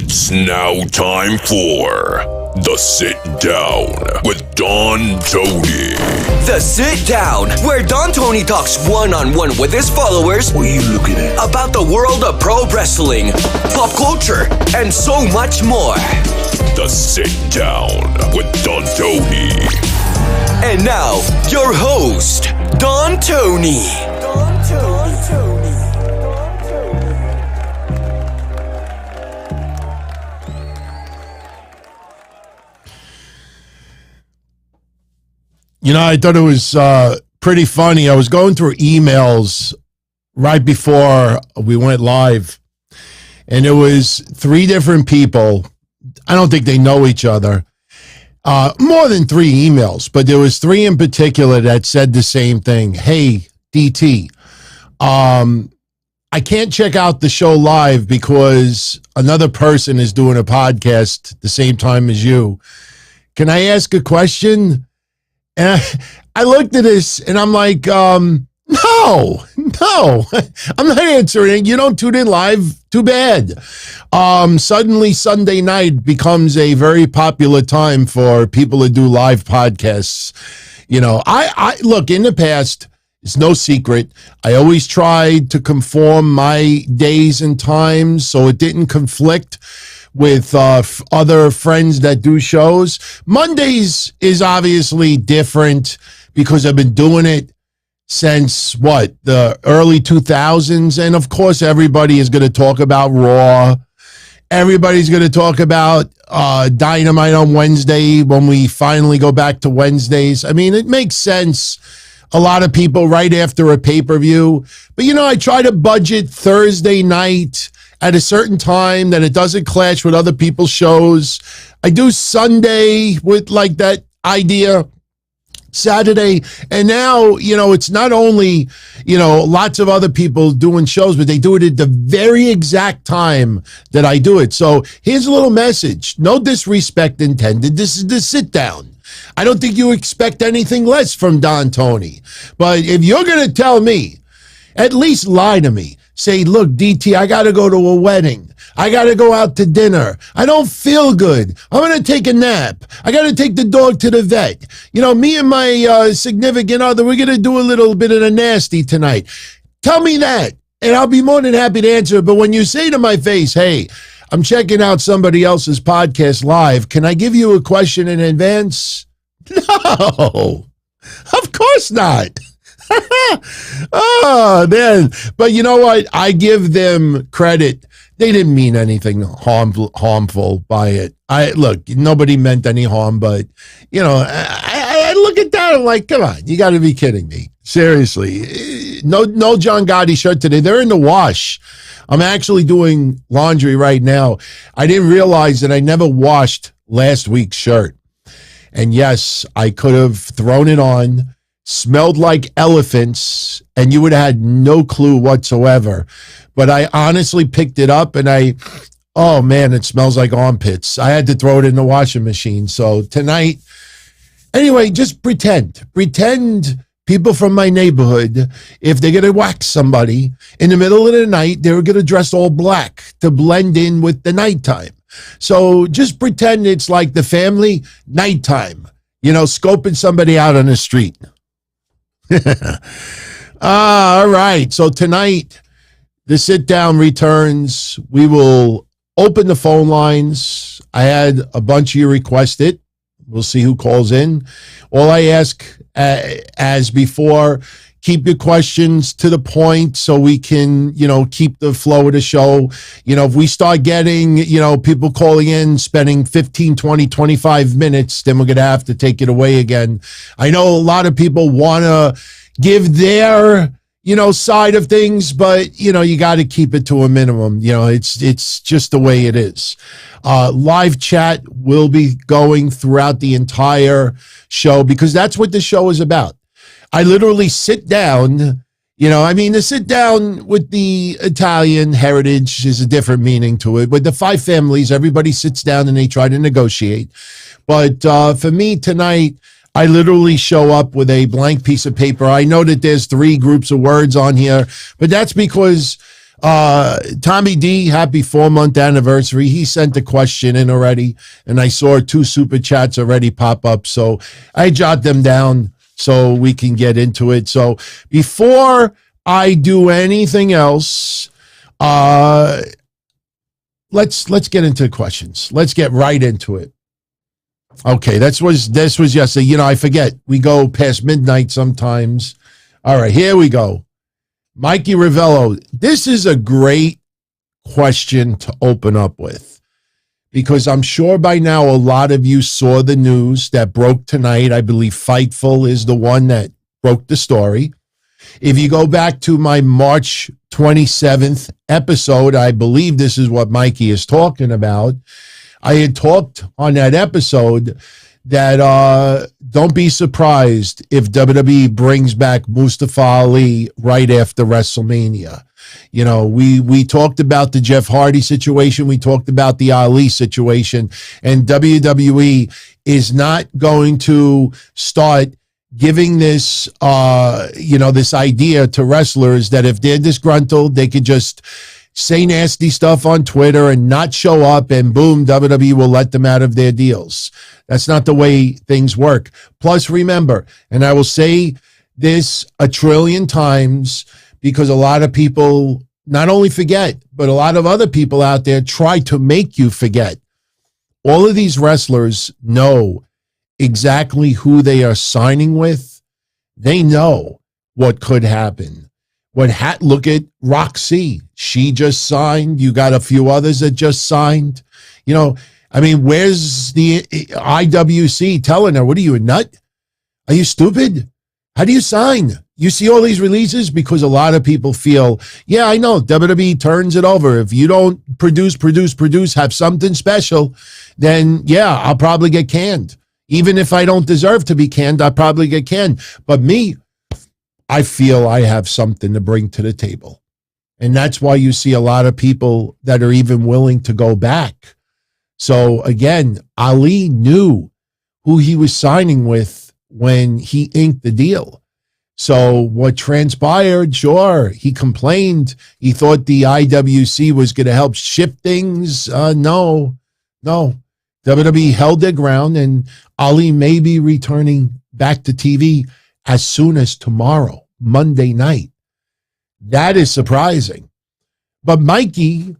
It's now time for The Sit Down with Don Tony. The Sit Down, where Don Tony talks one-on-one with his followers. What are you looking at? About the world of pro wrestling, pop culture, and so much more. The Sit Down with Don Tony. And now, your host, Don Tony. You know, I thought it was pretty funny. I was going through emails right before we went live, and it was three different people. I don't think they know each other. More than three emails, but there was three in particular that said the same thing. Hey, DT, I can't check out the show live because another person is doing a podcast at the same time as you. Can I ask a question? And I looked at this and I'm like, no, I'm not answering. You don't tune in live. Too bad. Suddenly Sunday night becomes a very popular time for people to do live podcasts. You know, I look, in the past, it's no secret. I always tried to conform my days and times so it didn't conflict with other friends that do shows. Mondays is obviously different because I've been doing it since, the early 2000s. And, of course, everybody is going to talk about Raw. Everybody's going to talk about Dynamite on Wednesday when we finally go back to Wednesdays. I mean, it makes sense. A lot of people right after a pay-per-view. But, you know, I try to budget Thursday night at a certain time that it doesn't clash with other people's shows. I do Sunday with like that idea, Saturday. And now, you know, it's not only, you know, lots of other people doing shows, but they do it at the very exact time that I do it. So here's a little message. No disrespect intended. This is the sit down. I don't think you expect anything less from Don Tony. But if you're going to tell me, at least lie to me. Say, look, DT, I got to go to a wedding. I got to go out to dinner. I don't feel good. I'm going to take a nap. I got to take the dog to the vet. You know, me and my significant other, we're going to do a little bit of the nasty tonight. Tell me that, and I'll be more than happy to answer it. But when you say to my face, hey, I'm checking out somebody else's podcast live, can I give you a question in advance? No, of course not. Oh, man. But you know what? I give them credit. They didn't mean anything harmful by it. Look, nobody meant any harm, but, you know, I look at that, I'm like, come on, you got to be kidding me. Seriously. No John Gotti shirt today. They're in the wash. I'm actually doing laundry right now. I didn't realize that I never washed last week's shirt. And yes, I could have thrown it on, smelled like elephants, and you would have had no clue whatsoever. But I honestly picked it up, and oh man, it smells like armpits. I had to throw it in the washing machine. So tonight, anyway, just pretend people from my neighborhood, if they're going to wax somebody in the middle of the night, they're going to dress all black to blend in with the nighttime. So just pretend it's like the family nighttime, you know, scoping somebody out on the street. All right. So tonight, the sit down returns. We will open the phone lines. I had a bunch of you request it. We'll see who calls in. All I ask, as before, keep your questions to the point so we can, you know, keep the flow of the show. You know, if we start getting, you know, people calling in, spending 15, 20, 25 minutes, then we're going to have to take it away again. I know a lot of people want to give their, you know, side of things, but, you know, you got to keep it to a minimum. You know, it's just the way it is. Live chat will be going throughout the entire show because that's what the show is about. I literally sit down, you know, I mean, the sit down with the Italian heritage is a different meaning to it. With the five families, everybody sits down and they try to negotiate. But for me tonight, I literally show up with a blank piece of paper. I know that there's 3 groups of words on here, but that's because Tommy D, happy 4-month anniversary. He sent a question in already, and I saw 2 super chats already pop up. So I jot them down so we can get into it. So before I do anything else, let's get into the questions. Let's get right into it. Okay, this was yesterday. You know, I forget. We go past midnight sometimes. All right, here we go. Mikey Ravello, this is a great question to open up with because I'm sure by now a lot of you saw the news that broke tonight. I believe Fightful is the one that broke the story. If you go back to my March 27th episode, I believe this is what Mikey is talking about. I had talked on that episode that don't be surprised if WWE brings back Mustafa Ali right after WrestleMania. You know, we talked about the Jeff Hardy situation. We talked about the Ali situation. And WWE is not going to start giving this, this idea to wrestlers that if they're disgruntled, they could just say nasty stuff on Twitter and not show up, and boom, WWE will let them out of their deals. That's not the way things work. Plus, remember, and I will say this 1 trillion times because a lot of people not only forget, but a lot of other people out there try to make you forget. All of these wrestlers know exactly who they are signing with. They know what could happen. Look at Roxy. She just signed. You got a few others that just signed. You know, I mean, where's the IWC telling her, what are you, a nut? Are you stupid? How do you sign? You see all these releases? Because a lot of people feel, yeah, I know, WWE turns it over. If you don't produce, have something special, then yeah, I'll probably get canned. Even if I don't deserve to be canned, I'll probably get canned. But me, I feel I have something to bring to the table. And that's why you see a lot of people that are even willing to go back. So again, Ali knew who he was signing with when he inked the deal. So what transpired, sure, he complained. He thought the IWC was going to help ship things. No. WWE held their ground, and Ali may be returning back to TV as soon as tomorrow, Monday night. That is surprising. But Mikey,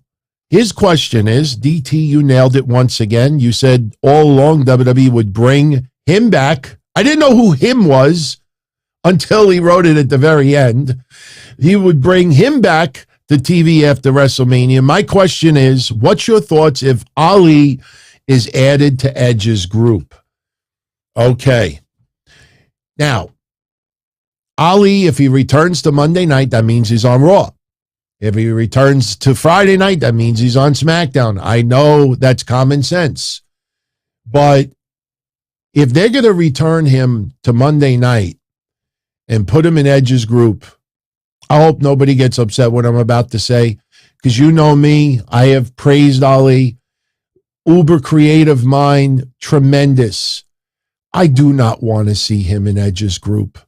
his question is, DT, you nailed it once again. You said all along WWE would bring him back. I didn't know who him was until he wrote it at the very end. He would bring him back to TV after WrestleMania. My question is, what's your thoughts if Ali is added to Edge's group? Okay. Now, Ali, if he returns to Monday night, that means he's on Raw. If he returns to Friday night, that means he's on SmackDown. I know that's common sense. But if they're going to return him to Monday night and put him in Edge's group, I hope nobody gets upset what I'm about to say, because you know me, I have praised Ali. Uber creative mind, tremendous. I do not want to see him in Edge's group.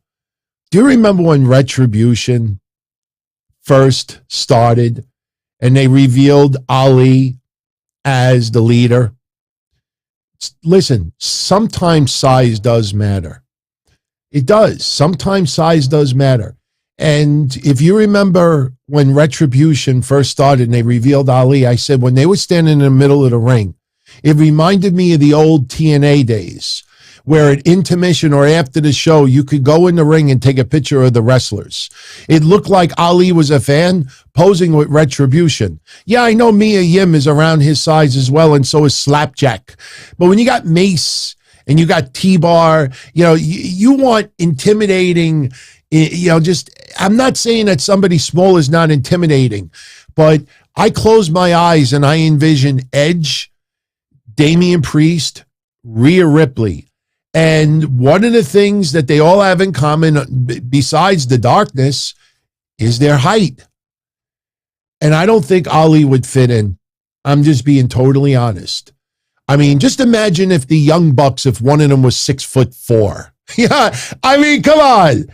Do you remember when Retribution first started and they revealed Ali as the leader? Listen, sometimes size does matter. It does. Sometimes size does matter. And if you remember when Retribution first started and they revealed Ali, I said when they were standing in the middle of the ring, it reminded me of the old TNA days, where at intermission or after the show, you could go in the ring and take a picture of the wrestlers. It looked like Ali was a fan posing with Retribution. Yeah, I know Mia Yim is around his size as well, and so is Slapjack. But when you got Mace and you got T-Bar, you want intimidating, I'm not saying that somebody small is not intimidating, but I close my eyes and I envision Edge, Damian Priest, Rhea Ripley. And one of the things that they all have in common, besides the darkness, is their height. And I don't think Ali would fit in. I'm just being totally honest. I mean, just imagine if the Young Bucks, if one of them was 6'4". Yeah, I mean, come on.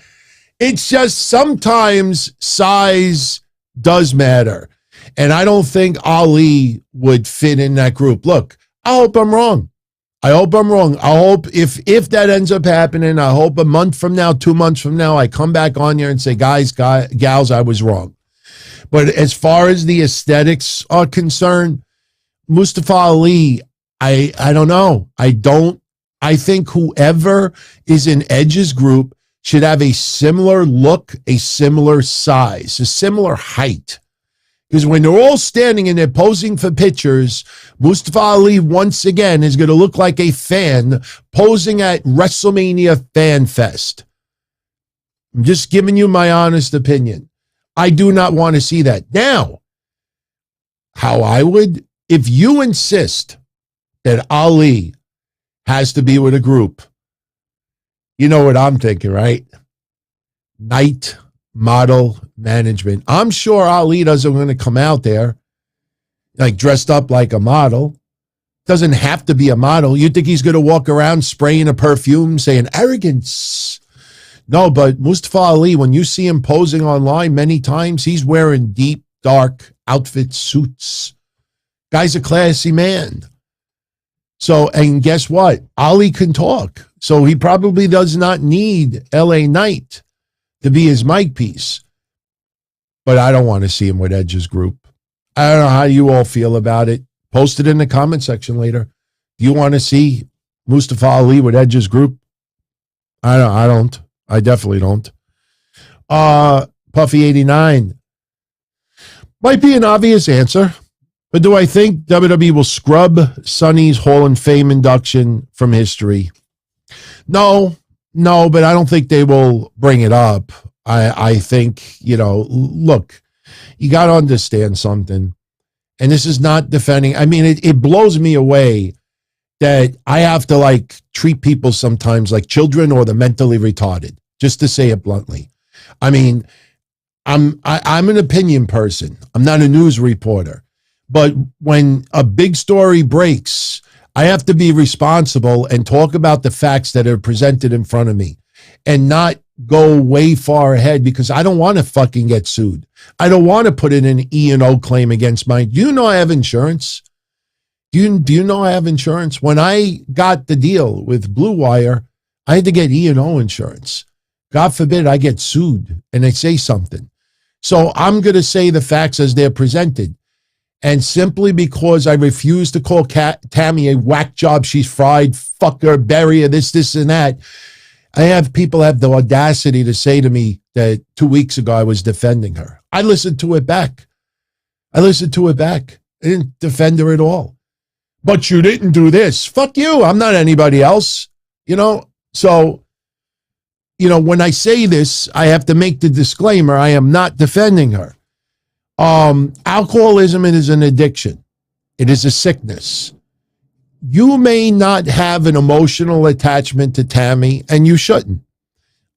It's just sometimes size does matter. And I don't think Ali would fit in that group. Look, I hope I'm wrong. I hope I'm wrong. I hope if that ends up happening, I hope a month from now, 2 months from now, I come back on here and say, guys, gals, I was wrong. But as far as the aesthetics are concerned, Mustafa Ali, I don't know. I think whoever is in Edge's group should have a similar look, a similar size, a similar height. Because when they're all standing and they're posing for pictures, Mustafa Ali once again is going to look like a fan posing at WrestleMania Fan Fest. I'm just giving you my honest opinion. I do not want to see that. Now, how I would, if you insist that Ali has to be with a group, you know what I'm thinking, right? Night model management. I'm sure Ali doesn't want to come out there like dressed up like a model. Doesn't have to be a model. You think he's going to walk around spraying a perfume saying arrogance? No, but Mustafa Ali, when you see him posing online many times, he's wearing deep, dark outfit suits. Guy's a classy man. So, and guess what? Ali can talk. So he probably does not need LA Knight to be his mic piece. But I don't want to see him with Edge's group. I don't know how you all feel about it. Post it in the comment section later. Do you want to see Mustafa Ali with Edge's group? I don't. I definitely don't. Puffy89. Might be an obvious answer, but do I think WWE will scrub Sonny's Hall of Fame induction from history? No, but I don't think they will bring it up. I think, look, you got to understand something. And this is not defending. I mean, it blows me away that I have to treat people sometimes like children or the mentally retarded, just to say it bluntly. I mean, I'm an opinion person. I'm not a news reporter. But when a big story breaks, I have to be responsible and talk about the facts that are presented in front of me and not go way far ahead because I don't want to fucking get sued. I don't want to put in an E&O claim against mine. Do you know I have insurance? Do you know I have insurance? When I got the deal with BlueWire, I had to get E&O insurance. God forbid I get sued and they say something. So I'm going to say the facts as they're presented. And simply because I refuse to call Tammy a whack job, she's fried, fuck her, bury her, this, and that. I have people have the audacity to say to me that 2 weeks ago I was defending her. I listened to it back. I didn't defend her at all. But you didn't do this. Fuck you. I'm not anybody else. So, when I say this, I have to make the disclaimer. I am not defending her. Alcoholism is an addiction. It is a sickness. You may not have an emotional attachment to Tammy, and you shouldn't.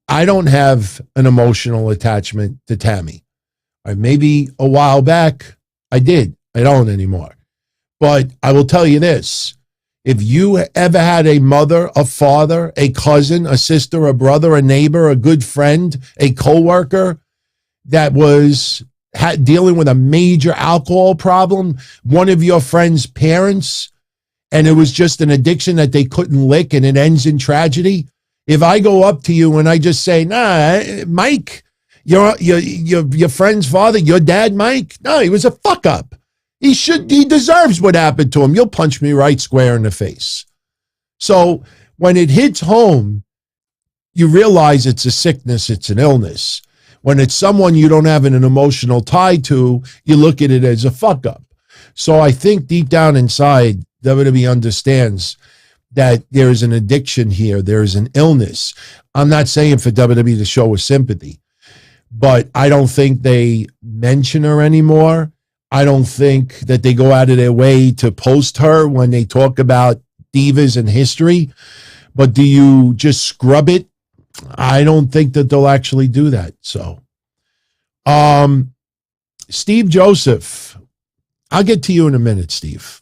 I don't have an emotional attachment to Tammy. Or maybe a while back, I did. I don't anymore. But I will tell you this. If you ever had a mother, a father, a cousin, a sister, a brother, a neighbor, a good friend, a coworker that was dealing with a major alcohol problem, one of your friend's parents, and it was just an addiction that they couldn't lick and it ends in tragedy. If I go up to you and I just say, nah, Mike, your friend's father, your dad, Mike, no, he was a fuck up. He deserves what happened to him. You'll punch me right square in the face. So when it hits home, you realize it's a sickness, it's an illness. When it's someone you don't have an emotional tie to, you look at it as a fuck up. So I think deep down inside, WWE understands that there is an addiction here. There is an illness. I'm not saying for WWE to show a sympathy, but I don't think they mention her anymore. I don't think that they go out of their way to post her when they talk about divas in history. But do you just scrub it? I don't think that they'll actually do that. So, Steve Joseph, I'll get to you in a minute, Steve.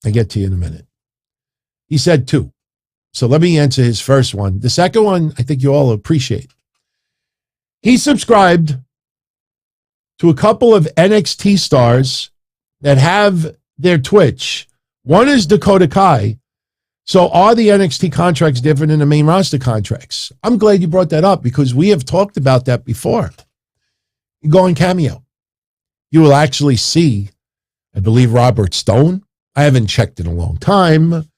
I'll get to you in a minute. He said 2. So let me answer his first one. The second one, I think you all appreciate. He subscribed to a couple of NXT stars that have their Twitch. One is Dakota Kai. So are the NXT contracts different than the main roster contracts? I'm glad you brought that up because we have talked about that before. You go on Cameo. You will actually see, I believe, Robert Stone. I haven't checked in a long time.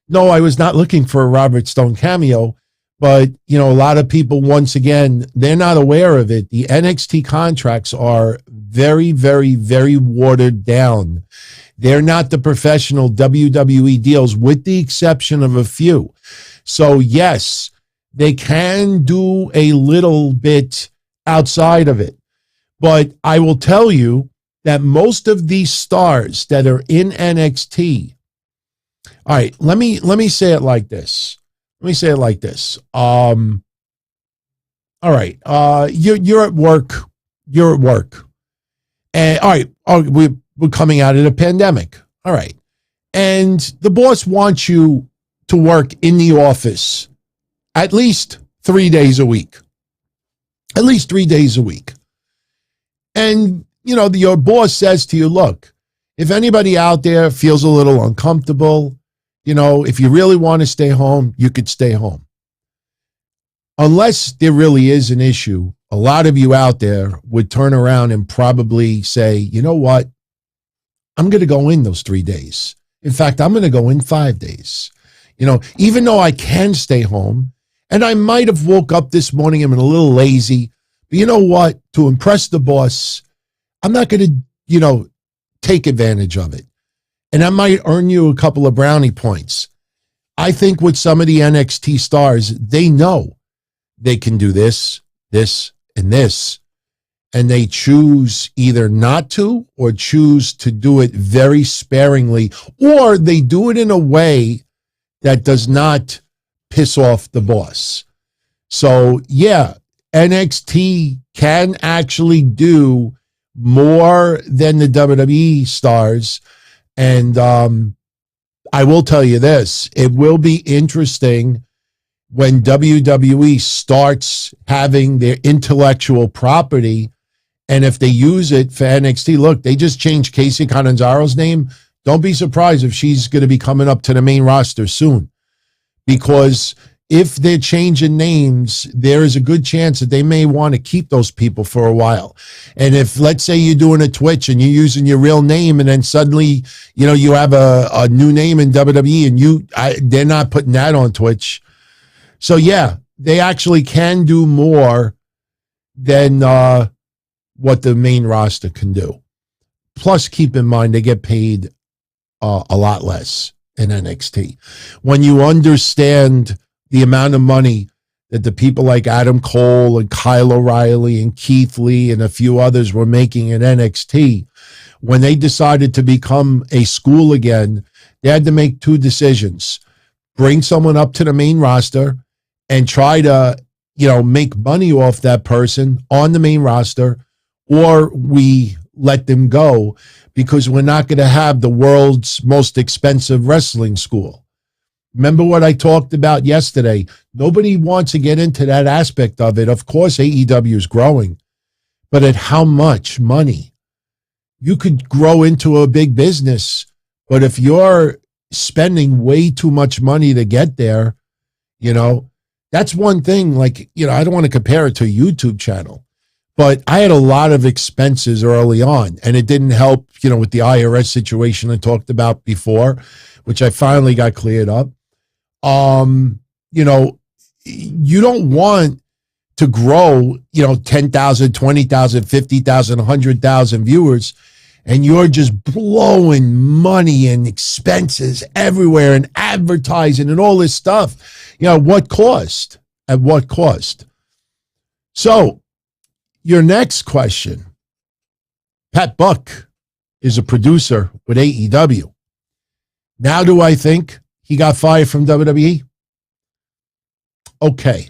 No, I was not looking for a Robert Stone cameo, but, you know, a lot of people, once again, they're not aware of it. The NXT contracts are very, very, very watered down. They're not the professional WWE deals, with the exception of a few. So, yes, they can do a little bit outside of it. But I will tell you that most of these stars that are in NXT, all right, let me say it like this. All right, you're at work. You're at work. And all right, we're coming out of the pandemic. All right. And the boss wants you to work in the office at least 3 days a week. At least 3 days a week. And, you know, your boss says to you, look, if anybody out there feels a little uncomfortable, you know, if you really want to stay home, you could stay home. Unless there really is an issue, a lot of you out there would turn around and probably say, you know what? I'm going to go in those 3 days. In fact, I'm going to go in 5 days. You know, even though I can stay home, and I might have woke up this morning, I'm a little lazy, but you know what? To impress the boss, I'm not going to, you know, take advantage of it. And I might earn you a couple of brownie points. I think with some of the NXT stars, they know they can do this, this, and this. And they choose either not to or choose to do it very sparingly, or they do it in a way that does not piss off the boss. So, yeah, NXT can actually do more than the WWE stars. And I will tell you this, it will be interesting when WWE starts having their intellectual property. And if they use it for NXT, look, they just changed Casey Catanzaro's name. Don't be surprised if she's going to be coming up to the main roster soon. Because if they're changing names, there is a good chance that they may want to keep those people for a while. And if, let's say, you're doing a Twitch and you're using your real name, and then suddenly, you know, you have a new name in WWE, and they're not putting that on Twitch. So yeah, they actually can do more than what the main roster can do. Plus, keep in mind, they get paid a lot less in NXT. When you understand the amount of money that the people like Adam Cole and Kyle O'Reilly and Keith Lee and a few others were making in NXT, when they decided to become a school again, they had to make two decisions. Bring someone up to the main roster and try to, you know, make money off that person on the main roster, or we let them go because we're not going to have the world's most expensive wrestling school. Remember what I talked about yesterday? Nobody wants to get into that aspect of it. Of course, AEW is growing, but at how much money? You could grow into a big business, but if you're spending way too much money to get there, you know, that's one thing. Like, you know, I don't want to compare it to a YouTube channel, but I had a lot of expenses early on, and it didn't help, you know, with the IRS situation I talked about before, which I finally got cleared up. You know, you don't want to grow, you know, 10,000, 20,000, 50,000, 100,000 viewers, and you're just blowing money and expenses everywhere and advertising and all this stuff. You know, what cost? At what cost? So, your next question. Pat Buck is a producer with AEW. Now do I think he got fired from WWE? Okay.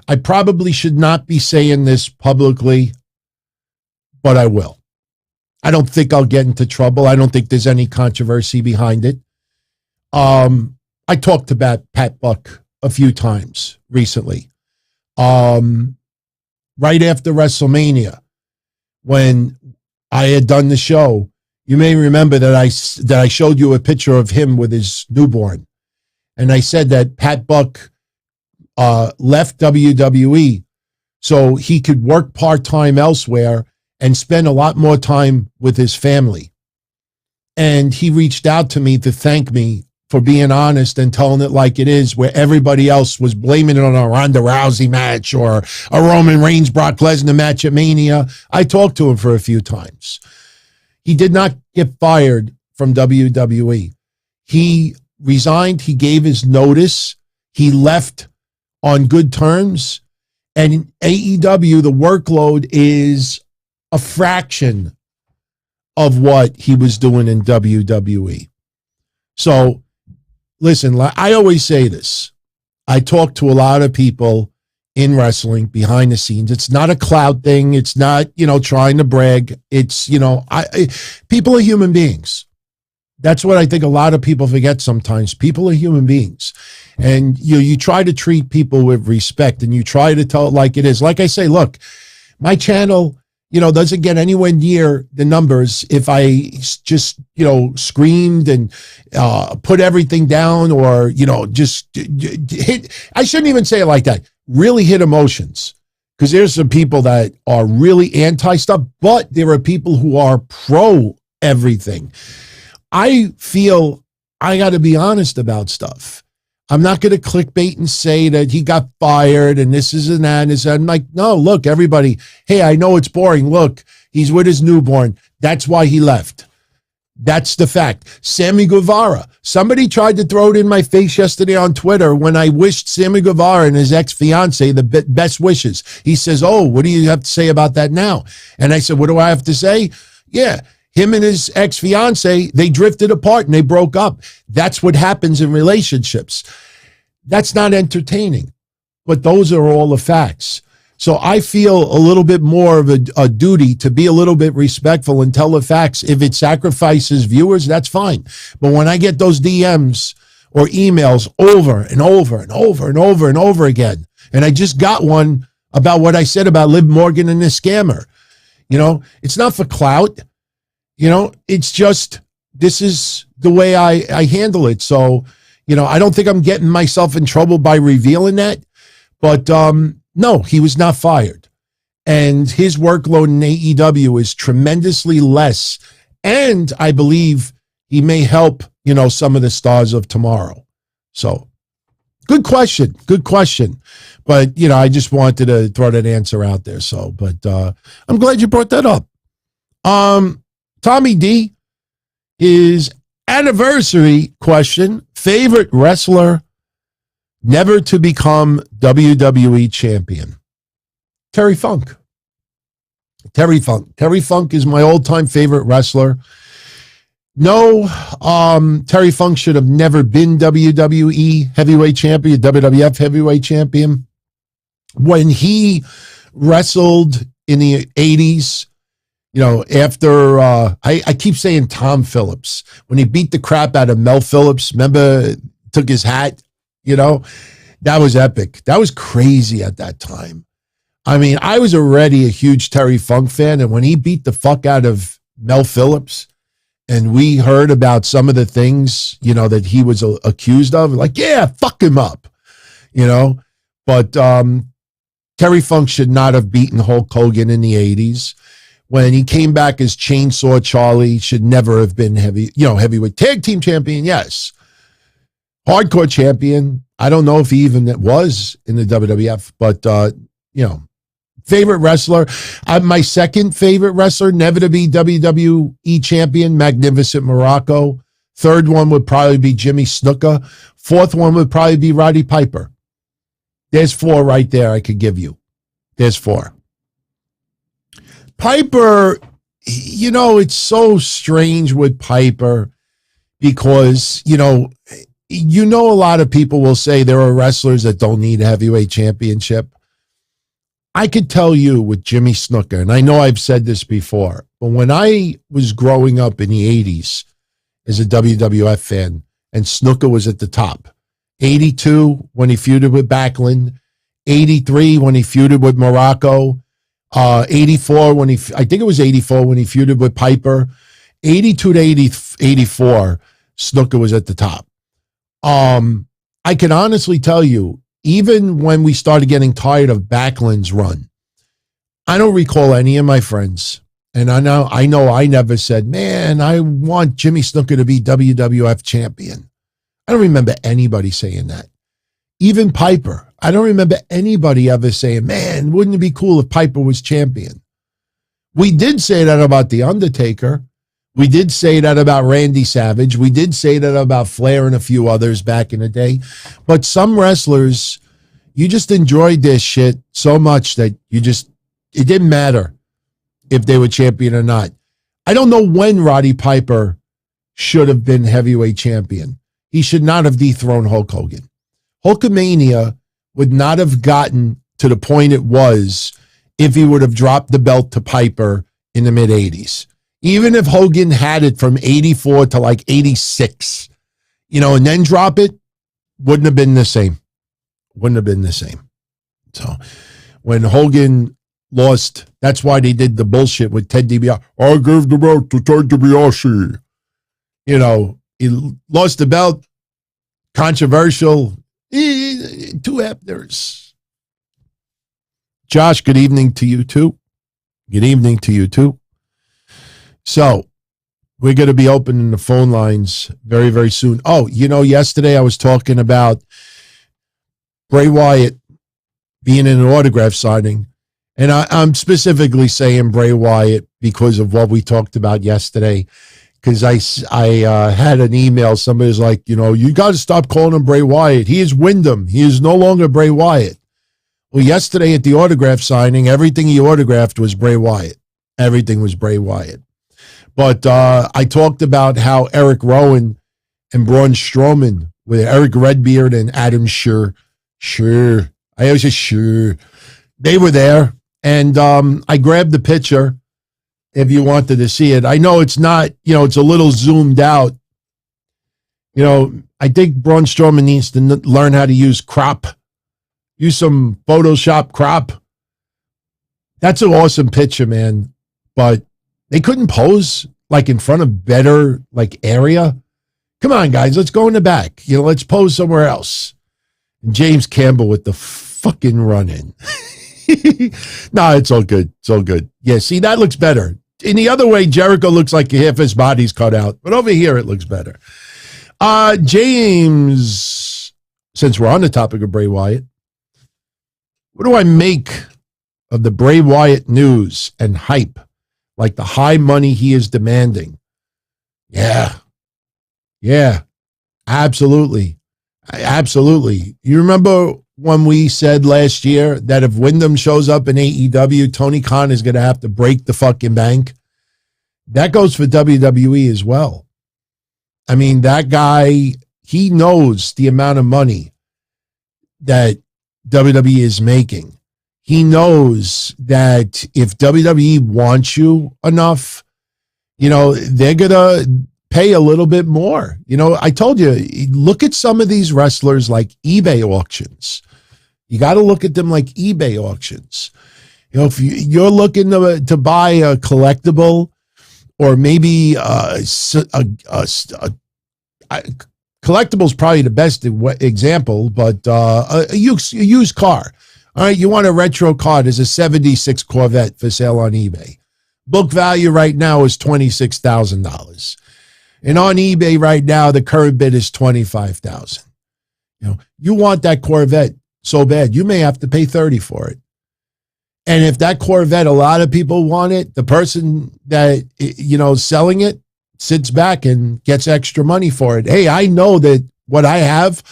I probably should not be saying this publicly, but I will. I don't think I'll get into trouble. I don't think there's any controversy behind it. I talked about Pat Buck a few times recently. Right after WrestleMania, when I had done the show, you may remember that I showed you a picture of him with his newborn. And I said that Pat Buck left WWE so he could work part-time elsewhere and spend a lot more time with his family. And he reached out to me to thank me for being honest and telling it like it is, where everybody else was blaming it on a Ronda Rousey match or a Roman Reigns Brock Lesnar match at Mania. I talked to him for a few times. He did not get fired from WWE. He resigned. He gave his notice. He left on good terms. And in AEW, the workload is a fraction of what he was doing in WWE. So, listen, I always say this. I talk to a lot of people in wrestling behind the scenes. It's not a clout thing. It's not, trying to brag. It's, people are human beings. That's what I think a lot of people forget sometimes. People are human beings. And you try to treat people with respect and you try to tell it like it is. Like I say, look, my channel, doesn't get anywhere near the numbers if I just, screamed and put everything down or, just hit. I shouldn't even say it like that. Really hit emotions. Because there's some people that are really anti-stuff, but there are people who are pro everything. I feel I got to be honest about stuff. I'm not going to clickbait and say that he got fired and this is and that. I'm like, no, look, everybody. Hey, I know it's boring. Look, he's with his newborn. That's why he left. That's the fact. Sammy Guevara. Somebody tried to throw it in my face yesterday on Twitter when I wished Sammy Guevara and his ex-fiance the best wishes. He says, oh, what do you have to say about that now? And I said, what do I have to say? Yeah. Him and his ex-fiance, they drifted apart and they broke up. That's what happens in relationships. That's not entertaining, but those are all the facts. So I feel a little bit more of a duty to be a little bit respectful and tell the facts. If it sacrifices viewers, that's fine. But when I get those DMs or emails over and over and over and over and over again, and I just got one about what I said about Liv Morgan and the scammer, it's not for clout. It's just, this is the way I handle it. So, I don't think I'm getting myself in trouble by revealing that. But no, he was not fired. And his workload in AEW is tremendously less. And I believe he may help, some of the stars of tomorrow. So, good question. Good question. But, I just wanted to throw that answer out there. So, but I'm glad you brought that up. Tommy D, his anniversary question, favorite wrestler never to become WWE champion. Terry Funk. Terry Funk is my all-time favorite wrestler. No, Terry Funk should have never been WWE heavyweight champion, WWF heavyweight champion. When he wrestled in the 80s, after, I keep saying Tom Phillips, when he beat the crap out of Mel Phillips, remember, took his hat, that was epic. That was crazy at that time. I mean, I was already a huge Terry Funk fan, and when he beat the fuck out of Mel Phillips, and we heard about some of the things, that he was accused of, like, yeah, fuck him up, but Terry Funk should not have beaten Hulk Hogan in the 80s. When he came back as Chainsaw Charlie, should never have been heavyweight tag team champion. Yes. Hardcore champion. I don't know if he even was in the WWF, but, favorite wrestler. My second favorite wrestler, never to be WWE champion, Magnificent Morocco. Third one would probably be Jimmy Snuka. Fourth one would probably be Roddy Piper. There's four right there I could give you. There's four. Piper, it's so strange with Piper because, a lot of people will say there are wrestlers that don't need a heavyweight championship. I could tell you with Jimmy Snuka, and I know I've said this before, but when I was growing up in the 80s as a WWF fan, and Snuka was at the top, 82 when he feuded with Backlund, 83 when he feuded with Morocco, 84 I think it was 84 when he feuded with Piper. 82 to 84, Snuka was at the top. I can honestly tell you, even when we started getting tired of Backlund's run, I don't recall any of my friends, and I know I never said, man, I want Jimmy Snuka to be WWF champion. I don't remember anybody saying that. Even Piper. I don't remember anybody ever saying, man, wouldn't it be cool if Piper was champion? We did say that about The Undertaker. We did say that about Randy Savage. We did say that about Flair and a few others back in the day. But some wrestlers, you just enjoyed this shit so much that it didn't matter if they were champion or not. I don't know when Roddy Piper should have been heavyweight champion. He should not have dethroned Hulk Hogan. Hulkamania would not have gotten to the point it was if he would have dropped the belt to Piper in the mid-'80s. Even if Hogan had it from 84 to like 86, and then drop it, wouldn't have been the same. Wouldn't have been the same. So when Hogan lost, that's why they did the bullshit with Ted DiBiase. I gave the belt to Ted DiBiase. He lost the belt. Controversial. Two Hebners. Josh, good evening to you too. Good evening to you too. So we're going to be opening the phone lines very, very soon. Oh, yesterday I was talking about Bray Wyatt being in an autograph signing. And I'm specifically saying Bray Wyatt because of what we talked about yesterday. Because I had an email. Somebody's like, you got to stop calling him Bray Wyatt. He is Wyndham. He is no longer Bray Wyatt. Well, yesterday at the autograph signing, everything he autographed was Bray Wyatt. Everything was Bray Wyatt. But I talked about how Eric Rowan and Braun Strowman with Eric Redbeard and Adam Scherr. I always say Scherr. They were there. And I grabbed the picture if you wanted to see it. I know it's not, it's a little zoomed out. I think Braun Strowman needs to learn how to use crop. Use some Photoshop crop. That's an awesome picture, man. But they couldn't pose like in front of better area. Come on, guys, let's go in the back. Let's pose somewhere else. And James Campbell with the fucking run-in. No, it's all good. It's all good. Yeah, see, that looks better. In the other way, Jericho looks like half his body's cut out. But over here, it looks better. James, since we're on the topic of Bray Wyatt, what do I make of the Bray Wyatt news and hype? Like the high money he is demanding. Yeah, absolutely. You remember when we said last year that if Wyndham shows up in AEW, Tony Khan is going to have to break the fucking bank? That goes for WWE as well. I mean, that guy, he knows the amount of money that WWE is making. He knows that if WWE wants you enough, they're going to pay a little bit more. I told you, look at some of these wrestlers like eBay auctions. You got to look at them like eBay auctions. If you're looking to buy a collectible or maybe collectible is probably the best example, but a used car. All right, you want a retro car. There's a 76 Corvette for sale on eBay. Book value right now is $26,000. And on eBay right now, the current bid is $25,000. You want that Corvette so bad, you may have to pay $30,000 for it. And if that Corvette, a lot of people want it, the person that, selling it sits back and gets extra money for it. Hey, I know that what I have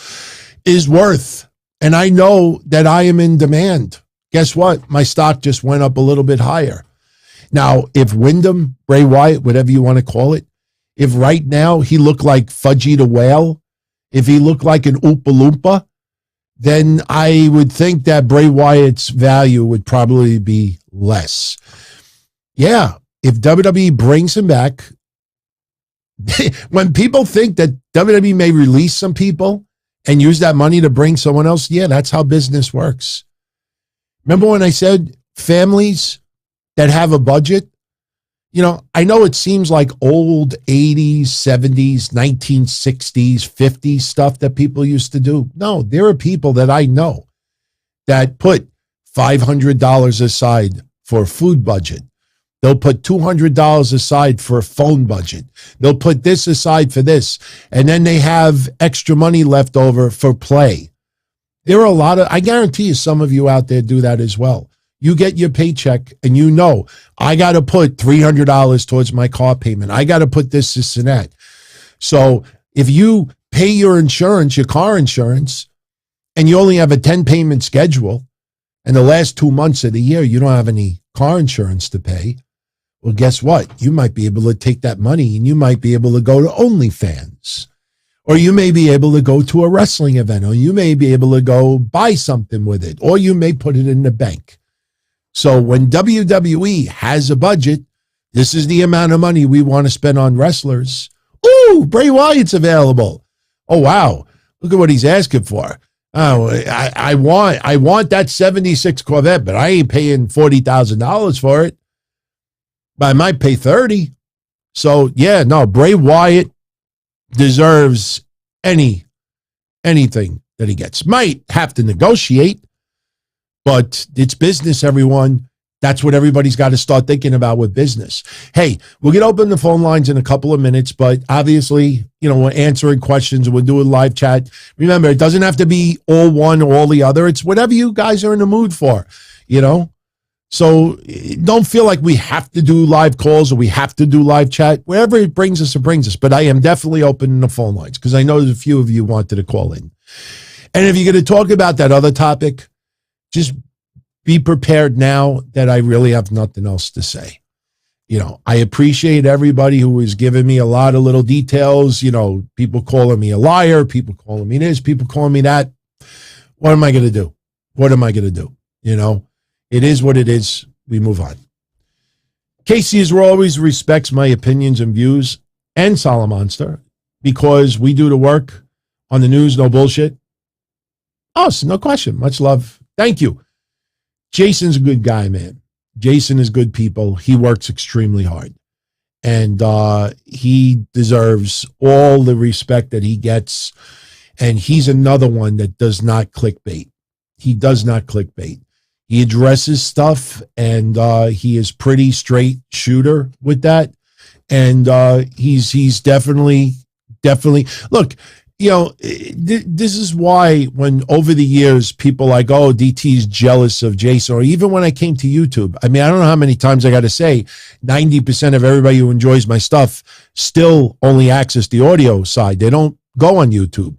is worth, and I know that I am in demand. Guess what? My stock just went up a little bit higher. Now, if Wyndham, Bray Wyatt, whatever you want to call it, if right now he looked like Fudgy the Whale, if he looked like an Oompa Loompa, then I would think that Bray Wyatt's value would probably be less. Yeah, if WWE brings him back, when people think that WWE may release some people and use that money to bring someone else, yeah, that's how business works. Remember when I said families that have a budget, you know, I know it seems like old 80s, 70s, 1960s, 50s stuff that people used to do. No, there are people that I know that put $500 aside for a food budget. They'll put $200 aside for a phone budget. They'll put this aside for this. And then they have extra money left over for play. There are a lot of, I guarantee you some of you out there do that as well. You get your paycheck and you know, I got to put $300 towards my car payment. I got to put this and that. So if you pay your insurance, your car insurance, and you only have a 10 payment schedule, and the last 2 months of the year, you don't have any car insurance to pay, well, guess what? You might be able to take that money and you might be able to go to OnlyFans, or you may be able to go to a wrestling event, or you may be able to go buy something with it, or you may put it in the bank. So when WWE has a budget, this is the amount of money we want to spend on wrestlers. Ooh, Bray Wyatt's available. Oh, wow. Look at what he's asking for. Oh, I want that 76 Corvette, but I ain't paying $40,000 for it. But I might pay 30. So yeah, no, Bray Wyatt deserves anything that he gets. Might have to negotiate, but it's business, everyone. That's what everybody's got to start thinking about with business. Hey, we'll get open the phone lines in a couple of minutes, but obviously, you know, we're answering questions. We'll do a live chat. Remember, it doesn't have to be all one or all the other. It's whatever you guys are in the mood for, you know? So don't feel like we have to do live calls or we have to do live chat. Wherever it brings us, it brings us. But I am definitely opening the phone lines because I know there's a few of you wanted to call in. And if you're going to talk about that other topic, just be prepared now that I really have nothing else to say. You know, I appreciate everybody who is giving me a lot of little details, you know, people calling me a liar, people calling me this, people calling me that. What am I going to do? What am I going to do? You know, it is what it is. We move on. Casey, as always, respects my opinions and views, and Salamonster, because we do the work on the news, no bullshit. Oh, so no question. Much love. Thank you. Jason's a good guy, man. Jason is good people. He works extremely hard. And he deserves all the respect that he gets. And he's another one that does not clickbait. He does not clickbait. He addresses stuff, and he is pretty straight shooter with that. And he's definitely look. You know, this is why when over the years people like, oh, DT's jealous of Jason, or even when I came to YouTube, I mean, I don't know how many times I got to say 90% of everybody who enjoys my stuff still only access the audio side. They don't go on YouTube.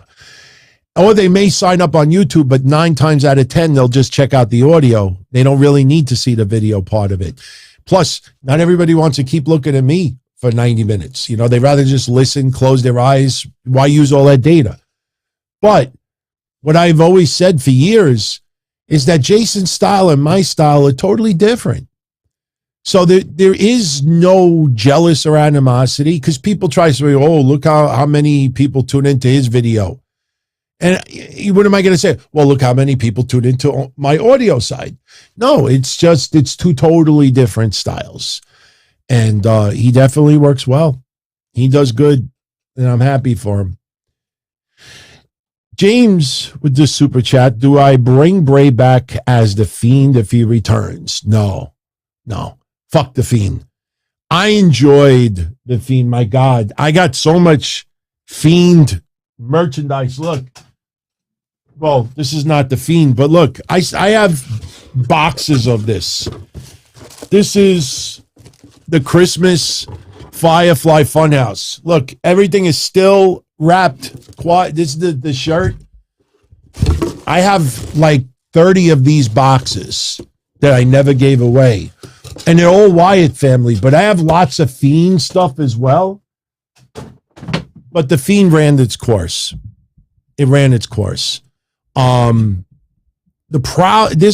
Or they may sign up on YouTube, but 9 times out of 10, they'll just check out the audio. They don't really need to see the video part of it. Plus, not everybody wants to keep looking at me for 90 minutes. You know, they'd rather just listen, close their eyes. Why use all that data? But what I've always said for years is that Jason's style and my style are totally different. So there is no jealous or animosity, because people try to say, oh, look how many people tune into his video. And what am I going to say? Well, look how many people tune into my audio side. No, it's two totally different styles. And he definitely works well. He does good, and I'm happy for him. James with the super chat, do I bring Bray back as the Fiend if he returns? No. Fuck the Fiend. I enjoyed the Fiend. My God, I got so much Fiend merchandise. Look. Well, this is not the Fiend, but look, I have boxes of this. This is the Christmas Firefly Funhouse. Look, everything is still wrapped. This is the shirt. I have like 30 of these boxes that I never gave away. And they're all Wyatt family, but I have lots of Fiend stuff as well. But the Fiend ran its course. It ran its course. There's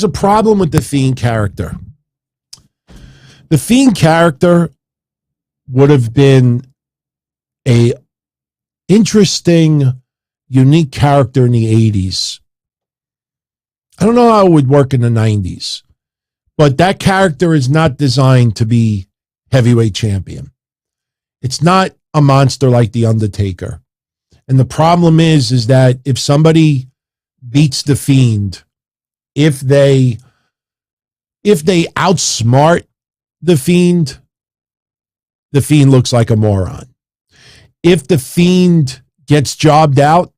a problem with the Fiend character. The Fiend character would have been a interesting, unique character in the 80s. I don't know how it would work in the 90s, But that character is not designed to be heavyweight champion. It's not a monster like The Undertaker. And the problem is that if somebody beats the Fiend, if they outsmart the Fiend looks like a moron. If the Fiend gets jobbed out,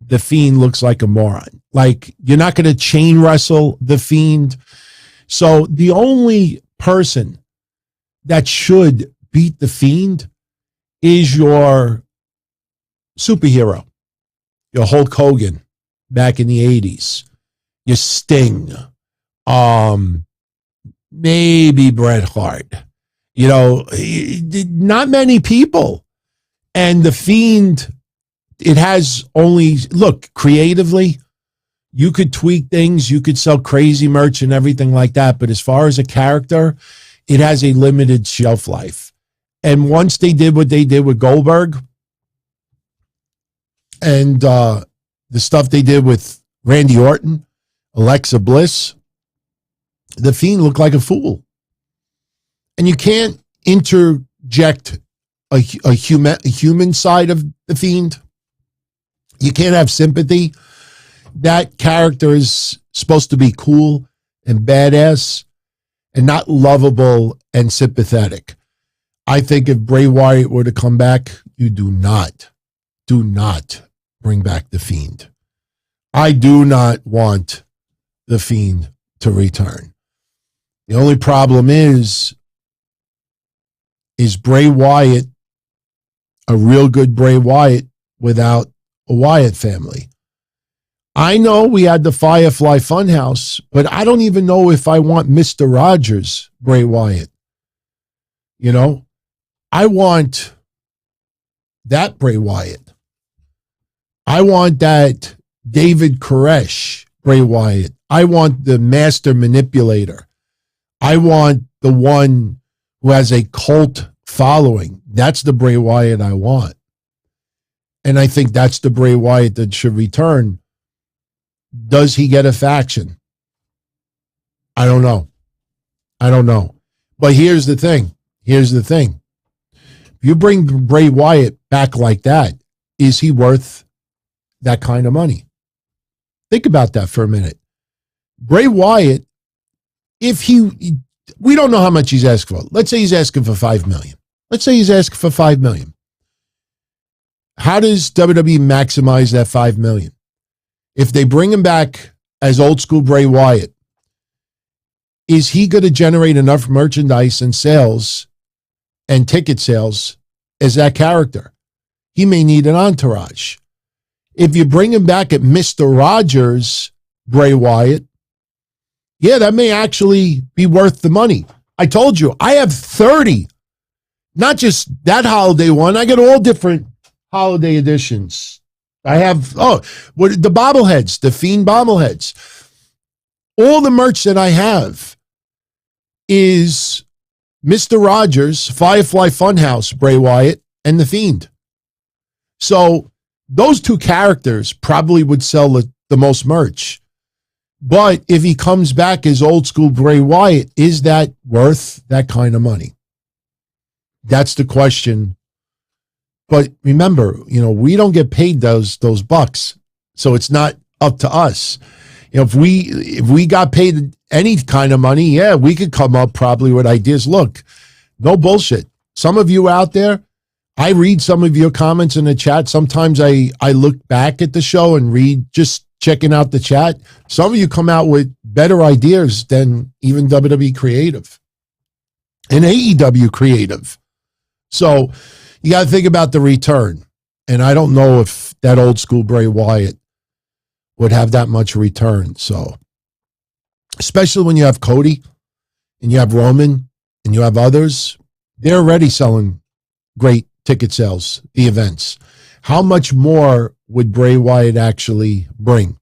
the Fiend looks like a moron. Like, you're not going to chain wrestle the Fiend. So the only person that should beat the Fiend is your superhero, your Hulk Hogan back in the 80s, your Sting, maybe Bret Hart. You know, not many people. And the Fiend, it has only, look, creatively, you could tweak things, you could sell crazy merch and everything like that. But as far as a character, it has a limited shelf life. And once they did what they did with Goldberg and the stuff they did with Randy Orton, Alexa Bliss, the Fiend looked like a fool. And you can't interject a human side of the Fiend. You can't have sympathy. That character is supposed to be cool and badass and not lovable and sympathetic. I think if Bray Wyatt were to come back, you do not bring back the Fiend. I do not want the Fiend to return. The only problem is Bray Wyatt a real good Bray Wyatt without a Wyatt family? I know we had the Firefly Funhouse, but I don't even know if I want Mr. Rogers Bray Wyatt. You know, I want that Bray Wyatt. I want that David Koresh Bray Wyatt. I want the master manipulator. I want the one who has a cult following. That's the Bray Wyatt I want. And I think that's the Bray Wyatt that should return. Does he get a faction? I don't know. But here's the thing. If you bring Bray Wyatt back like that, is he worth that kind of money? Think about that for a minute. Bray Wyatt, we don't know how much he's asking for. Let's say he's asking for $5 million. How does WWE maximize that $5 million? If they bring him back as old school Bray Wyatt, is he going to generate enough merchandise and sales and ticket sales as that character? He may need an entourage. If you bring him back at Mr. Rogers Bray Wyatt, yeah, that may actually be worth the money. I told you, I have 30, not just that holiday one. I got all different holiday editions. I have, the bobbleheads, the Fiend bobbleheads. All the merch that I have is Mr. Rogers, Firefly Funhouse, Bray Wyatt, and the Fiend. So those two characters probably would sell the most merch. But if he comes back as old school Bray Wyatt, is that worth that kind of money? That's the question. But remember, we don't get paid those bucks, so it's not up to us. If we got paid any kind of money, yeah, we could come up probably with ideas. Look, no bullshit. Some of you out there, I read some of your comments in the chat. Sometimes I look back at the show and read, just checking out the chat. Some of you come out with better ideas than even WWE Creative and AEW Creative. So you got to think about the return. And I don't know if that old school Bray Wyatt would have that much return. So, especially when you have Cody and you have Roman and you have others, they're already selling great ticket sales, the events. How much more would Bray Wyatt actually bring?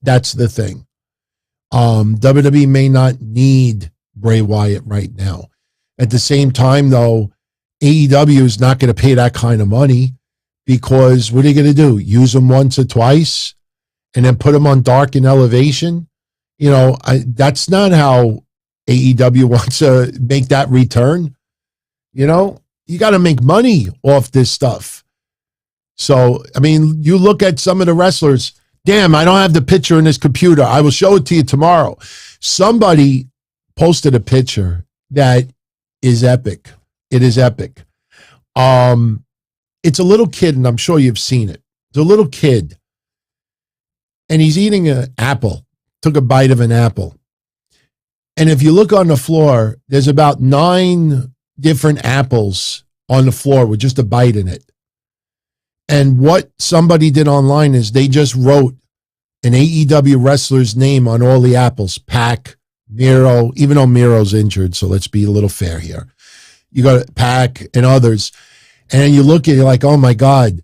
That's the thing. WWE may not need Bray Wyatt right now. At the same time, though, AEW is not going to pay that kind of money, because what are you going to do? Use them once or twice and then put them on Dark and Elevation? That's not how AEW wants to make that return. You know, you got to make money off this stuff. So, I mean, you look at some of the wrestlers. Damn, I don't have the picture in this computer. I will show it to you tomorrow. Somebody posted a picture that is epic. It is epic. It's a little kid, and I'm sure you've seen it. It's a little kid, and he's eating an apple. Took a bite of an apple. And if you look on the floor, there's about 9 different apples on the floor with just a bite in it. And what somebody did online is they just wrote an AEW wrestler's name on all the apples. Pac, Miro, even though Miro's injured, so let's be a little fair here. You got Pac and others. And then you look at it like, oh my God,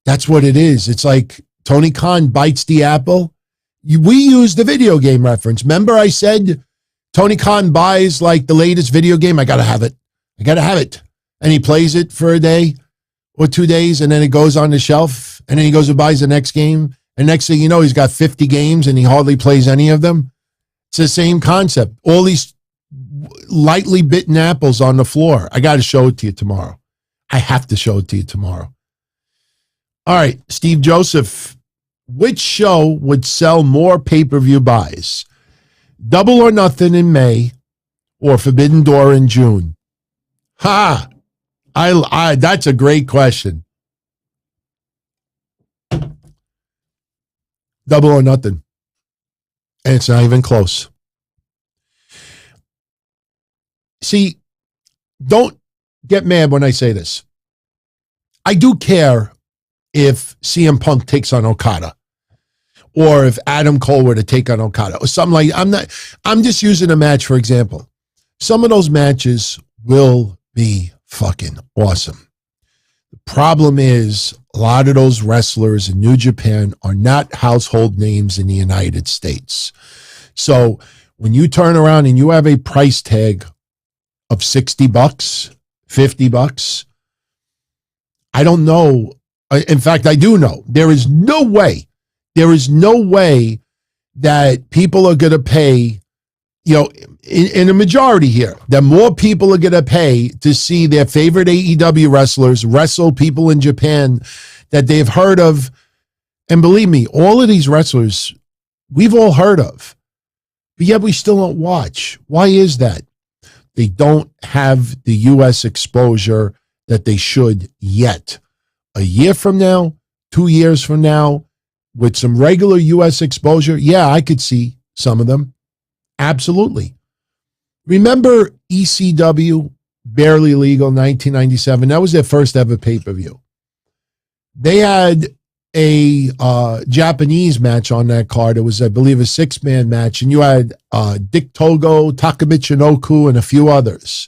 that's what it is. It's like Tony Khan bites the apple. We used the video game reference. Remember I said Tony Khan buys like the latest video game? I got to have it. I got to have it. And he plays it for a day or 2 days, and then it goes on the shelf, and then he goes and buys the next game. And next thing you know, he's got 50 games, and he hardly plays any of them. It's the same concept. All these lightly bitten apples on the floor. I got to show it to you tomorrow. I have to show it to you tomorrow. All right, Steve Joseph, which show would sell more pay-per-view buys? Double or Nothing in May or Forbidden Door in June? Ha! That's a great question. Double or Nothing. And it's not even close. See, don't get mad when I say this. I do care if CM Punk takes on Okada, or if Adam Cole were to take on Okada, or something like that. I'm just using a match for example. Some of those matches will be fucking awesome. The problem is a lot of those wrestlers in New Japan are not household names in the United States. So when you turn around and you have a price tag of $60, $50, I don't know. In fact, I do know. There is no way that people are going to pay, in a majority here, that more people are going to pay to see their favorite AEW wrestlers wrestle people in Japan that they've heard of. And believe me, all of these wrestlers, we've all heard of, but yet we still don't watch. Why is that? They don't have the U.S. exposure that they should yet. A year from now, 2 years from now, with some regular U.S. exposure, yeah, I could see some of them. Absolutely. Remember ECW, Barely Legal, 1997? That was their first ever pay-per-view. They had a Japanese match on that card. It was, I believe, a 6-man match, and you had Dick Togo, Takamichinoku, and a few others.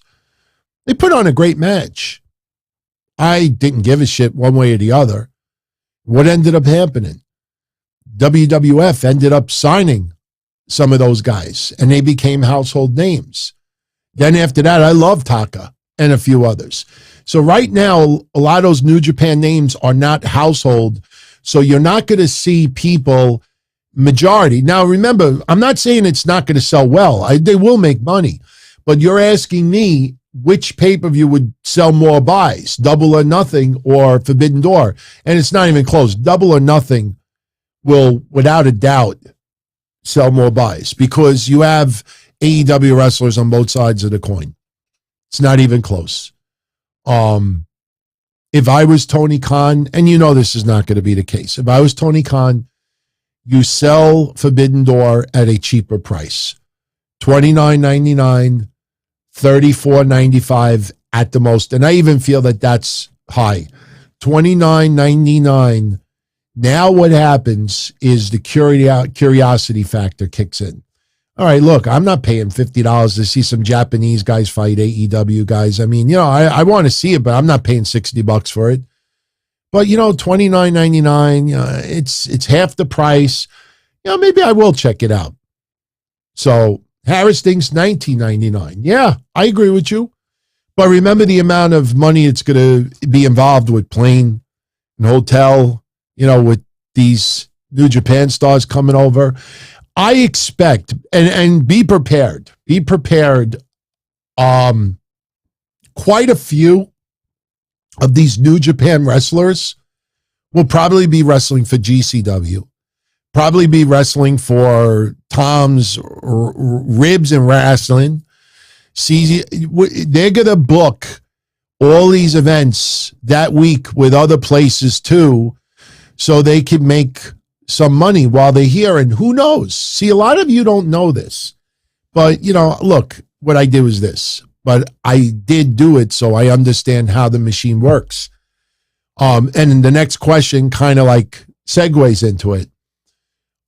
They put on a great match. I didn't give a shit one way or the other. What ended up happening? WWF ended up signing some of those guys, and they became household names. Then after that, I love Taka and a few others. So right now, a lot of those New Japan names are not household, so you're not going to see people, majority. Now, remember, I'm not saying it's not going to sell well. They will make money, but you're asking me which pay-per-view would sell more buys, Double or Nothing or Forbidden Door, and it's not even close. Double or Nothing will, without a doubt, sell more buys because you have AEW wrestlers on both sides of the coin. It's not even close. If I was Tony Khan, and you know this is not going to be the case, if I was Tony Khan, you sell Forbidden Door at a cheaper price. $29.99, $34.95 at the most. And I even feel that that's high. $29.99. Now what happens is the curiosity factor kicks in. All right, look, I'm not paying $50 to see some Japanese guys fight AEW guys. I mean, I want to see it, but I'm not paying $60 for it. But, $29.99, it's half the price. Maybe I will check it out. So Harris thinks $19.99. Yeah, I agree with you. But remember the amount of money it's going to be involved with plane and hotel, with these New Japan stars coming over. I expect, and be prepared. Be prepared. Quite a few of these New Japan wrestlers will probably be wrestling for GCW, probably be wrestling for Tom's Ribs and Wrestling. They're going to book all these events that week with other places too, so they can make some money while they're here. And who knows? See, a lot of you don't know this, but look, what I did was this. But I did do it, so I understand how the machine works. And the next question kind of like segues into it.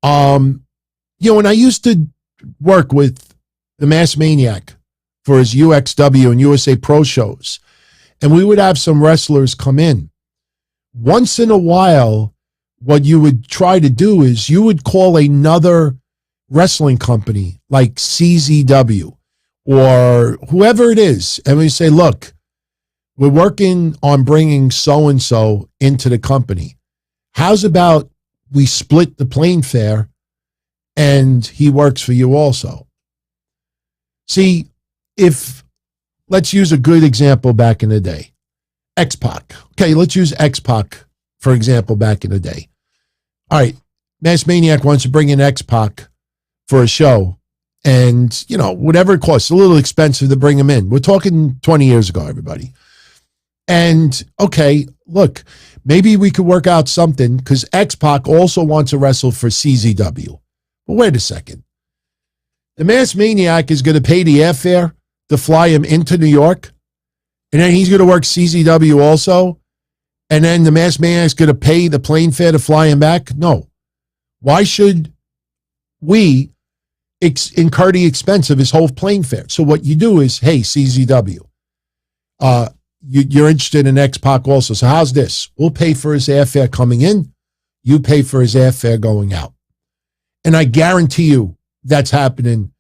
When I used to work with the Masked Maniac for his UXW and USA Pro shows, and we would have some wrestlers come in. Once in a while, what you would try to do is you would call another wrestling company like CZW, or whoever it is, and we say, look, we're working on bringing so-and-so into the company. How's about we split the plane fare and he works for you also? See, let's use a good example back in the day. XPac. Okay, let's use XPac for example back in the day. All right, Masked Maniac wants to bring in XPac for a show. And, whatever it costs, a little expensive to bring him in. We're talking 20 years ago, everybody. And, okay, look, maybe we could work out something because X-Pac also wants to wrestle for CZW. But wait a second. The Masked Maniac is going to pay the airfare to fly him into New York, and then he's going to work CZW also, and then the Masked Maniac is going to pay the plane fare to fly him back? No. Why should we incur the expense of his whole plane fare? So what you do is, hey, CZW, you're interested in X-Pac also. So how's this? We'll pay for his airfare coming in. You pay for his airfare going out. And I guarantee you that's happening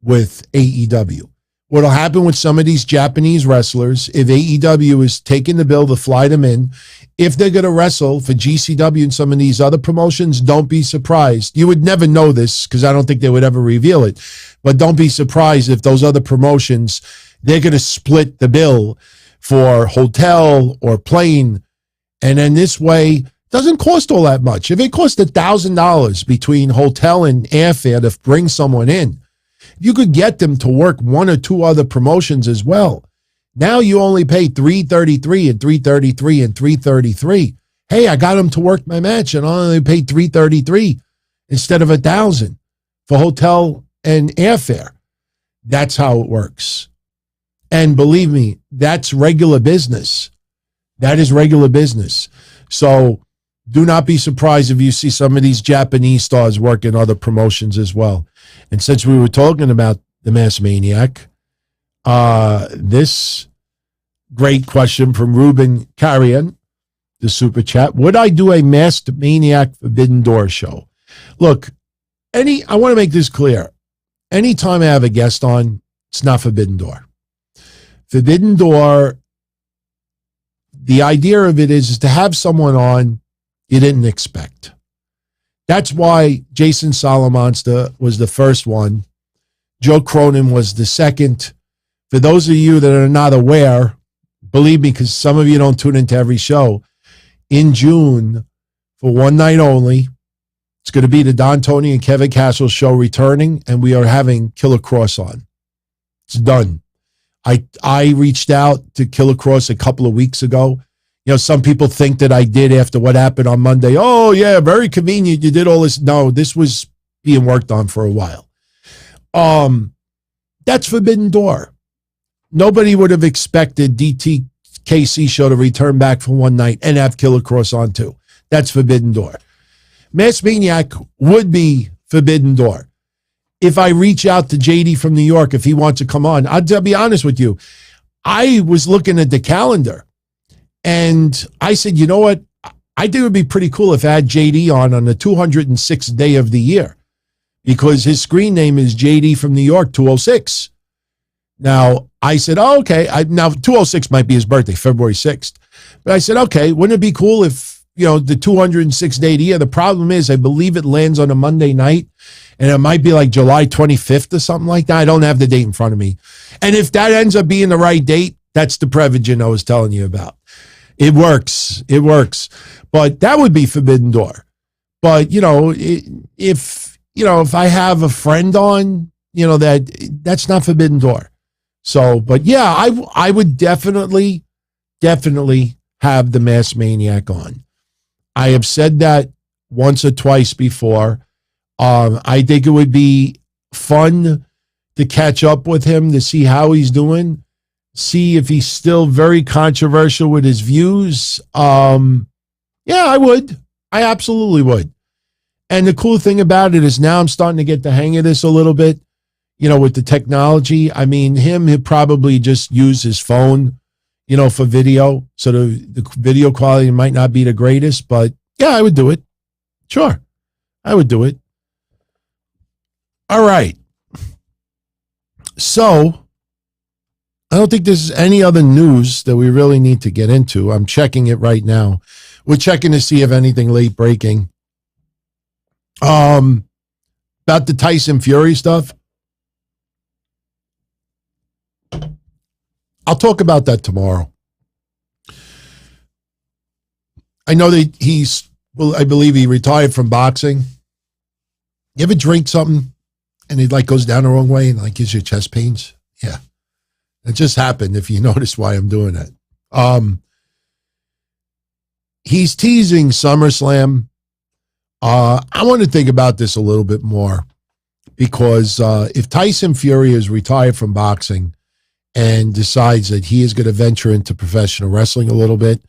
with AEW. What'll happen with some of these Japanese wrestlers, if AEW is taking the bill to fly them in, if they're going to wrestle for GCW and some of these other promotions, don't be surprised. You would never know this because I don't think they would ever reveal it. But don't be surprised if those other promotions, they're going to split the bill for hotel or plane. And then this way, it doesn't cost all that much. If it costs $1,000 between hotel and airfare to bring someone in, you could get them to work one or two other promotions as well. Now you only pay $333 and $333 and $333. Hey, I got him to work my match and I only paid $333 instead of $1,000 for hotel and airfare. That's how it works. And believe me, that's regular business. That is regular business. So do not be surprised if you see some of these Japanese stars work in other promotions as well. And since we were talking about the Masked Maniac, this great question from Ruben Carrion, the super chat: would I do a Masked Maniac Forbidden Door show? Look, I want to make this clear. Anytime I have a guest on, it's not Forbidden Door. Forbidden Door, the idea of it is to have someone on you didn't expect. That's why Jason Salamonster was the first one. Joe Cronin was the second. For those of you that are not aware, believe me, because some of you don't tune into every show, in June, for one night only, it's going to be the Don Tony and Kevin Castle show returning, and we are having Killer Cross on. It's done. I reached out to Killer Cross a couple of weeks ago. Some people think that I did after what happened on Monday. Oh, yeah, very convenient. You did all this. No, this was being worked on for a while. That's Forbidden Door. Nobody would have expected DTKC show to return back for one night and have Killer Cross on too. That's Forbidden Door. Masked Maniac would be Forbidden Door. If I reach out to JD from New York, if he wants to come on, I'll be honest with you. I was looking at the calendar and I said, you know what? I think it would be pretty cool if I had JD on the 206th day of the year, because his screen name is JD from New York 206. Now, I said, oh, okay. Now, 206 might be his birthday, February 6th. But I said, okay, wouldn't it be cool if, the 206th day of the year? The problem is, I believe it lands on a Monday night, And it might be like July 25th or something like that. I don't have the date in front of me. And if that ends up being the right date, that's the Prevagen I was telling you about. It works. It works. But that would be Forbidden Door. But, if I have a friend on, that's not Forbidden Door. So, but yeah, I would definitely have the Masked Maniac on. I have said that once or twice before. I think it would be fun to catch up with him to see how he's doing, see if he's still very controversial with his views. Yeah, I would. I absolutely would. And the cool thing about it is now I'm starting to get the hang of this a little bit, with the technology. I mean, he'll probably just use his phone, for video. So the video quality might not be the greatest, but yeah, I would do it. Sure. I would do it. All right. So I don't think there's any other news that we really need to get into. I'm checking it right now. We're checking to see if anything late breaking. About the Tyson Fury stuff. I'll talk about that tomorrow. I know that I believe he retired from boxing. You ever drink something and it goes down the wrong way and gives you chest pains? Yeah. It just happened, if you notice why I'm doing that. He's teasing SummerSlam. I want to think about this a little bit more because if Tyson Fury is retired from boxing and decides that he is going to venture into professional wrestling a little bit,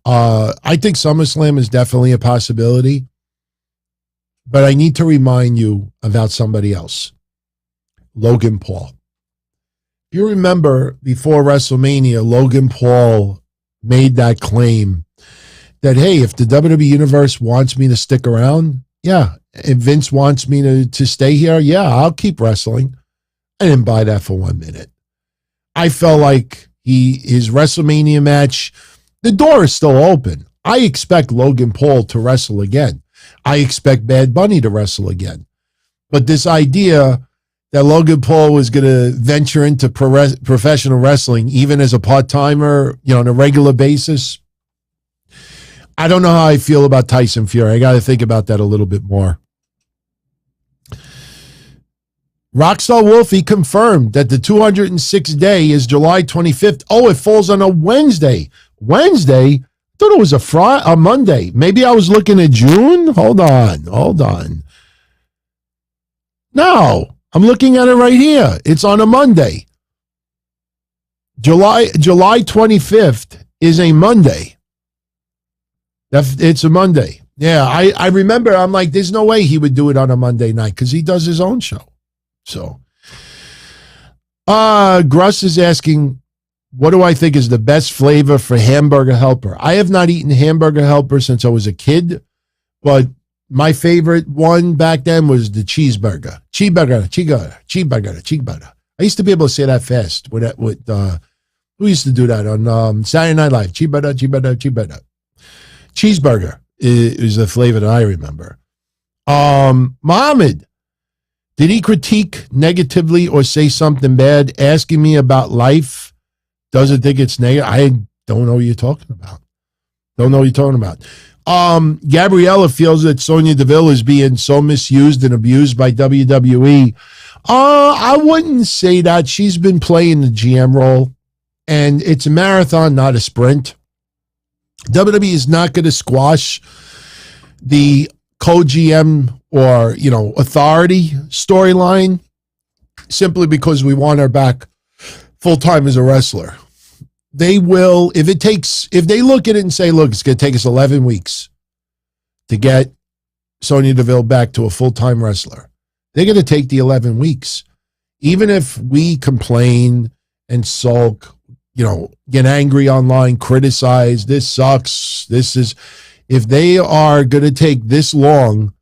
I think SummerSlam is definitely a possibility. But I need to remind you about somebody else, Logan Paul. You remember before WrestleMania, Logan Paul made that claim that, hey, if the WWE Universe wants me to stick around, yeah. If Vince wants me to stay here, yeah, I'll keep wrestling. I didn't buy that for 1 minute. I felt like his WrestleMania match, the door is still open. I expect Logan Paul to wrestle again. I expect Bad Bunny to wrestle again. But this idea that Logan Paul was going to venture into professional wrestling, even as a part-timer, on a regular basis, I don't know how I feel about Tyson Fury. I got to think about that a little bit more. Rockstar Wolfie confirmed that the 206th day is July 25th. Oh, it falls on a Wednesday. Wednesday? I thought it was a Monday. Maybe I was looking at June. Hold on. No, I'm looking at it right here. It's on a Monday. July 25th is a Monday. It's a Monday. Yeah, I remember. I'm like, there's no way he would do it on a Monday night because he does his own show. So, Gruss is asking, what do I think is the best flavor for hamburger helper? I have not eaten hamburger helper since I was a kid, but my favorite one back then was the cheeseburger. Cheeseburger. I used to be able to say that fast. Who used to do that on Saturday Night Live? Cheeseburger. Cheeseburger is the flavor that I remember. Mohammed, did he critique negatively or say something bad? Asking me about life. Doesn't think it's negative. I don't know what you're talking about. Gabriella feels that Sonya Deville is being so misused and abused by WWE. I wouldn't say that. She's been playing the GM role, and it's a marathon, not a sprint. WWE is not going to squash the co-GM or, authority storyline simply because we want her back full-time as a wrestler. They will, if they look at it and say, look, it's going to take us 11 weeks to get Sonya Deville back to a full-time wrestler, they're going to take the 11 weeks. Even if we complain and sulk, get angry online, criticize, this sucks, if they are going to take this long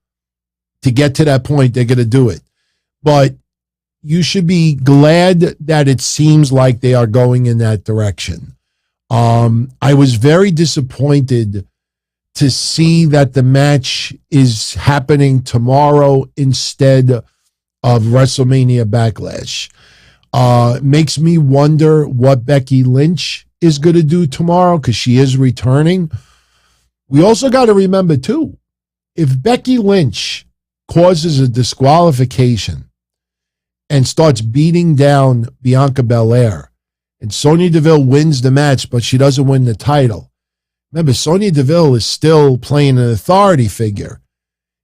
to get to that point, they're going to do it. But you should be glad that it seems like they are going in that direction. I was very disappointed to see that the match is happening tomorrow instead of WrestleMania Backlash. Makes me wonder what Becky Lynch is going to do tomorrow because she is returning. We also got to remember, too, if Becky Lynch causes a disqualification and starts beating down Bianca Belair and Sonya Deville wins the match, but she doesn't win the title. Remember, Sonya Deville is still playing an authority figure.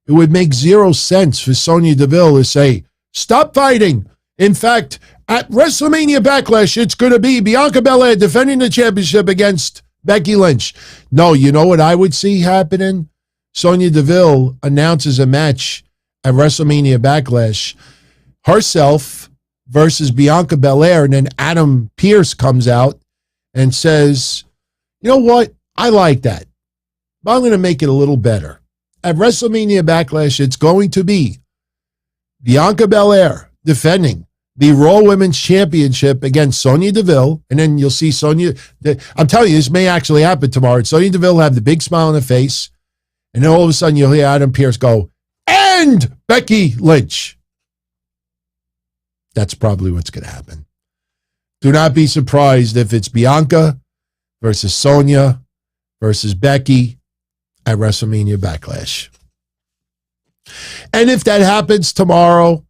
It would make zero sense for Sonya Deville to say, stop fighting. In fact, at WrestleMania Backlash, it's going to be Bianca Belair defending the championship against Becky Lynch. No, you know what I would see happening? Sonya Deville announces a match at WrestleMania Backlash, herself versus Bianca Belair, and then Adam Pearce comes out and says, you know what? I like that, but I'm going to make it a little better. At WrestleMania Backlash, it's going to be Bianca Belair defending the Raw Women's Championship against Sonya Deville, and then you'll see Sonya. I'm telling you, this may actually happen tomorrow. Sonya Deville will have the big smile on her face, and then all of a sudden you'll hear Adam Pearce go, and Becky Lynch. That's probably what's going to happen. Do not be surprised if it's Bianca versus Sonya versus Becky at WrestleMania Backlash. And if that happens tomorrow,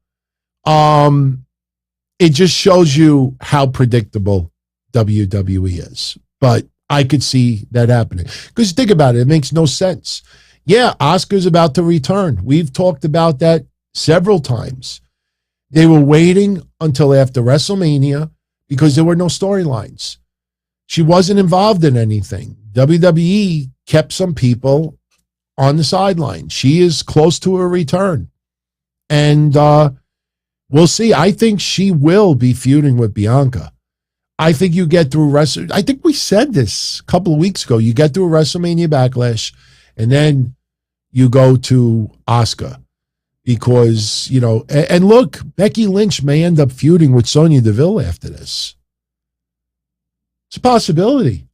it just shows you how predictable WWE is. But I could see that happening. Because think about it, it makes no sense. Yeah, Asuka's about to return. We've talked about that several times. They were waiting until after WrestleMania because there were no storylines. She wasn't involved in anything. WWE kept some people on the sideline. She is close to her return. And we'll see. I think she will be feuding with Bianca. I think you get through I think we said this a couple of weeks ago. You get through WrestleMania Backlash, and then you go to Asuka. Because, you know, and look, Becky Lynch may end up feuding with Sonya Deville after this. It's a possibility.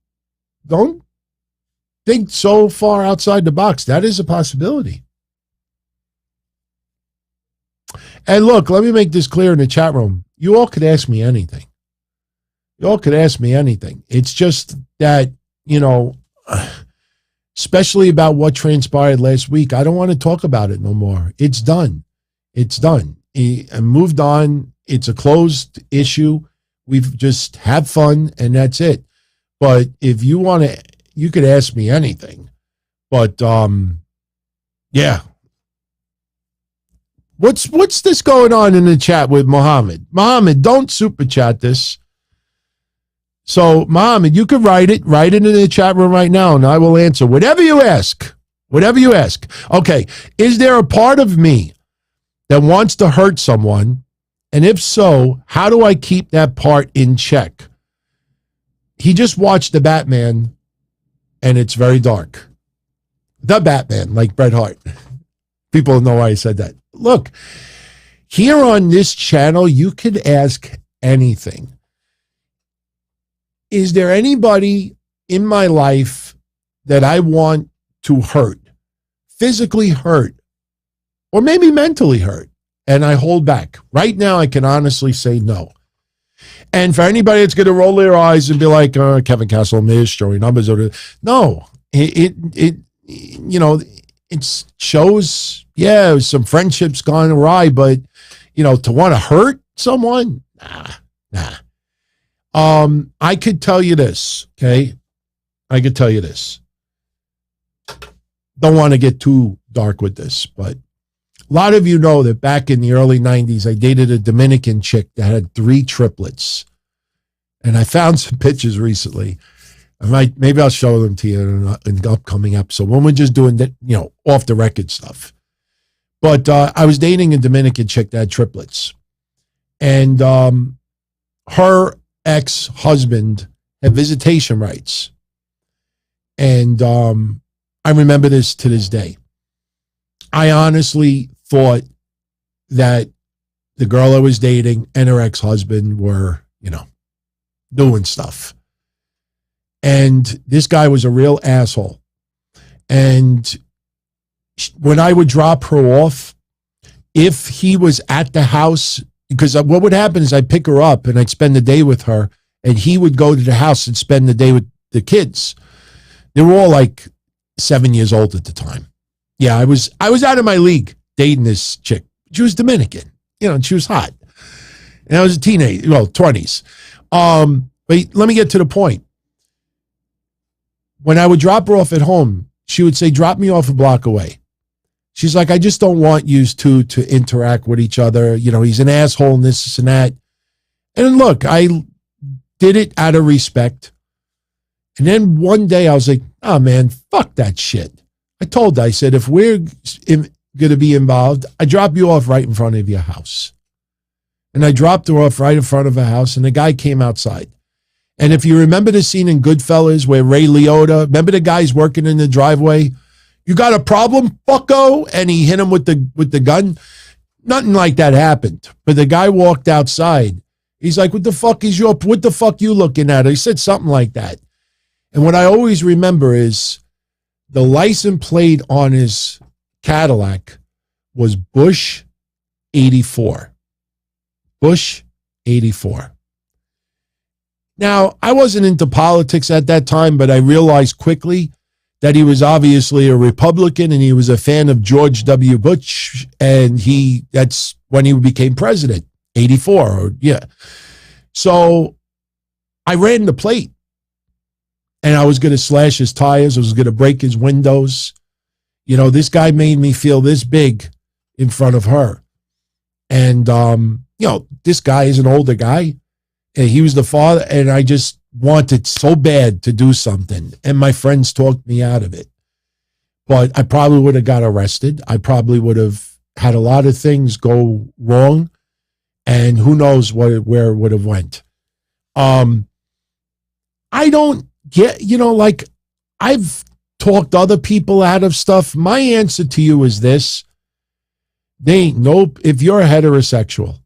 Don't think so far outside the box. That is a possibility. And look, let me make this clear in the chat room. You all could ask me anything. You all could ask me anything. It's just that, you know, especially about what transpired last week, I don't want to talk about it no more. It's done. It's done. I moved on. It's a closed issue. We've just had fun, and that's it. But if you want to, you could ask me anything. But, yeah. What's this going on in the chat with Muhammad? Muhammad, don't super chat this. So, Muhammad, you could write it in the chat room right now, and I will answer whatever you ask. Whatever you ask. Okay, is there a part of me that wants to hurt someone? And if so, how do I keep that part in check? He just watched The Batman, and it's very dark. The Batman, like Bret Hart. People know why I said that. Look, here on this channel, you could ask anything. Is there anybody in my life that I want to hurt, physically hurt, or maybe mentally hurt, and I hold back? Right now, I can honestly say no. And for anybody that's going to roll their eyes and be like, Kevin Castle, Miz, showing numbers, no, it you know, it shows, yeah, some friendships gone awry, but, you know, to want to hurt someone, nah. I could tell you this, okay? I could tell you this. Don't want to get too dark with this, but a lot of you know that back in the early 90s, I dated a Dominican chick that had 3 triplets. And I found some pictures recently. Maybe I'll show them to you in the upcoming episode when we're just doing that, you know, off the record stuff. But I was dating a Dominican chick that had triplets. And her ex-husband had visitation rights. And I remember this to this day. I honestly thought that the girl I was dating and her ex-husband were, you know, doing stuff. And this guy was a real asshole. And when I would drop her off, if he was at the house, because what would happen is I'd pick her up and I'd spend the day with her, and he would go to the house and spend the day with the kids. They were all like 7 years old at the time. Yeah, I was out of my league dating this chick. She was Dominican, and she was hot. And I was a teenager, 20s. But let me get to the point. When I would drop her off at home, she would say, drop me off a block away. She's like, I just don't want you two to interact with each other. He's an asshole and this and that. And look, I did it out of respect. And then one day I was like, oh man, fuck that shit. I told her, I said, if we're going to be involved, I drop you off right in front of your house. And I dropped her off right in front of her house, and the guy came outside. And if you remember the scene in Goodfellas where Ray Liotta, remember the guy's working in the driveway? You got a problem, fucko? And he hit him with the gun. Nothing like that happened. But the guy walked outside. He's like, what the fuck you looking at? He said something like that. And what I always remember is the license plate on his Cadillac was Bush 84. Bush 84. Now, I wasn't into politics at that time, but I realized quickly that he was obviously a Republican and he was a fan of George W. Bush, and that's when he became president, 84. So I ran the plate, and I was going to slash his tires. I was going to break his windows. This guy made me feel this big in front of her. And, this guy is an older guy. And he was the father, and I just wanted so bad to do something. And my friends talked me out of it. But I probably would have got arrested. I probably would have had a lot of things go wrong. And who knows where it would have went. I don't get, I've talked other people out of stuff. My answer to you is this. If you're a heterosexual,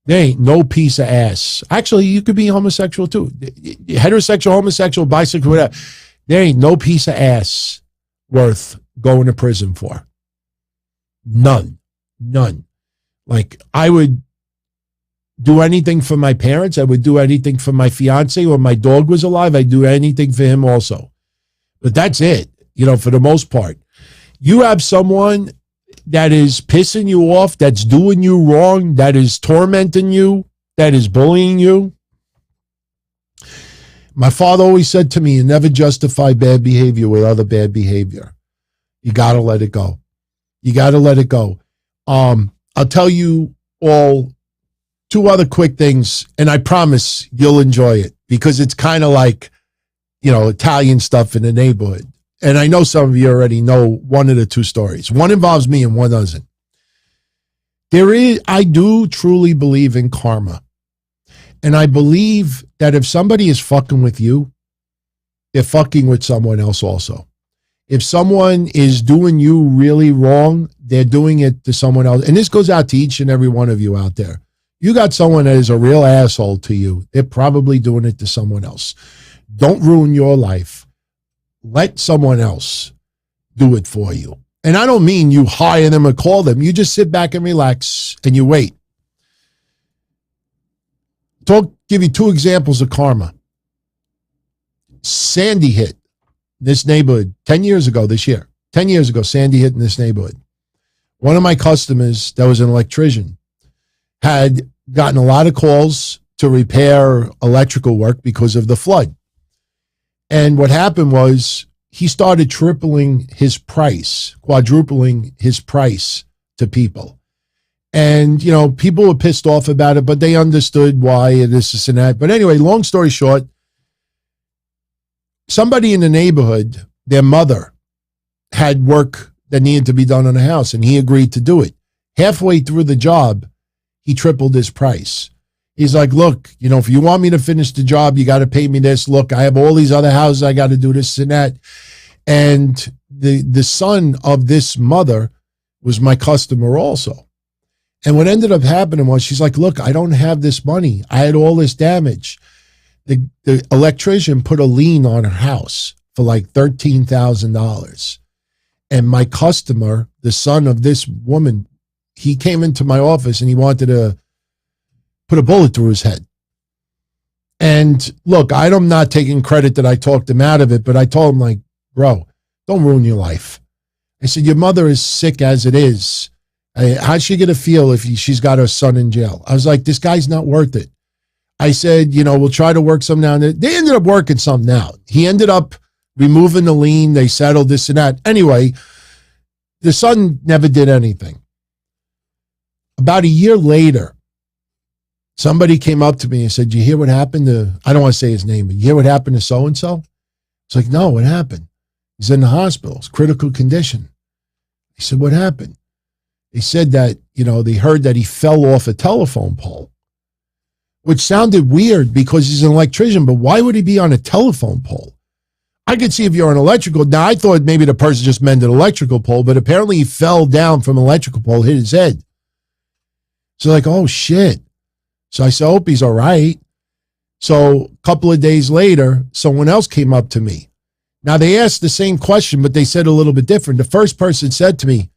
there ain't no piece of ass. Actually, you could be homosexual too. Heterosexual, homosexual, bisexual, whatever. There ain't no piece of ass worth going to prison for. None. Like, I would do anything for my parents. I would do anything for my fiance. When my dog was alive, I'd do anything for him also. But that's it, for the most part. You have someone that is pissing you off, that's doing you wrong, that is tormenting you, that is bullying you. My father always said to me, you never justify bad behavior with other bad behavior. You got to let it go. I'll tell you all two other quick things, and I promise you'll enjoy it because it's kind of like, Italian stuff in the neighborhood. And I know some of you already know one of the two stories. One involves me and one doesn't. I do truly believe in karma. And I believe that if somebody is fucking with you, they're fucking with someone else also. If someone is doing you really wrong, they're doing it to someone else. And this goes out to each and every one of you out there. You got someone that is a real asshole to you. They're probably doing it to someone else. Don't ruin your life. Let someone else do it for you. And I don't mean you hire them or call them. You just sit back and relax and you wait. Give you two examples of karma. Sandy hit this neighborhood 10 years ago this year. 10 years ago, Sandy hit in this neighborhood. One of my customers that was an electrician had gotten a lot of calls to repair electrical work because of the flood. And what happened was he started quadrupling his price to people. And, people were pissed off about it, but they understood why and this and that. But anyway, long story short, somebody in the neighborhood, their mother, had work that needed to be done on the house, and he agreed to do it. Halfway through the job, he tripled his price. He's like, look, if you want me to finish the job, you got to pay me this. Look, I have all these other houses. I got to do this and that. And the son of this mother was my customer also. And what ended up happening was she's like, look, I don't have this money. I had all this damage. The electrician put a lien on her house for like $13,000. And my customer, the son of this woman, he came into my office and he wanted to put a bullet through his head. And look, I'm not taking credit that I talked him out of it, but I told him, like, bro, don't ruin your life. I said, your mother is sick as it is. How's she going to feel if she's got her son in jail? I was like, this guy's not worth it. I said, we'll try to work something out. They ended up working something out. He ended up removing the lien. They settled this and that. Anyway, the son never did anything. About a year later, somebody came up to me and said, you hear what happened to, I don't want to say his name, but you hear what happened to so-and-so? It's like, no, what happened? He's in the hospital. It's critical condition. I said, what happened? They said that, they heard that he fell off a telephone pole, which sounded weird because he's an electrician, but why would he be on a telephone pole? I could see if you're on electrical. Now, I thought maybe the person just meant an electrical pole, but apparently he fell down from an electrical pole, hit his head. So like, oh, shit. So I said, I hope he's all right. So a couple of days later, someone else came up to me. Now, they asked the same question, but they said a little bit different. The first person said to me,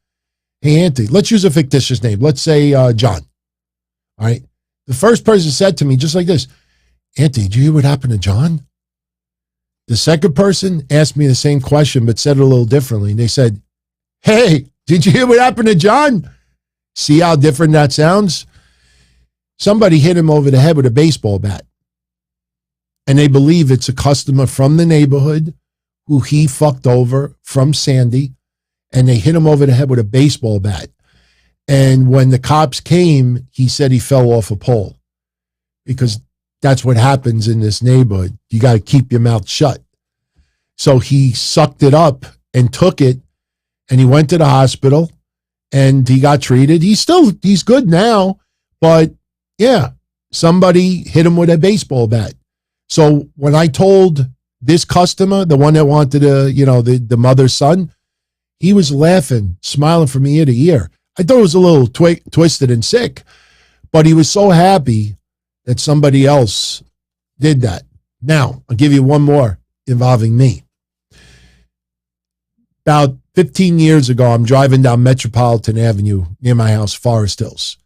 hey, Anthony, let's use a fictitious name. Let's say John. All right. The first person said to me just like this, Anthony, did you hear what happened to John? The second person asked me the same question, but said it a little differently. And they said, hey, did you hear what happened to John? See how different that sounds? Somebody hit him over the head with a baseball bat. And they believe it's a customer from the neighborhood who he fucked over from Sandy. And they hit him over the head with a baseball bat. And when the cops came, he said he fell off a pole because that's what happens in this neighborhood. You got to keep your mouth shut. So he sucked it up and took it, and he went to the hospital and he got treated. He's good now, but yeah, somebody hit him with a baseball bat. So when I told this customer, the one that wanted the mother's son, he was laughing, smiling from ear to ear. I thought it was a little twisted and sick, but he was so happy that somebody else did that. Now, I'll give you one more involving me. About 15 years ago, I'm driving down Metropolitan Avenue near my house, Forest Hills.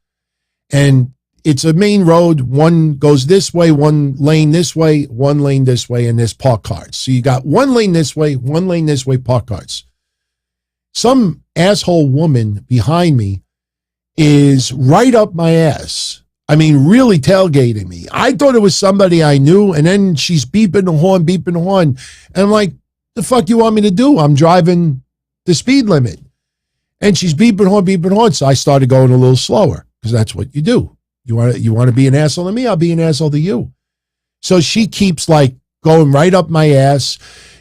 And it's a main road. One goes this way, one lane this way, one lane this way, and there's park cars. So you got one lane this way, park cars. Some asshole woman behind me is right up my ass. I mean, really tailgating me. I thought it was somebody I knew, and then she's beeping the horn. And I'm like, the fuck you want me to do? I'm driving the speed limit. And she's beeping horn. So I started going a little slower because that's what you do. You want to be an asshole to me? I'll be an asshole to you. So she keeps like going right up my ass.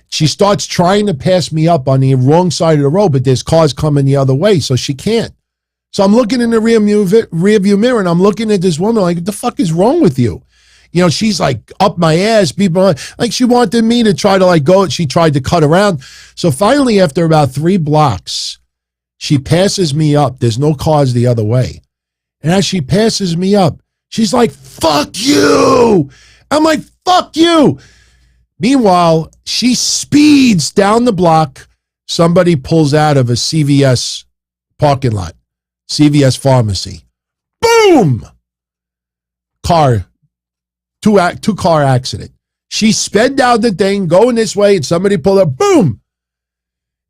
She starts trying to pass me up on the wrong side of the road, but there's cars coming the other way, so she can't. So I'm looking in the rear view mirror, and I'm looking at this woman like, what the fuck is wrong with you? She's like up my ass, people like she wanted me to try to like go. She tried to cut around. So finally, after about 3 blocks, she passes me up. There's no cars the other way. And as she passes me up, she's like, fuck you. I'm like, fuck you. Meanwhile, she speeds down the block. Somebody pulls out of a CVS parking lot, CVS pharmacy. Boom! Two-car accident. She sped down the thing, going this way, and somebody pulled up. Boom!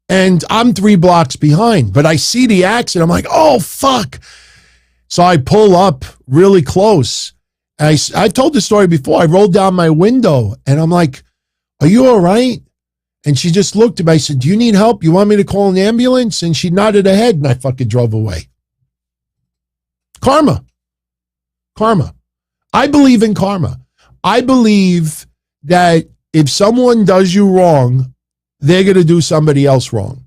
And I'm 3 blocks behind, but I see the accident. I'm like, oh, fuck. So I pull up really close. I've told the story before. I rolled down my window, and I'm like, are you all right? And she just looked at me. I said, do you need help? You want me to call an ambulance? And she nodded her head, and I fucking drove away. Karma. I believe in karma. I believe that if someone does you wrong, they're going to do somebody else wrong.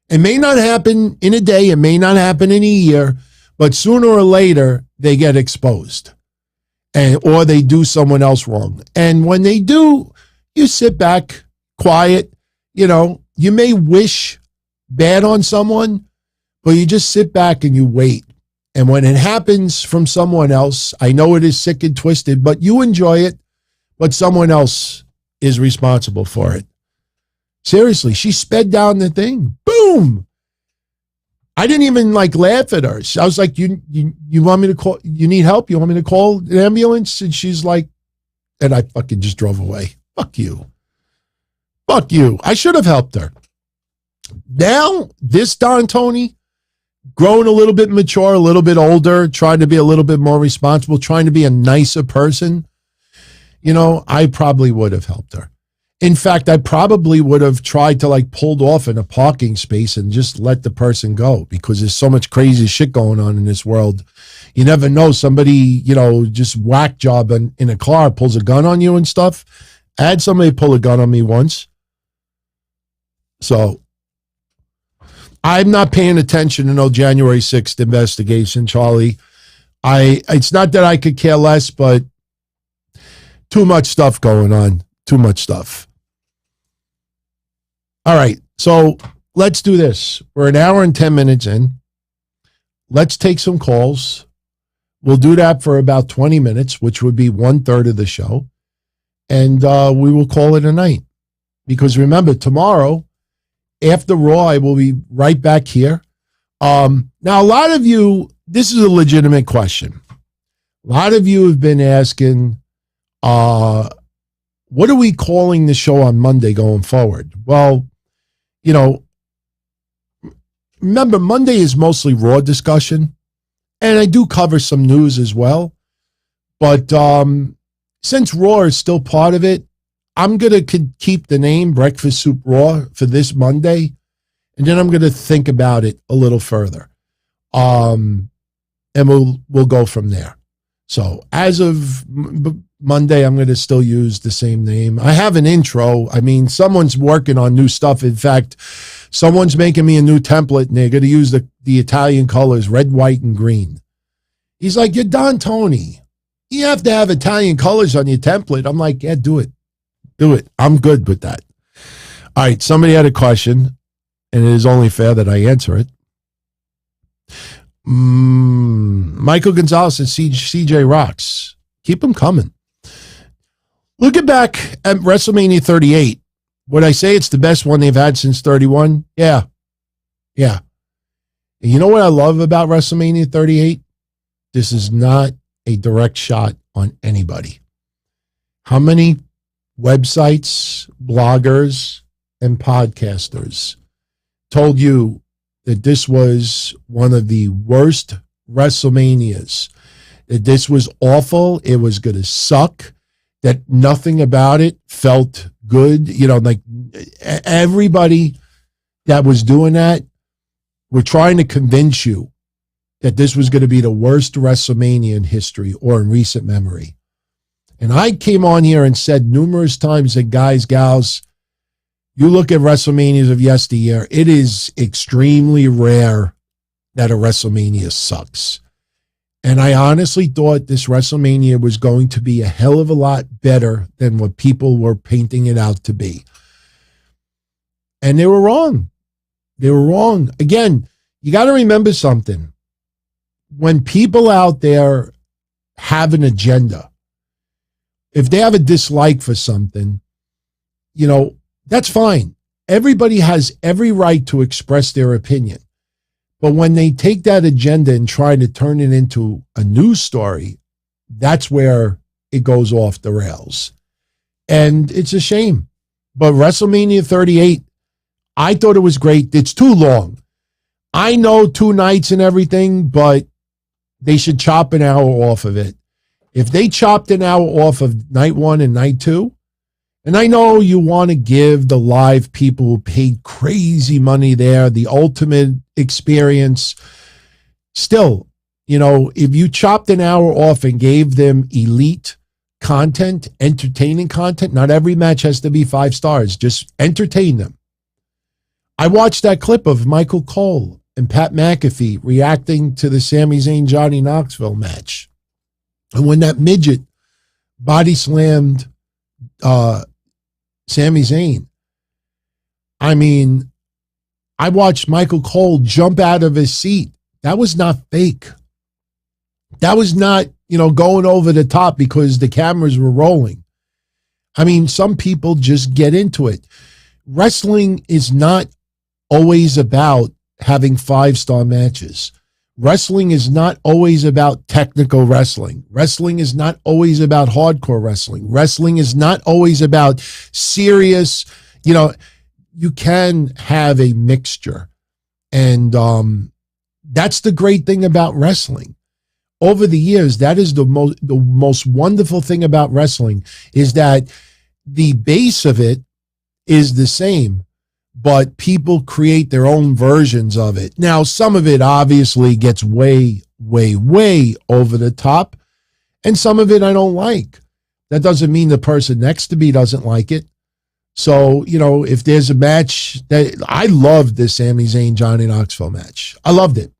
It may not happen in a day. It may not happen in a year. But sooner or later, they get exposed. Or they do someone else wrong. And when they do, you sit back, quiet. You may wish bad on someone, but you just sit back and you wait. And when it happens from someone else, I know it is sick and twisted, but you enjoy it, but someone else is responsible for it. Seriously, she sped down the thing. Boom. I didn't even like laugh at her. I was like, you want me to call? You need help? You want me to call an ambulance? And she's like, and I fucking just drove away. Fuck you. Fuck you. I should have helped her. Now, this Don Tony, growing a little bit mature, a little bit older, trying to be a little bit more responsible, trying to be a nicer person, I probably would have helped her. In fact, I probably would have tried to like pulled off in a parking space and just let the person go, because there's so much crazy shit going on in this world. You never know. Somebody, just whack job in a car, pulls a gun on you and stuff. I had somebody pull a gun on me once. So I'm not paying attention to no January 6th investigation, Charlie. It's not that I could care less, but too much stuff going on. Too much stuff. All right, so let's do this. We're an hour and 10 minutes in. Let's take some calls. We'll do that for about 20 minutes, which would be 1/3 of the show. And we will call it a night. Because tomorrow, after Raw, I will be right back here. Now, a lot of you, this is a legitimate question. A lot of you have been asking, what are we calling the show on Monday going forward? Well, remember, Monday is mostly Raw discussion, and I do cover some news as well. But since Raw is still part of it, I'm going to keep the name Breakfast Soup Raw for this Monday, and then I'm going to think about it a little further. And we'll go from there. So as of Monday, I'm going to still use the same name. I have an intro. Someone's working on new stuff. In fact, someone's making me a new template, and they're going to use the Italian colors, red, white, and green. He's like, you're Don Tony. You have to have Italian colors on your template. I'm like, yeah, do it. Do it. I'm good with that. All right, somebody had a question, and it is only fair that I answer it. Michael Gonzalez and CJ Rocks. Keep them coming. Looking back at WrestleMania 38, would I say it's the best one they've had since 31? Yeah. And you know what I love about WrestleMania 38? This is not a direct shot on anybody. How many websites, bloggers, and podcasters told you that this was one of the worst WrestleManias, that this was awful, it was going to suck, that nothing about it felt good? Like everybody that was doing that were trying to convince you that this was going to be the worst WrestleMania in history or in recent memory. And I came on here and said numerous times that, guys, gals, you look at WrestleManias of yesteryear, it is extremely rare that a WrestleMania sucks. And I honestly thought this WrestleMania was going to be a hell of a lot better than what people were painting it out to be. And they were wrong. They were wrong. Again, you got to remember something. When people out there have an agenda, if they have a dislike for something, that's fine. Everybody has every right to express their opinion. But when they take that agenda and try to turn it into a news story, that's where it goes off the rails. And it's a shame. But WrestleMania 38, I thought it was great. It's too long. I know 2 nights and everything, but they should chop an hour off of it. If they chopped an hour off of night 1 and night 2, and I know you want to give the live people who paid crazy money there the ultimate experience. Still, if you chopped an hour off and gave them elite content, entertaining content, not every match has to be 5 stars. Just entertain them. I watched that clip of Michael Cole and Pat McAfee reacting to the Sami Zayn Johnny Knoxville match. And when that midget body slammed Sami Zayn, I watched Michael Cole jump out of his seat. That was not fake. That was not, going over the top because the cameras were rolling. Some people just get into it. wrestling is not always about having 5-star matches. Wrestling is not always about technical wrestling. Wrestling is not always about hardcore wrestling. Wrestling is not always about serious, you can have a mixture. And that's the great thing about wrestling. Over the years, that is the most wonderful thing about wrestling, is that the base of it is the same, but people create their own versions of it. Now, some of it obviously gets way, way, way over the top, and some of it I don't like. That doesn't mean the person next to me doesn't like it. So, if there's a match that I loved, the Sami Zayn Johnny Knoxville match. I loved it.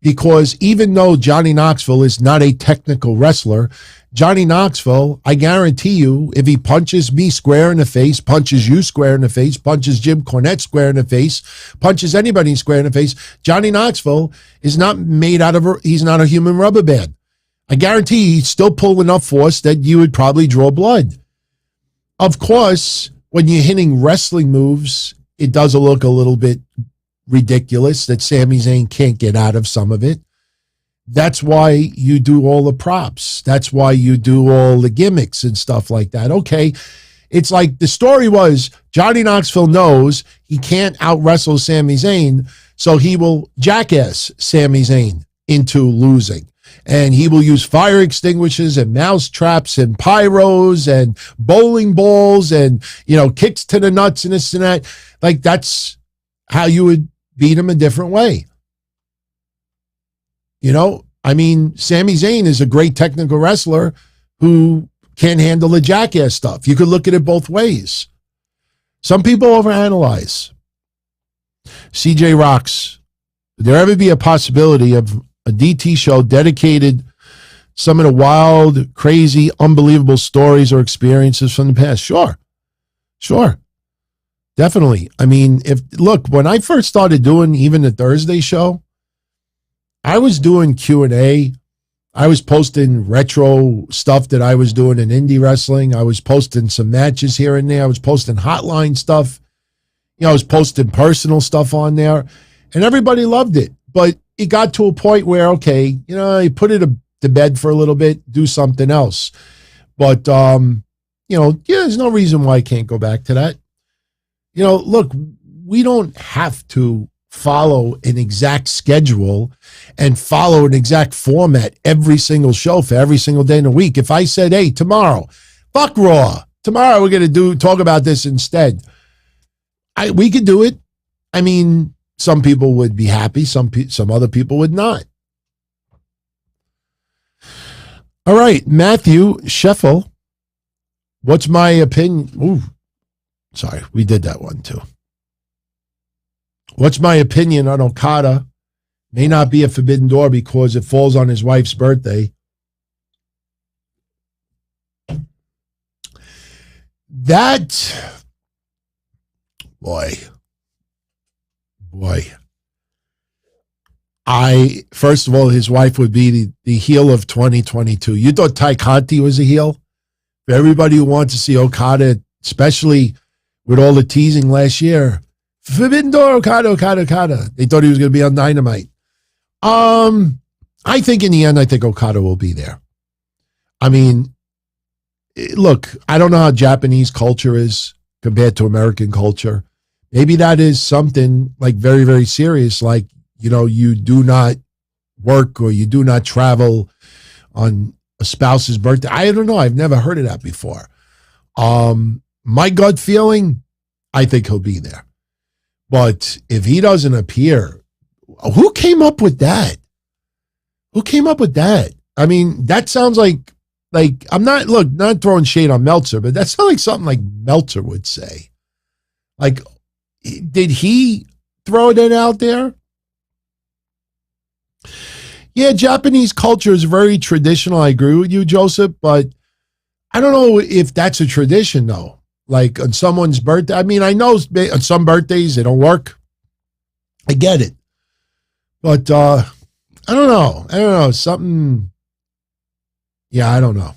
Because even though Johnny Knoxville is not a technical wrestler, Johnny Knoxville, I guarantee you, if he punches me square in the face, punches you square in the face, punches Jim Cornette square in the face, punches anybody square in the face, Johnny Knoxville is not made out of, he's not a human rubber band. I guarantee he'd still pull enough force that you would probably draw blood. Of course, when you're hitting wrestling moves, it does look a little bit ridiculous that Sami Zayn can't get out of some of it. That's why you do all the props. That's why you do all the gimmicks and stuff like that. Okay, it's like the story was Johnny Knoxville knows he can't out-wrestle Sami Zayn, so he will jackass Sami Zayn into losing. And he will use fire extinguishers and mouse traps and pyros and bowling balls and, kicks to the nuts and this and that. Like, that's how you would beat him a different way. Sami Zayn is a great technical wrestler who can't handle the jackass stuff. You could look at it both ways. Some people overanalyze. CJ rocks. Would there ever be a possibility of a DT show dedicated some of the wild, crazy, unbelievable stories or experiences from the past? Sure. Definitely. When I first started doing even the Thursday show, I was doing Q&A. I was posting retro stuff that I was doing in indie wrestling. I was posting some matches here and there. I was posting hotline stuff. I was posting personal stuff on there, and everybody loved it. But it got to a point where, okay, you put it to bed for a little bit, do something else. But, there's no reason why I can't go back to that. Look, we don't have to follow an exact schedule and follow an exact format every single show for every single day in the week. If I said, hey, tomorrow, fuck Raw. Tomorrow we're going to talk about this instead. We could do it. Some people would be happy. Some other people would not. All right, Matthew Sheffel. What's my opinion? Ooh, sorry, we did that one too. What's my opinion on Okada? May not be a forbidden door because it falls on his wife's birthday. That, boy. First of all, his wife would be the heel of 2022. You thought Ty Conti was a heel? For everybody who wants to see Okada, especially with all the teasing last year, Forbidden Door, Okada. They thought he was going to be on Dynamite. I think in the end, Okada will be there. Look, I don't know how Japanese culture is compared to American culture. Maybe that is something like very, very serious, like, you do not work or you do not travel on a spouse's birthday. I don't know. I've never heard of that before. My gut feeling, I think he'll be there. But if he doesn't appear, who came up with that? That sounds like I'm not throwing shade on Meltzer, but that sounds like something like Meltzer would say. Like, did he throw that out there? Yeah, Japanese culture is very traditional. I agree with you, Joseph, but I don't know if that's a tradition, though. Like on someone's birthday. I know on some birthdays they don't work. I get it. But I don't know. Something. Yeah, I don't know.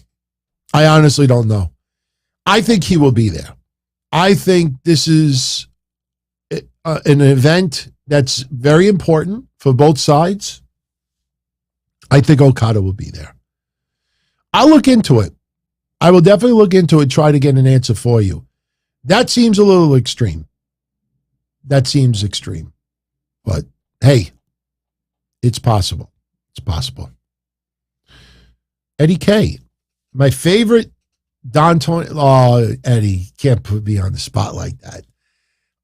I honestly don't know. I think he will be there. I think this is an event that's very important for both sides. I think Okada will be there. I'll look into it. I will definitely look into it, try to get an answer for you. That seems a little extreme. That seems extreme. But hey, it's possible. It's possible. Eddie K. My favorite Don Tony. Oh, Eddie, can't put me on the spot like that.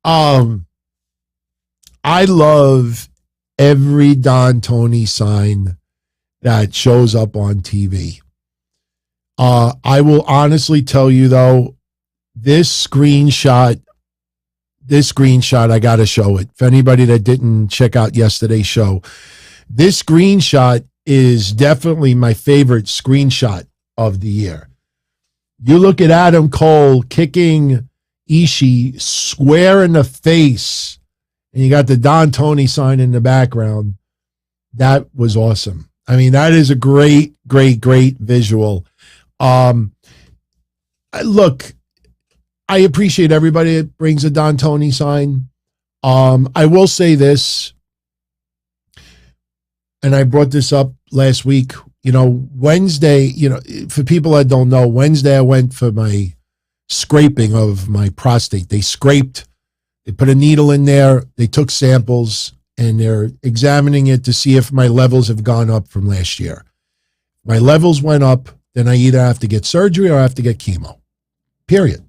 I love every Don Tony sign that shows up on TV. I will honestly tell you though, this screenshot, I got to show it. For anybody that didn't check out yesterday's show, this screenshot is definitely my favorite screenshot of the year. You look at Adam Cole kicking Ishii square in the face, and you got the Don Tony sign in the background. That was awesome. I mean, that is a great, great, great visual. Look, I appreciate everybody that brings a Don Tony sign. I will say this, and I brought this up last week. You know, Wednesday, you know, for people that don't know, Wednesday I went for my scraping of my prostate. They put a needle in there, they took samples, and they're examining it to see if my levels have gone up from last year. My levels went up, then I either have to get surgery or I have to get chemo. Period.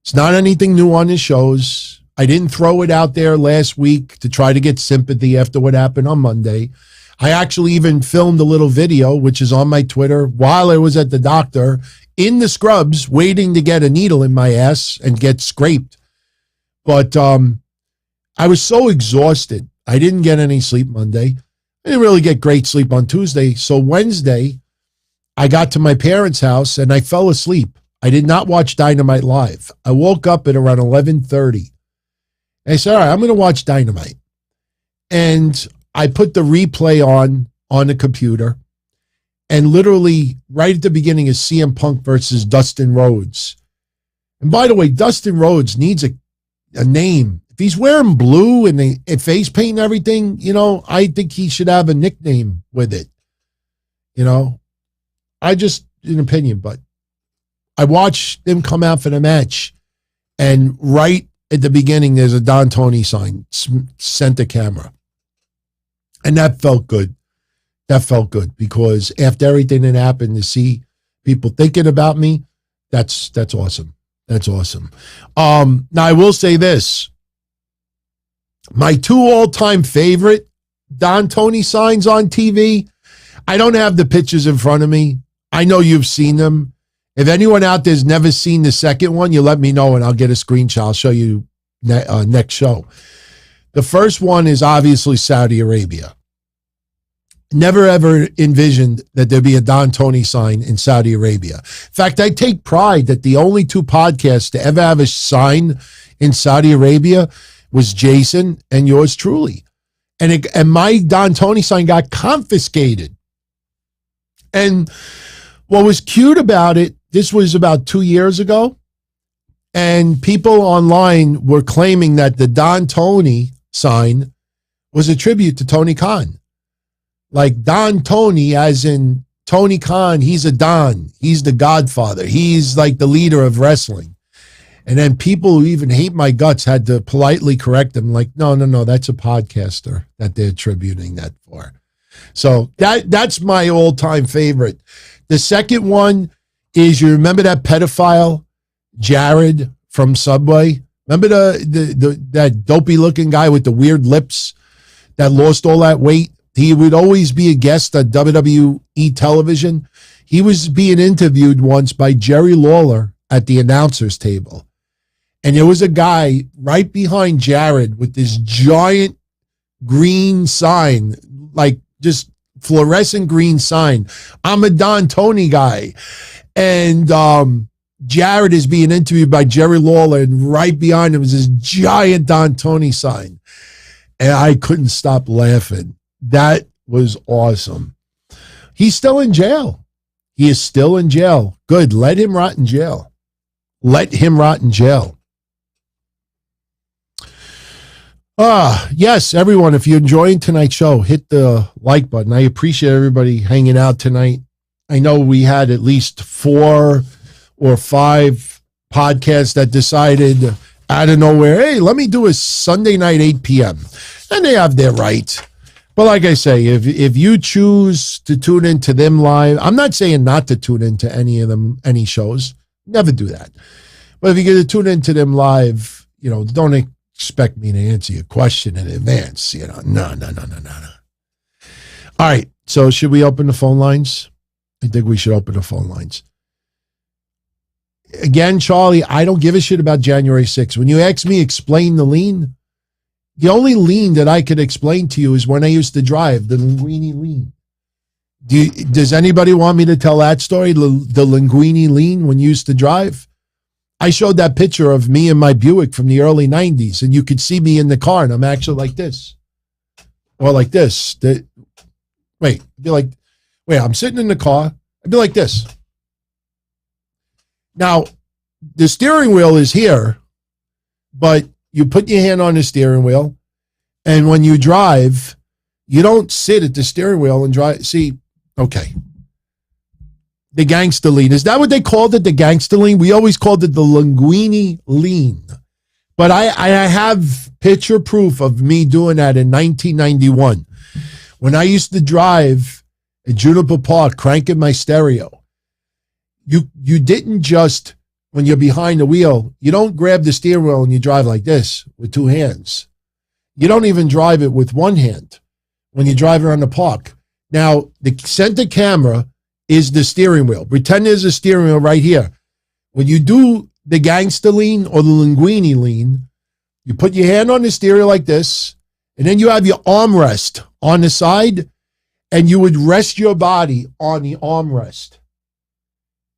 It's not anything new on his shows. I didn't throw it out there last week to try to get sympathy after what happened on Monday. I actually even filmed a little video, which is on my Twitter, while I was at the doctor in the scrubs waiting to get a needle in my ass and get scraped. But I was so exhausted. I didn't get any sleep Monday. I didn't really get great sleep on Tuesday. So Wednesday, I got to my parents' house and I fell asleep. I did not watch Dynamite live. I woke up at around 11:30. I said, all right, I'm going to watch Dynamite. And I put the replay on the computer. And literally right at the beginning is CM Punk versus Dustin Rhodes. And by the way, Dustin Rhodes needs a name. If he's wearing blue and face paint and everything, you know, I think he should have a nickname with it. You know, I just, an opinion, but I watched them come out for the match, and right at the beginning, there's a Don Tony sign, center camera. And that felt good. That felt good because after everything that happened, to see people thinking about me, that's awesome. That's awesome. Now, I will say this. My two all-time favorite Don Tony signs on TV, I don't have the pictures in front of me. I know you've seen them. If anyone out there's never seen the second one, you let me know and I'll get a screenshot. I'll show you next show. The first one is obviously Saudi Arabia. Never ever envisioned that there'd be a Don Tony sign in Saudi Arabia. In fact, I take pride that the only two podcasts to ever have a sign in Saudi Arabia was Jason and yours truly. And my Don Tony sign got confiscated. And what was cute about it, this was about 2 years ago, and people online were claiming that the Don Tony sign was a tribute to Tony Khan. Like Don Tony, as in Tony Khan, he's a Don. He's the godfather. He's like the leader of wrestling. And then people who even hate my guts had to politely correct them, like, no, that's a podcaster that they're attributing that for. So that's my all-time favorite. The second one is, you remember that pedophile, Jared from Subway? Remember that dopey-looking guy with the weird lips that lost all that weight? He would always be a guest on WWE television. He was being interviewed once by Jerry Lawler at the announcer's table. And there was a guy right behind Jared with this giant green sign, like just fluorescent green sign. I'm a Don Tony guy. And Jared is being interviewed by Jerry Lawler, and right behind him was this giant Don Tony sign. And I couldn't stop laughing. That was awesome. He's still in jail. He is still in jail. Good. Let him rot in jail. Let him rot in jail. Yes, everyone, if you're enjoying tonight's show, hit the like button. I appreciate everybody hanging out tonight. I know we had at least 4 or 5 podcasts that decided out of nowhere, hey, let me do a Sunday night 8 p.m. And they have their right. But like I say, if you choose to tune into them live, I'm not saying not to tune into any shows. Never do that. But if you're going to tune into them live, don't expect me to answer your question in advance. No. All right. So should we open the phone lines? I think we should open the phone lines. Again, Charlie, I don't give a shit about January 6th. When you ask me, explain the lean, the only lean that I could explain to you is when I used to drive, the Linguini lean. Does anybody want me to tell that story, the Linguini lean when you used to drive? I showed that picture of me and my Buick from the early 90s, and you could see me in the car, and I'm actually like this. Or like this. I'm sitting in the car. I'd be like this. Now, the steering wheel is here, but you put your hand on the steering wheel, and when you drive, you don't sit at the steering wheel and drive. See, okay. The gangster lean. Is that what they called it, the gangster lean? We always called it the Linguini lean. But I have picture proof of me doing that in 1991. When I used to drive at Juniper Park, cranking my stereo, you didn't just, when you're behind the wheel, you don't grab the steering wheel and you drive like this with 2 hands. You don't even drive it with 1 hand when you drive around the park. Now, the center camera is the steering wheel. Pretend there's a steering wheel right here. When you do the gangster lean or the Linguini lean, you put your hand on the steering like this, and then you have your armrest on the side, and you would rest your body on the armrest.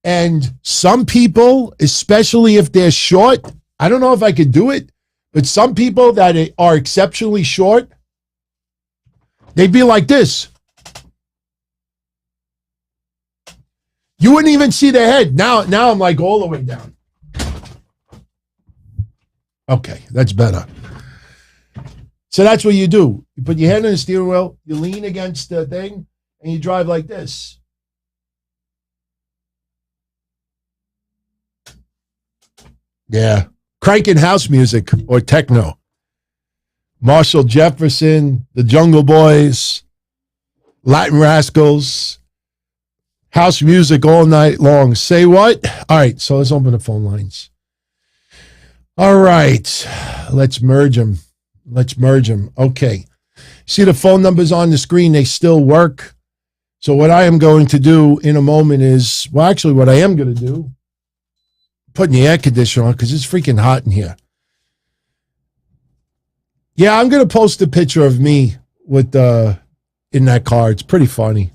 And some people, especially if they're short, I don't know if I could do it, but some people that are exceptionally short, they'd be like this. You wouldn't even see their head. Now I'm like all the way down. Okay, that's better. So that's what you do. You put your hand on the steering wheel, you lean against the thing, and you drive like this. Yeah. Cranking house music or techno. Marshall Jefferson, the Jungle Boys, Latin Rascals, house music all night long. Say what? All right, so let's open the phone lines. All right, let's merge them. Okay. See the phone numbers on the screen, they still work. So what I am going to do in a moment is, well, actually what I am going to do, putting the air conditioner on because it's freaking hot in here. Yeah, I'm going to post a picture of me with in that car. It's pretty funny.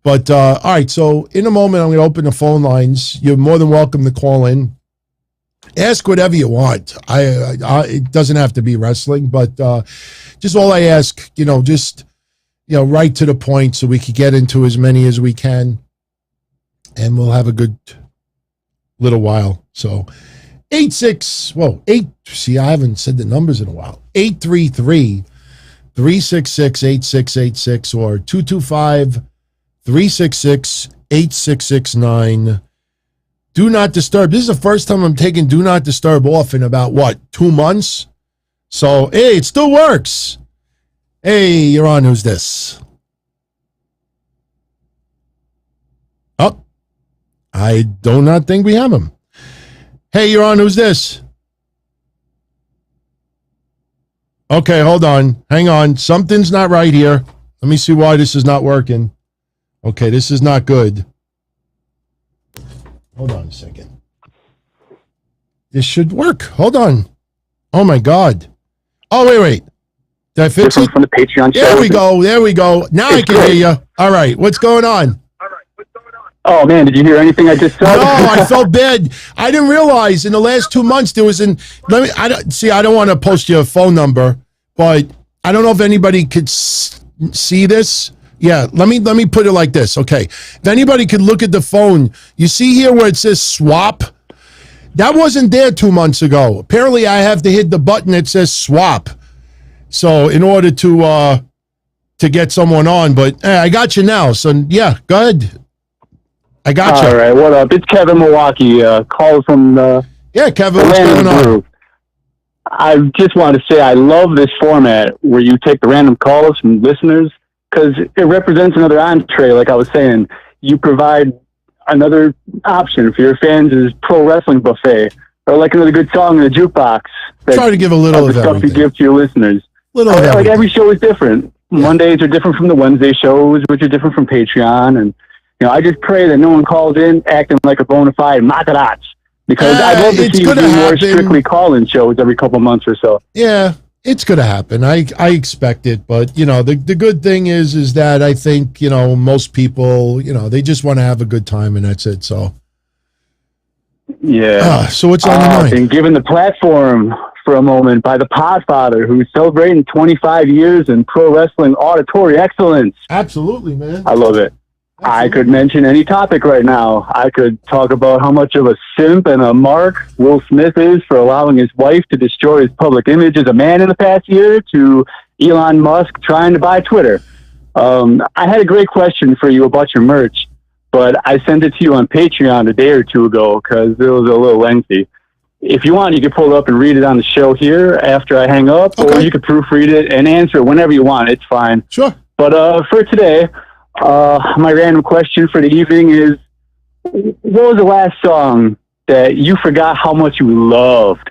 But all right, so in a moment, I'm going to open the phone lines. You're more than welcome to call in. Ask whatever you want. It doesn't have to be wrestling, but just all I ask, right to the point so we can get into as many as we can. And we'll have a good little while. So 8, see, I haven't said the numbers in a while. 833-366-8686 or 225-366-8669. Do not disturb. This is the first time I'm taking do not disturb off in about 2 months? So, hey, it still works. Hey, you're on. Who's this? Oh, I do not think we have him. Hey, you're on. Who's this? Okay, hold on. Hang on. Something's not right here. Let me see why this is not working. Okay, this is not good. Hold on a second. This should work. Hold on. Oh, my God. Oh, wait. Did I fix it? From the Patreon show. There we go. Now I can hear you. All right. What's going on? Oh, man, did you hear anything I just said? No, I felt bad. I didn't realize in the last 2 months there was I don't want to post your phone number, but I don't know if anybody could see this. Yeah, let me put it like this. Okay. If anybody could look at the phone, you see here where it says swap? That wasn't there 2 months ago. Apparently I have to hit the button that says swap. So in order to get someone on, but I got you now. So yeah, go ahead. I got you. All right, what up? It's Kevin Milwaukee. Call from yeah, Kevin. What's going on? I just want to say I love this format where you take the random calls from listeners because it represents another entree. Like I was saying, you provide another option for your fans is pro wrestling buffet or like another good song in the jukebox. Try to give a little of the stuff everything. You give to your listeners. Like every show is different. Yeah. Mondays are different from the Wednesday shows, which are different from Patreon. And, you know, I just pray that no one calls in acting like a bona fide Matarach. Because I'd love to see you do more strictly call-in shows every couple months or so. Yeah, it's going to happen. I expect it. But, you know, the good thing is that I think, you know, most people, you know, they just want to have a good time and that's it. So, yeah. So what's on your mind? Been given the platform for a moment by the Podfather, who's celebrating 25 years in pro wrestling auditory excellence. Absolutely, man. I love it. Absolutely. I could mention any topic right now. I could talk about how much of a simp and a mark Will Smith is for allowing his wife to destroy his public image as a man in the past year, to Elon Musk trying to buy Twitter. I had a great question for you about your merch, but I sent it to you on Patreon a day or two ago because it was a little lengthy. If you want, you can pull it up and read it on the show here after I hang up, or you can proofread it and answer it whenever you want. It's fine. Sure. But for today, my random question for the evening is, what was the last song that you forgot how much you loved?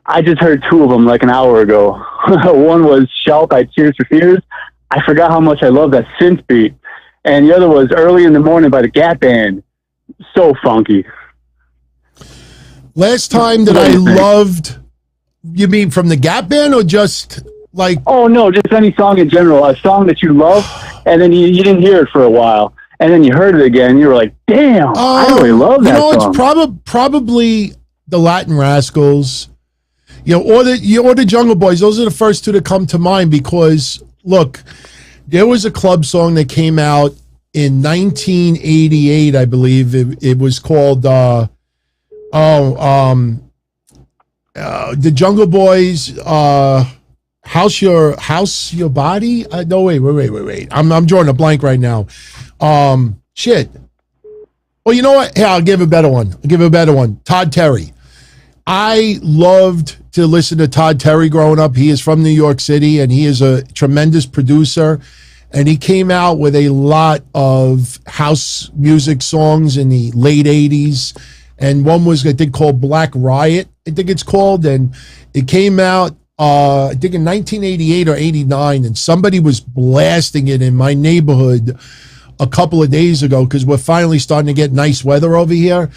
I just heard two of them like an hour ago. One was Shout by Tears for Fears. I forgot how much I love that synth beat. And the other was Early in the Morning by the Gap Band. So funky. Last time that I loved, you mean from the Gap Band or just like... Oh, no, just any song in general. A song that you love, and then you didn't hear it for a while. And then you heard it again, and you were like, damn, I really love that song. You know, it's probably the Latin Rascals, you know, or the Jungle Boys. Those are the first two that come to mind because, look, there was a club song that came out in 1988, I believe. It was called, the Jungle Boys, House Your Body? No, wait. I'm drawing a blank right now. Shit. Well, you know what? Hey, I'll give a better one. Todd Terry. I loved to listen to Todd Terry growing up. He is from New York City, and he is a tremendous producer. And he came out with a lot of house music songs in the late 80s. And one was, I think, called Black Riot, I think it's called. And it came out, I think in 1988 or 89, and somebody was blasting it in my neighborhood a couple of days ago because we're finally starting to get nice weather over here.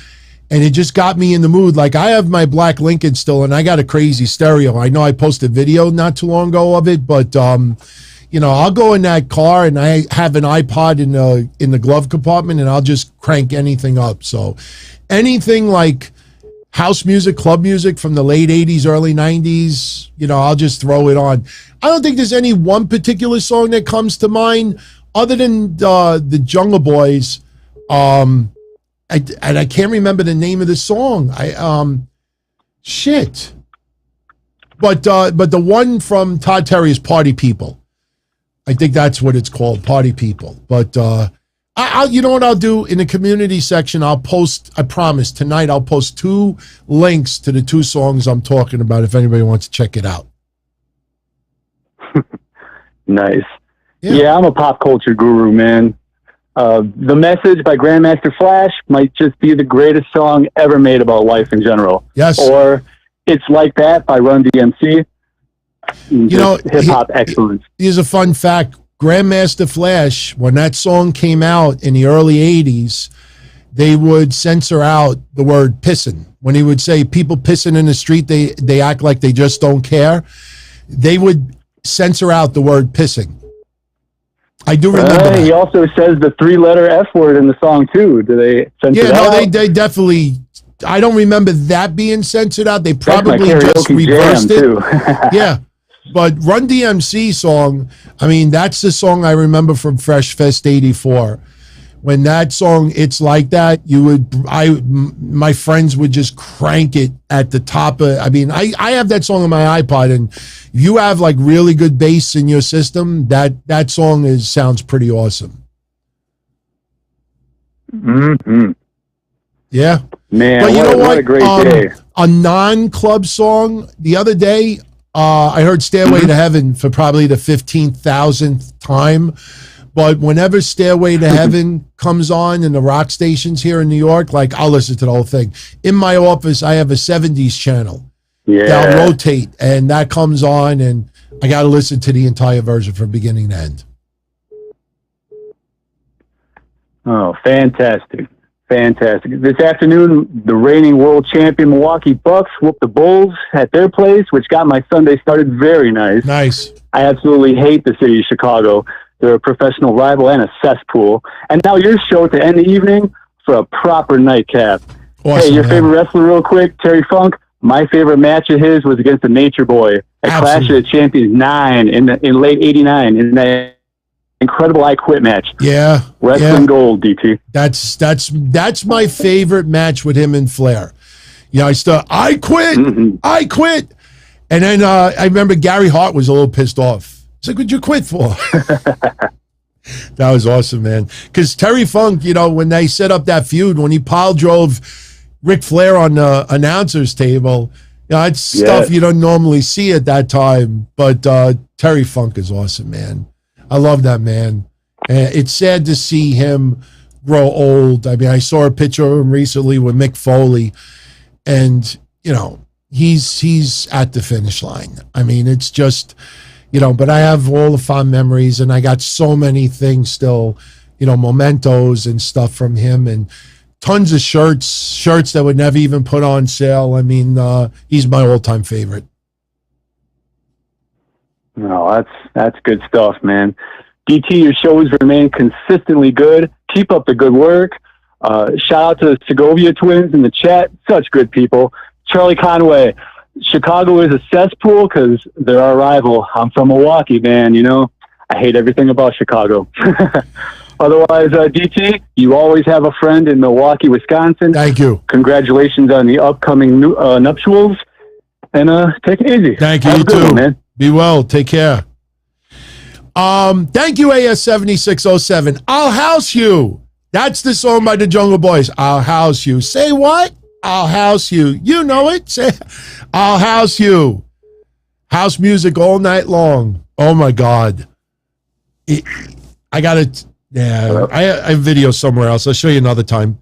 And it just got me in the mood. Like, I have my black Lincoln still, and I got a crazy stereo. I know I posted a video not too long ago of it, but, you know, I'll go in that car, and I have an iPod in the glove compartment, and I'll just crank anything up. So anything like house music, club music from the late 80s, early 90s, you know, I'll just throw it on. I don't think there's any one particular song that comes to mind other than the Jungle Boys. I can't remember the name of the song. Shit. But the one from Todd Terry is Party People. I think that's what it's called, Party People. But I'll you know what I'll do in the community section? I'll post. I promise tonight I'll post 2 links to the 2 songs I'm talking about if anybody wants to check it out. Nice. Yeah, I'm a pop culture guru, man. The Message by Grandmaster Flash might just be the greatest song ever made about life in general. Yes. Or It's Like That by Run DMC. You know, hip-hop excellence. Here's a fun fact. Grandmaster Flash, when that song came out in the early 80s, they would censor out the word pissing. When he would say people pissing in the street, they act like they just don't care. They would censor out the word pissing. I do remember that. He also says the 3-letter F word in the song, too. Do they censor that out? They definitely... I don't remember that being censored out. They probably just reversed it. Too. Yeah. But Run DMC song, I mean, that's the song I remember from Fresh Fest 84, when that song, It's Like That, my friends would just crank it at the top of, I have that song on my iPod, and if you have like really good bass in your system, that song sounds pretty awesome. Mm-hmm. Yeah. Man, but you know what a great day. A non-club song, the other day, I heard Stairway to Heaven for probably the 15,000th time. But whenever Stairway to Heaven comes on in the rock stations here in New York, like I'll listen to the whole thing. In my office, I have a 70s channel. Yeah. That'll rotate, and that comes on, and I got to listen to the entire version from beginning to end. Oh, fantastic. Fantastic. This afternoon, the reigning world champion Milwaukee Bucks whooped the Bulls at their place, which got my Sunday started very nice. Nice. I absolutely hate the city of Chicago. They're a professional rival and a cesspool. And now your show to end the evening for a proper nightcap. Awesome, hey, your man. favorite wrestler real quick, Terry Funk. My favorite match of his was against the Nature Boy at Clash of the Champions 9 in late 89 in that incredible I Quit match. Yeah. Wrestling gold, DT. That's my favorite match with him and Flair. You know, I quit. Mm-hmm. I quit. And then I remember Gary Hart was a little pissed off. He's like, what'd you quit for? That was awesome, man. Because Terry Funk, you know, when they set up that feud, when he pile drove Ric Flair on the announcer's table, you know, it's stuff you don't normally see at that time. But Terry Funk is awesome, man. I love that man. It's sad to see him grow old. I mean, I saw a picture of him recently with Mick Foley, and, you know, he's at the finish line. I mean, it's just... You know, but I have all the fond memories, and I got so many things still, you know, mementos and stuff from him, and tons of shirts that would never even put on sale. I mean, he's my all-time favorite. No, that's good stuff, man. DT, your shows remain consistently good. Keep up the good work. Shout out to the Segovia twins in the chat. Such good people. Charlie Conway. Chicago is a cesspool because they're our rival. I'm from Milwaukee, man. You know, I hate everything about Chicago. Otherwise, DT, you always have a friend in Milwaukee, Wisconsin. Thank you. Congratulations on the upcoming nuptials. And take it easy. Thank you. Have You a good too. one, man. Be well. Take care. Thank you, AS7607. I'll house you. That's the song by the Jungle Boys. I'll house you. Say what? I'll house you. You know it. Say, I'll house you. House music all night long. Oh my God. I got it. Yeah. I have video somewhere else. I'll show you another time.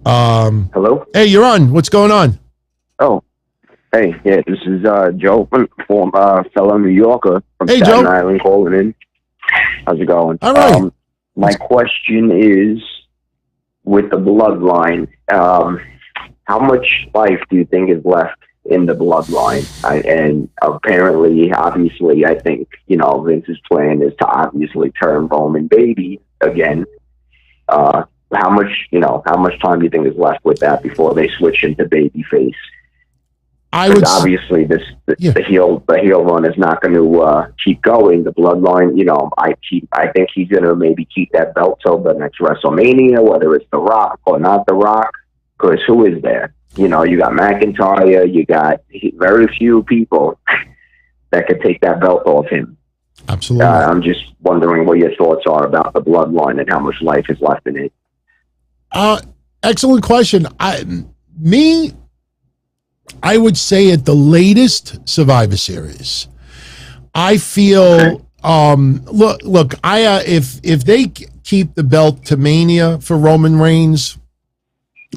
Hello? Hey, you're on. What's going on? Oh. Hey, yeah, this is Joe, fellow New Yorker from Hey, Staten Joe. Island calling in. How's it going? All right. My question is, with the bloodline, how much life do you think is left in the bloodline? And apparently, obviously, I think, you know, Vince's plan is to obviously turn Roman baby again. How much time do you think is left with that before they switch into babyface? I would obviously the heel run is not going to keep going. The bloodline, you know, I think he's going to maybe keep that belt till the next WrestleMania, whether it's The Rock or not The Rock. Because who is there? You know, you got McIntyre, you got very few people that could take that belt off him. Absolutely. I'm just wondering what your thoughts are about the bloodline and how much life is left in it. Excellent question. I would say at the latest Survivor Series. I feel look, if they keep the belt to Mania for Roman Reigns,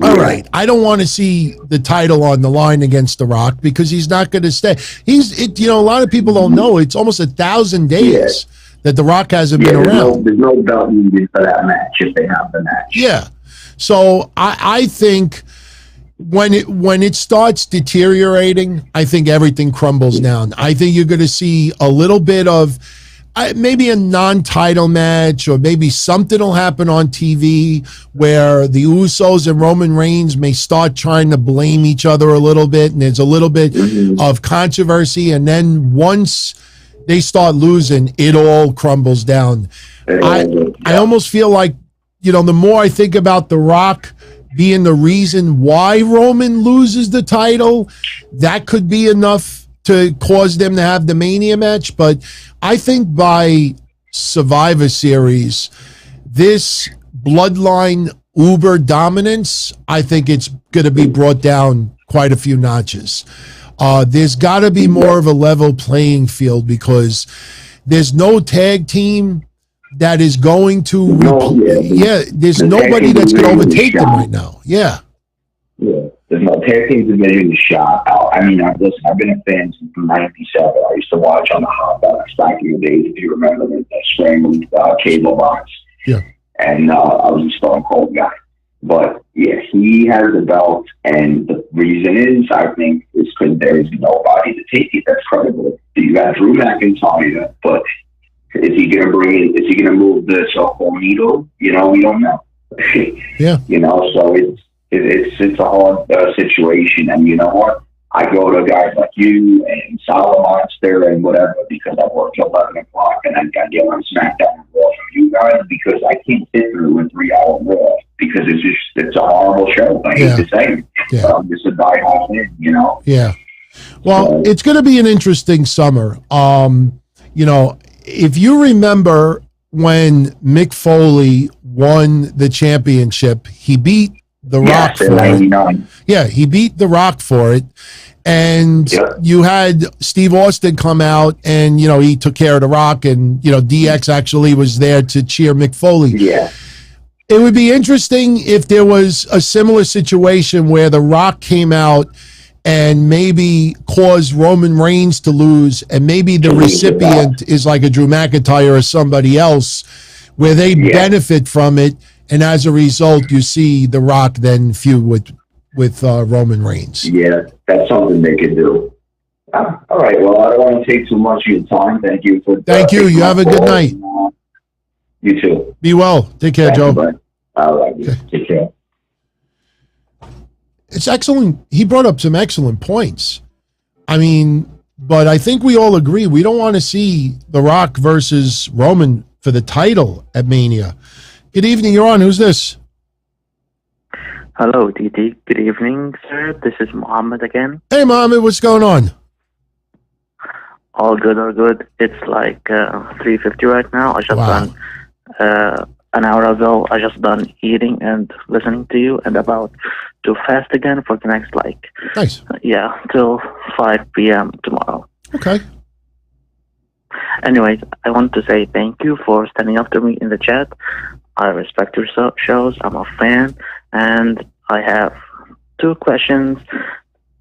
all right. I don't want to see the title on the line against The Rock because he's not going to stay. You know, a lot of people don't know it's almost 1,000 days that The Rock hasn't been around. There's no belt needed for that match if they have the match. Yeah. So I think when it starts deteriorating, I think everything crumbles down. I think you're going to see a little bit of maybe a non-title match, or maybe something will happen on TV where the Usos and Roman Reigns may start trying to blame each other a little bit, and there's a little bit of controversy, and then once they start losing, it all crumbles down. I almost feel like the more I think about The Rock being the reason why Roman loses the title, that could be enough to cause them to have the Mania match. But I think by Survivor Series, this bloodline uber dominance, I think it's going to be brought down quite a few notches. There's got to be more of a level playing field because there's no tag team that is going to there's nobody that's going to overtake them right now. Yeah. There's no tag teams are getting the shot out. I mean, I've been a fan since '97. I used to watch on the hot box back in the days, if you remember the scrambled cable box. Yeah. And I was a Stone Cold guy. But yeah, he has the belt, and the reason is, I think, is because there is nobody to take it that's credible. You got Drew McIntyre, but is he going to bring in? Is he going to move the so-called needle? We don't know. Yeah. So it's a hard situation, and you know what? I go to guys like you and Solid Monster and whatever because I work till 11 o'clock, and I get on SmackDown and Raw from you guys because I can't sit through a 3-hour Raw because it's a horrible show. I hate to say it. Yeah. I'm just a diehard fan, Yeah. Well, it's going to be an interesting summer. If you remember when Mick Foley won the championship, he beat The Rock for it. Yeah, he beat The Rock for it. And you had Steve Austin come out and, he took care of The Rock and, DX actually was there to cheer Mick Foley. Yeah. It would be interesting if there was a similar situation where The Rock came out and maybe caused Roman Reigns to lose, and maybe the recipient is like a Drew McIntyre or somebody else, where they benefit from it, and as a result, you see The Rock then feud with Roman Reigns. Yeah, that's something they could do. All right, well, I don't want to take too much of your time. Thank you for. Thank you. You have a good night. You too. Be well. Take care, Joe. All right. Okay. Take care. It's excellent. He brought up some excellent points. But I think we all agree we don't want to see The Rock versus Roman for the title at Mania. Good evening. You're on. Who's this? Hello, DT. Good evening, sir. This is Mohammed again. Hey, Mohammed. What's going on? All good, all good. It's like 3:50 right now. I just done an hour ago. I just done eating and listening to you, and about to fast again for the next nice. Till 5 p.m. tomorrow. Okay. Anyways, I want to say thank you for standing up to me in the chat. I respect your shows. I'm a fan, and I have 2 questions.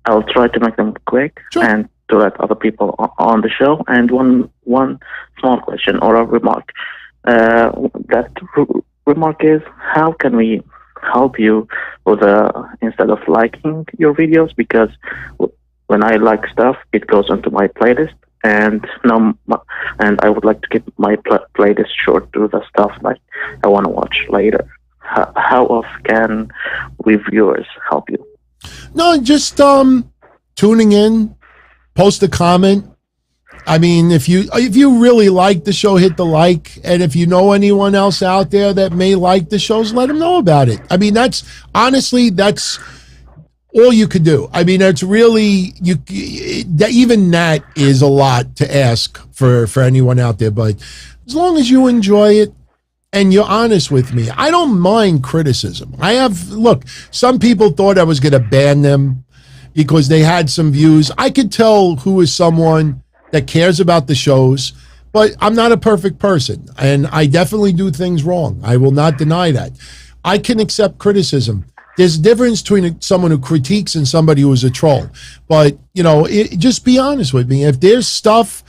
I'll try to make them quick and to let other people on the show. And one small question or a remark. That remark is, how can we help you with instead of liking your videos? Because when I like stuff, it goes onto my playlist. And I would like to keep my playlist short to the stuff like I want to watch later. How else can we viewers help you? No, just tuning in, post a comment. If you really like the show, hit the like, and if you know anyone else out there that may like the shows, let them know about it. That's all you could do. It's really even that is a lot to ask for anyone out there. But as long as you enjoy it and you're honest with me, I don't mind criticism. Some people thought I was going to ban them because they had some views. I could tell who is someone that cares about the shows, but I'm not a perfect person, and I definitely do things wrong. I will not deny that. I can accept criticism. There's a difference between someone who critiques and somebody who is a troll. But, just be honest with me. If there's stuff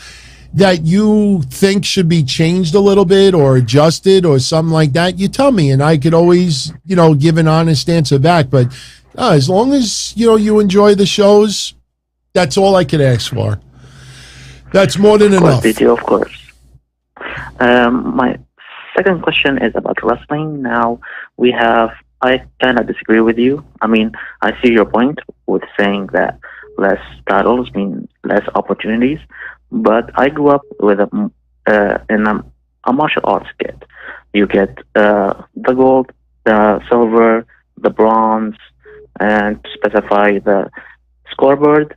that you think should be changed a little bit or adjusted or something like that, you tell me, and I could always, give an honest answer back. But as long as, you enjoy the shows, that's all I could ask for. That's more than enough. Of course. My second question is about wrestling. Now, I kind of disagree with you. I see your point with saying that less titles mean less opportunities, but I grew up with in a martial arts kid. You get the gold, the silver, the bronze, and to specify the scoreboard.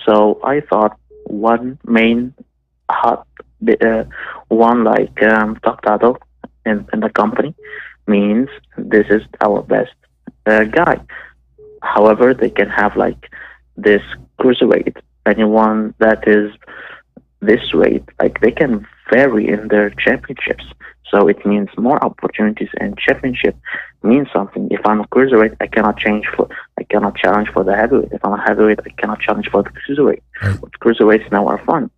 So I thought one main hot, one like top title in the company means this is our best guy. However, they can have like this cruiserweight, anyone that is this weight, like they can vary in their championships. So it means more opportunities, and championship means something. If I'm a cruiserweight, I cannot challenge for the heavyweight. If I'm a heavyweight, I cannot challenge for the cruiserweight. Right. Cruiserweights now are fun.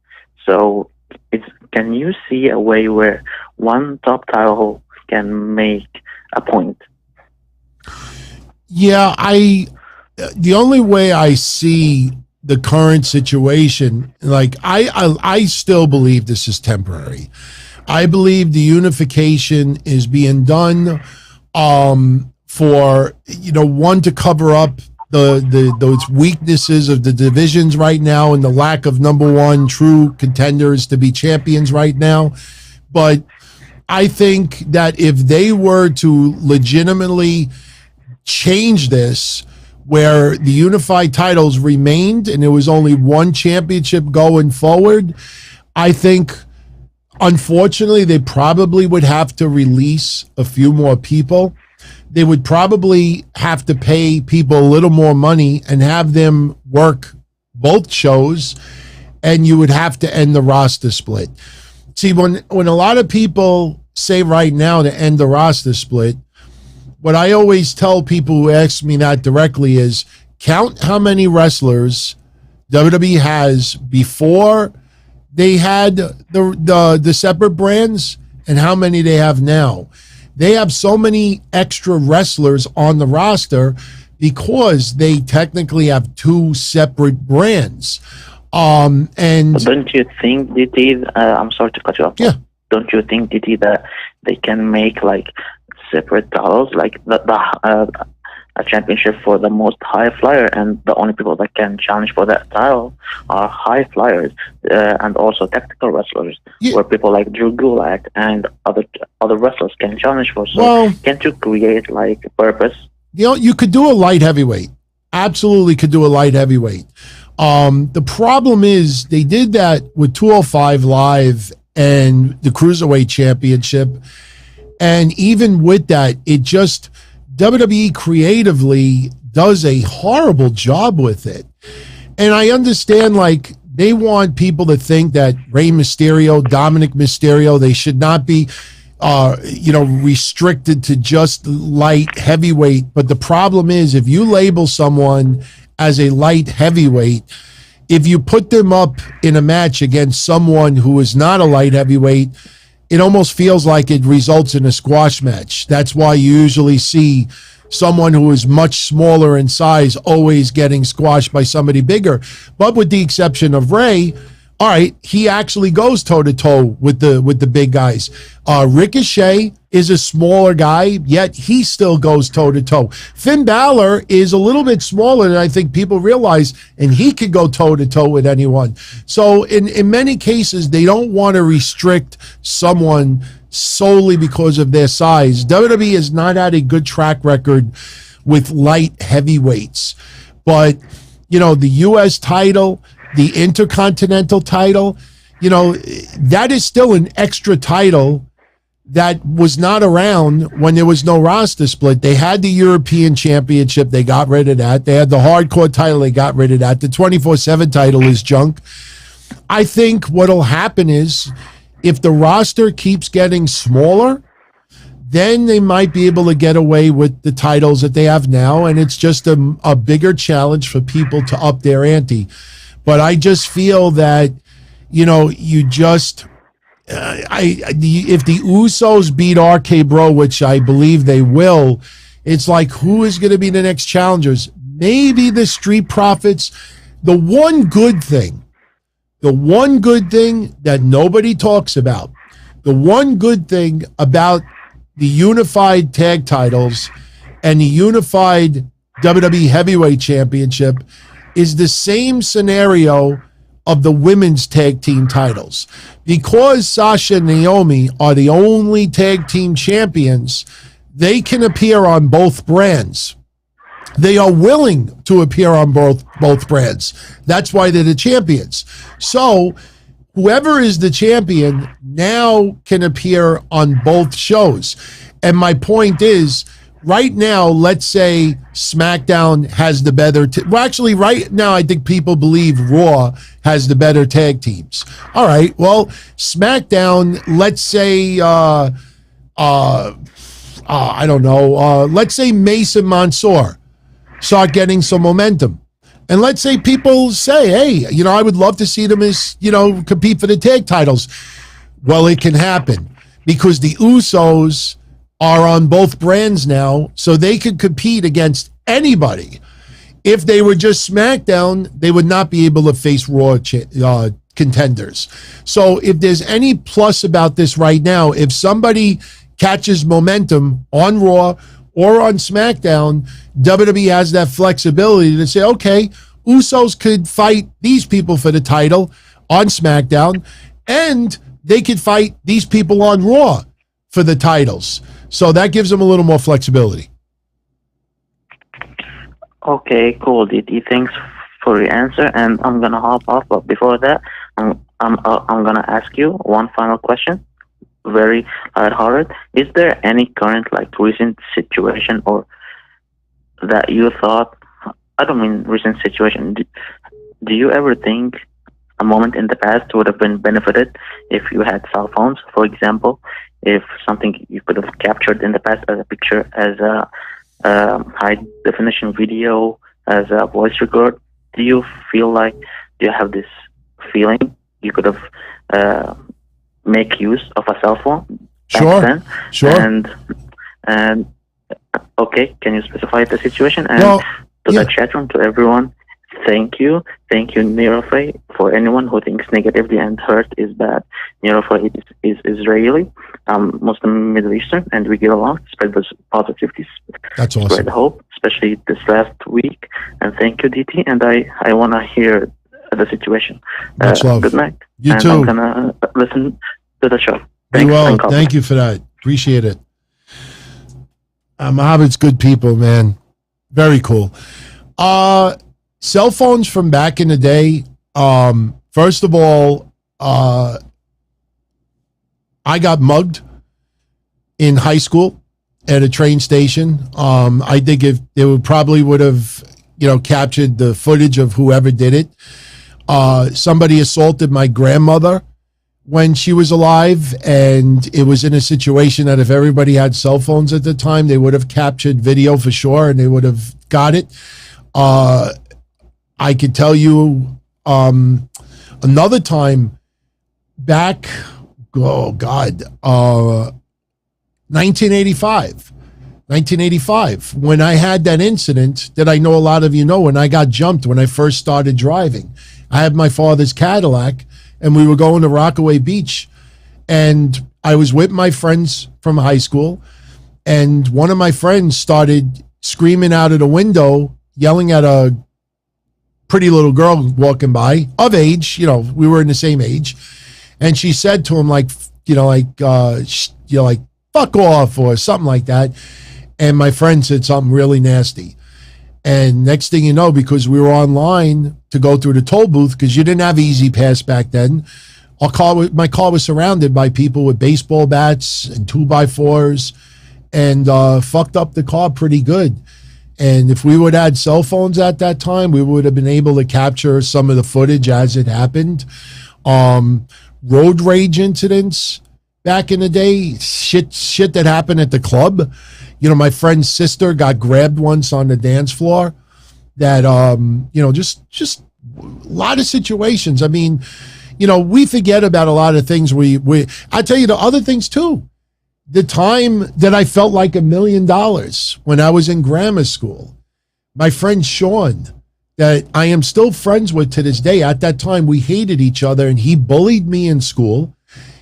So can you see a way where one top title can make a point? Yeah, the only way I see the current situation, like I still believe this is temporary. I believe the unification is being done for, one, to cover up those weaknesses of the divisions right now and the lack of number one true contenders to be champions right now. But I think that if they were to legitimately change this, where the unified titles remained and there was only one championship going forward, I think, unfortunately, they probably would have to release a few more people. They would probably have to pay people a little more money and have them work both shows, and you would have to end the roster split. See, when a lot of people say right now to end the roster split, what I always tell people who ask me that directly is count how many wrestlers WWE has before they had the separate brands and how many they have now. They have so many extra wrestlers on the roster because they technically have two separate brands. And don't you think, DT, I'm sorry to cut you off. Yeah. Don't you think, DT, that they can make like separate titles, like a championship for the most high flyer, and the only people that can challenge for that title are high flyers and also tactical wrestlers, where people like Drew Gulak and other wrestlers can challenge for. So can't you create like purpose? You could do a light heavyweight. Absolutely could do a light heavyweight. The problem is they did that with 205 Live and the Cruiserweight Championship. And even with that, it just, WWE creatively does a horrible job with it. And I understand, like, they want people to think that Rey Mysterio, Dominic Mysterio, they should not be, restricted to just light heavyweight. But the problem is, if you label someone as a light heavyweight, if you put them up in a match against someone who is not a light heavyweight, it almost feels like it results in a squash match. That's why you usually see someone who is much smaller in size always getting squashed by somebody bigger. But with the exception of Ray, all right, he actually goes toe-to-toe with the big guys. Ricochet is a smaller guy, yet he still goes toe-to-toe. Finn Balor is a little bit smaller than I think people realize, and he could go toe-to-toe with anyone. So in many cases, they don't want to restrict someone solely because of their size. WWE has not had a good track record with light heavyweights. But, the U.S. title, the Intercontinental title, that is still an extra title that was not around when there was no roster split. They had the European Championship. They got rid of that. They had the Hardcore title. They got rid of that. The 24/7 title is junk. I think what'll happen is if the roster keeps getting smaller, then they might be able to get away with the titles that they have now, and it's just a bigger challenge for people to up their ante. But I just feel that, you just, if the Usos beat RK Bro, which I believe they will, it's like, who is going to be the next challengers? Maybe the Street Profits. The one good thing that nobody talks about, the one good thing about the unified tag titles and the unified WWE Heavyweight Championship is the same scenario of the women's tag team titles. Because Sasha and Naomi are the only tag team champions, they can appear on both brands. They are willing to appear on both brands. That's why they're the champions. So whoever is the champion now can appear on both shows. And my point is, right now, let's say SmackDown has the better... actually, right now, I think people believe Raw has the better tag teams. All right, well, SmackDown, let's say... I don't know. Let's say Mace and Mansoor start getting some momentum. And let's say people say, hey, you know, I would love to see them as, you know, compete for the tag titles. Well, it can happen because the Usos are on both brands now, so they could compete against anybody. If they were just SmackDown, they would not be able to face Raw contenders. So if there's any plus about this right now, if somebody catches momentum on Raw or on SmackDown, WWE has that flexibility to say, okay, Usos could fight these people for the title on SmackDown, and they could fight these people on Raw for the titles. So that gives them a little more flexibility. Okay, cool, DT. Thanks for your answer, and I'm gonna hop off. But before that, I'm gonna ask you one final question. Very lighthearted. Is there any current, like, recent situation or that you thought? I don't mean recent situation. Do you ever think a moment in the past would have been benefited if you had cell phones? For example, if something you could have captured in the past as a picture, as a high definition video, as a voice record, do you have this feeling you could have make use of a cell phone back then? Sure. And okay, can you specify the situation? And the chat room, to everyone, thank you, Nirofay. For anyone who thinks negatively and hurt is bad, Nirofay is Israeli, Muslim, Middle Eastern, and we get along. Spread those positivities. That's awesome. Spread hope, especially this last week. And thank you, DT. And I want to hear the situation. Much love. Good night. You too. I'm gonna listen to the show. Thanks. Well, thank you for that. Appreciate it. Mohammed's good people, man. Very cool. Cell phones from back in the day. First of all, I got mugged in high school at a train station. I think if they would have, captured the footage of whoever did it. Somebody assaulted my grandmother when she was alive, and it was in a situation that if everybody had cell phones at the time, they would have captured video for sure, and they would have got it. I could tell you another time back, 1985, when I had that incident that I know a lot of you know, when I got jumped when I first started driving. I had my father's Cadillac, and we were going to Rockaway Beach, and I was with my friends from high school, and one of my friends started screaming out of the window, yelling at a pretty little girl walking by, of age, we were in the same age, and she said to him, fuck off, or something like that, and my friend said something really nasty. And next thing you know, because we were online to go through the toll booth, because you didn't have Easy Pass back then, my car was surrounded by people with baseball bats and 2x4s, and fucked up the car pretty good. And if we would have had cell phones at that time, we would have been able to capture some of the footage as it happened. Road rage incidents back in the day, shit that happened at the club. My friend's sister got grabbed once on the dance floor. That, just a lot of situations. I mean, we forget about a lot of things. I tell you the other things too. The time that I felt like $1 million when I was in grammar school, my friend Sean, that I am still friends with to this day. At that time, we hated each other, and he bullied me in school.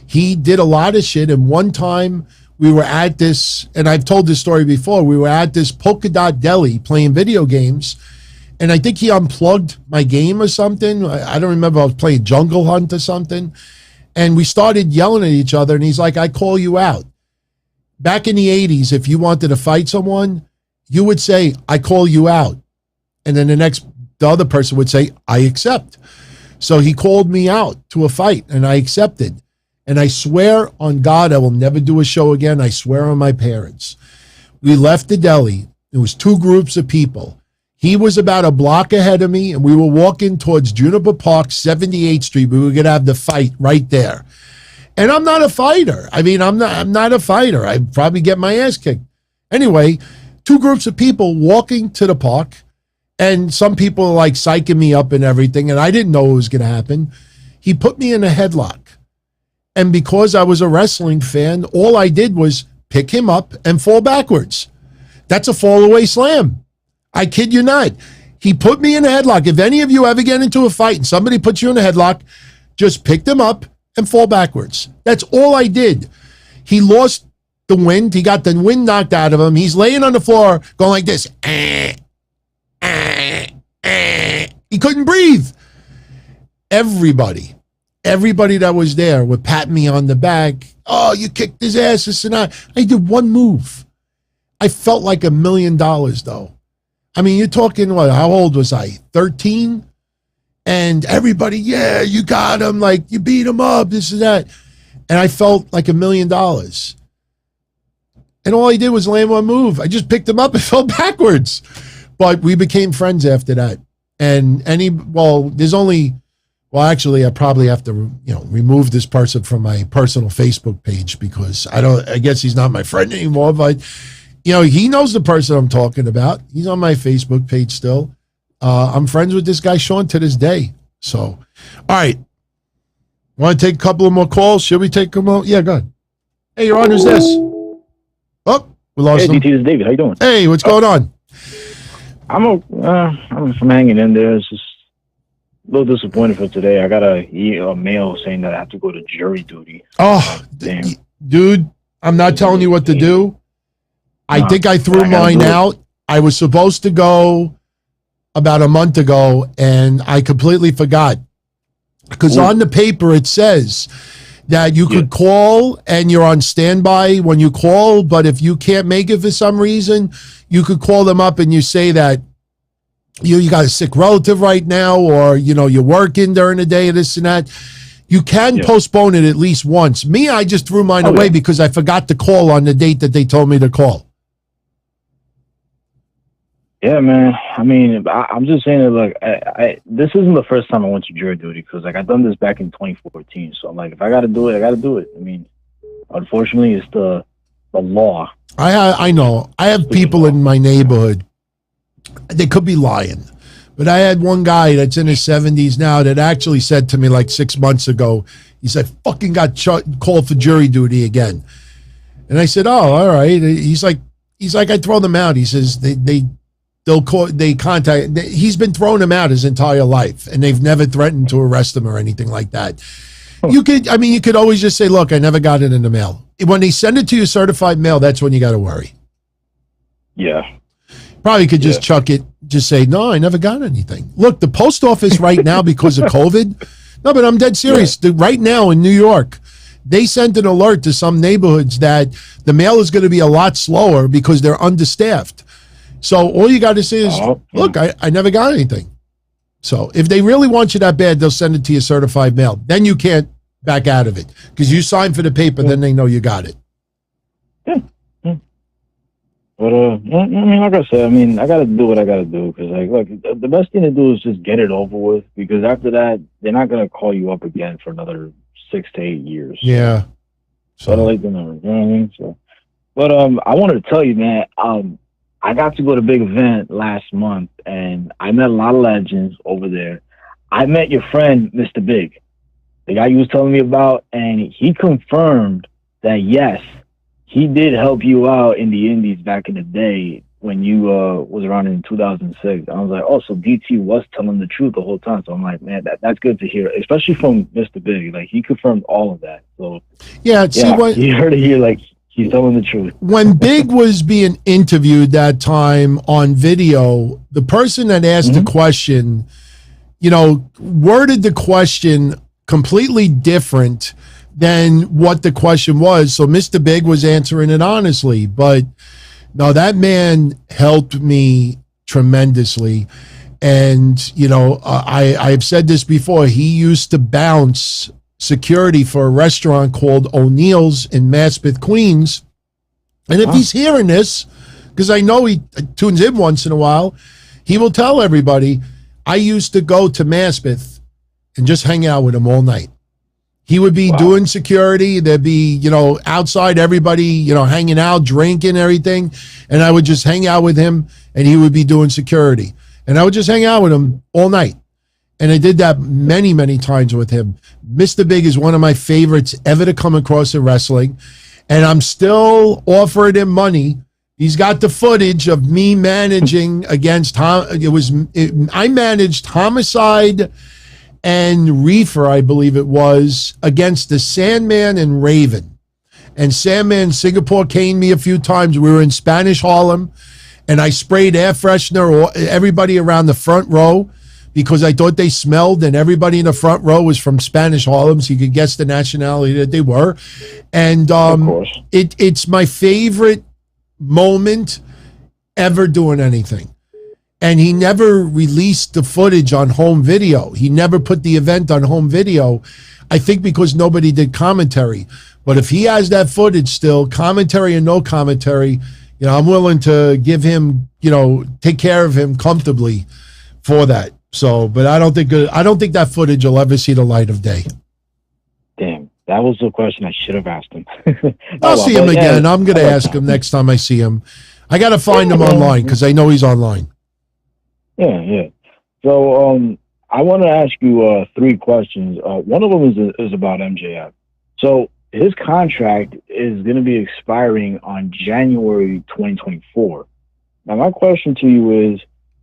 He did a lot of shit, and one time we were at this, and I've told this story before, we were at this Polka Dot Deli playing video games, And I think he unplugged my game or something. I don't remember. I was playing Jungle Hunt or something. And we started yelling at each other. And he's like, I call you out. Back in the 80s, if you wanted to fight someone, you would say, I call you out. And then the other person would say, I accept. So he called me out to a fight, and I accepted. And I swear on God, I will never do a show again. I swear on my parents. We left the deli. It was 2 groups of people. He was about a block ahead of me, and we were walking towards Juniper Park, 78th Street. We were going to have the fight right there. And I'm not a fighter. I mean, I'm not a fighter. I'd probably get my ass kicked. Anyway, 2 groups of people walking to the park, and some people are like psyching me up and everything, and I didn't know what was going to happen. He put me in a headlock. And because I was a wrestling fan, all I did was pick him up and fall backwards. That's a fall away slam. I kid you not. He put me in a headlock. If any of you ever get into a fight and somebody puts you in a headlock, just pick them up and fall backwards. That's all I did. He lost the wind. He got the wind knocked out of him. He's laying on the floor going like this. He couldn't breathe. Everybody that was there would pat me on the back. Oh, you kicked his ass, this and that. I did one move. I felt like $1 million, though. I mean, you're talking, what, how old was I? 13? And everybody, yeah, you got him. Like, you beat him up, this and that. And I felt like $1 million. And all I did was land one move. I just picked him up and fell backwards. But we became friends after that. And actually, I probably have to, remove this person from my personal Facebook page because I guess he's not my friend anymore. But, he knows the person I'm talking about. He's on my Facebook page still. I'm friends with this guy, Sean, to this day. So, all right. Want to take a couple of more calls? Should we take them out? Yeah, go ahead. Hey, Your Honor, who's this? Oh, we lost him. Hey, DT, this is David. How you doing? Hey, what's going on? I'm hanging in there. It's just a little disappointed for today. I got a mail saying that I have to go to jury duty. Oh, damn. Dude, I'm not telling you what to do. I think I threw mine out. I was supposed to go about a month ago, and I completely forgot. Because on the paper, it says that you could call and you're on standby when you call, but if you can't make it for some reason, you could call them up and you say that you got a sick relative right now, or, you're working during the day, this and that. You can postpone it at least once. Me, I just threw mine away because I forgot to call on the date that they told me to call. Yeah, man. I mean, I'm just saying that, like, this isn't the first time I went to jury duty because, like, I've done this back in 2014. So I'm like, if I got to do it, I got to do it. I mean, unfortunately, it's the law. I know. I have people in my neighborhood. They could be lying. But I had one guy that's in his 70s now that actually said to me like 6 months ago, he said, fucking got called for jury duty again. And I said, oh, all right. He's like, I throw them out. He says, he's been throwing them out his entire life, and they've never threatened to arrest him or anything like that. You could always just say, look, I never got it in the mail. When they send it to you certified mail, that's when you got to worry. Yeah. Probably could just chuck it, just say, no, I never got anything. Look, the post office right now, because of COVID, no, but I'm dead serious. Yeah. Right now in New York, they sent an alert to some neighborhoods that the mail is going to be a lot slower because they're understaffed. So all you got to say is, look, I never got anything. So if they really want you that bad, they'll send it to you certified mail. Then you can't back out of it because you signed for the paper, then they know you got it. Yeah. But, like I said, I got to do what I got to do because, like, look, the best thing to do is just get it over with because after that, they're not going to call you up again for another 6 to 8 years. Yeah. So, like, you know what I mean? So, but, I wanted to tell you, man, I got to go to a big event last month and I met a lot of legends over there. I met your friend, Mr. Big, the guy you was telling me about, and he confirmed that, yes, he did help you out in the indies back in the day when you was around in 2006. I was like, oh, so DT was telling the truth the whole time. So I'm like, man, that's good to hear, especially from Mr. Big. Like, he confirmed all of that. So yeah, you heard it here. Like, he's telling the truth. When Big was being interviewed that time on video, the person that asked the question, worded the question completely different than what the question was. So Mr. Big was answering it honestly, but no, that man helped me tremendously. And, I've said this before, he used to bounce security for a restaurant called O'Neill's in Maspeth, Queens. And if he's hearing this, because I know he tunes in once in a while, he will tell everybody, I used to go to Maspeth and just hang out with him all night. He would be doing security. There'd be, outside everybody, hanging out, drinking, everything. And I would just hang out with him and he would be doing security. And I would just hang out with him all night. And I did that many, many times with him. Mr. Big is one of my favorites ever to come across in wrestling. And I'm still offering him money. He's got the footage of me managing against, I managed Homicide and Reefer, I believe it was, against the Sandman and Raven. And Sandman Singapore caned me a few times. We were in Spanish Harlem, and I sprayed air freshener everybody around the front row because I thought they smelled, and everybody in the front row was from Spanish Harlem, so you could guess the nationality that they were. And it's my favorite moment ever doing anything. And he never released the footage on home video. He never put the event on home video, I think because nobody did commentary. But if he has that footage still, commentary and no commentary, I'm willing to give him, take care of him comfortably for that. So, but I don't think that footage will ever see the light of day. Damn, that was the question I should have asked him. I'll see him again. I'm going to ask him next time I see him. I got to find him online because I know he's online. Yeah. So I want to ask you 3 questions. One of them is about MJF. So his contract is going to be expiring on January 2024. Now my question to you is,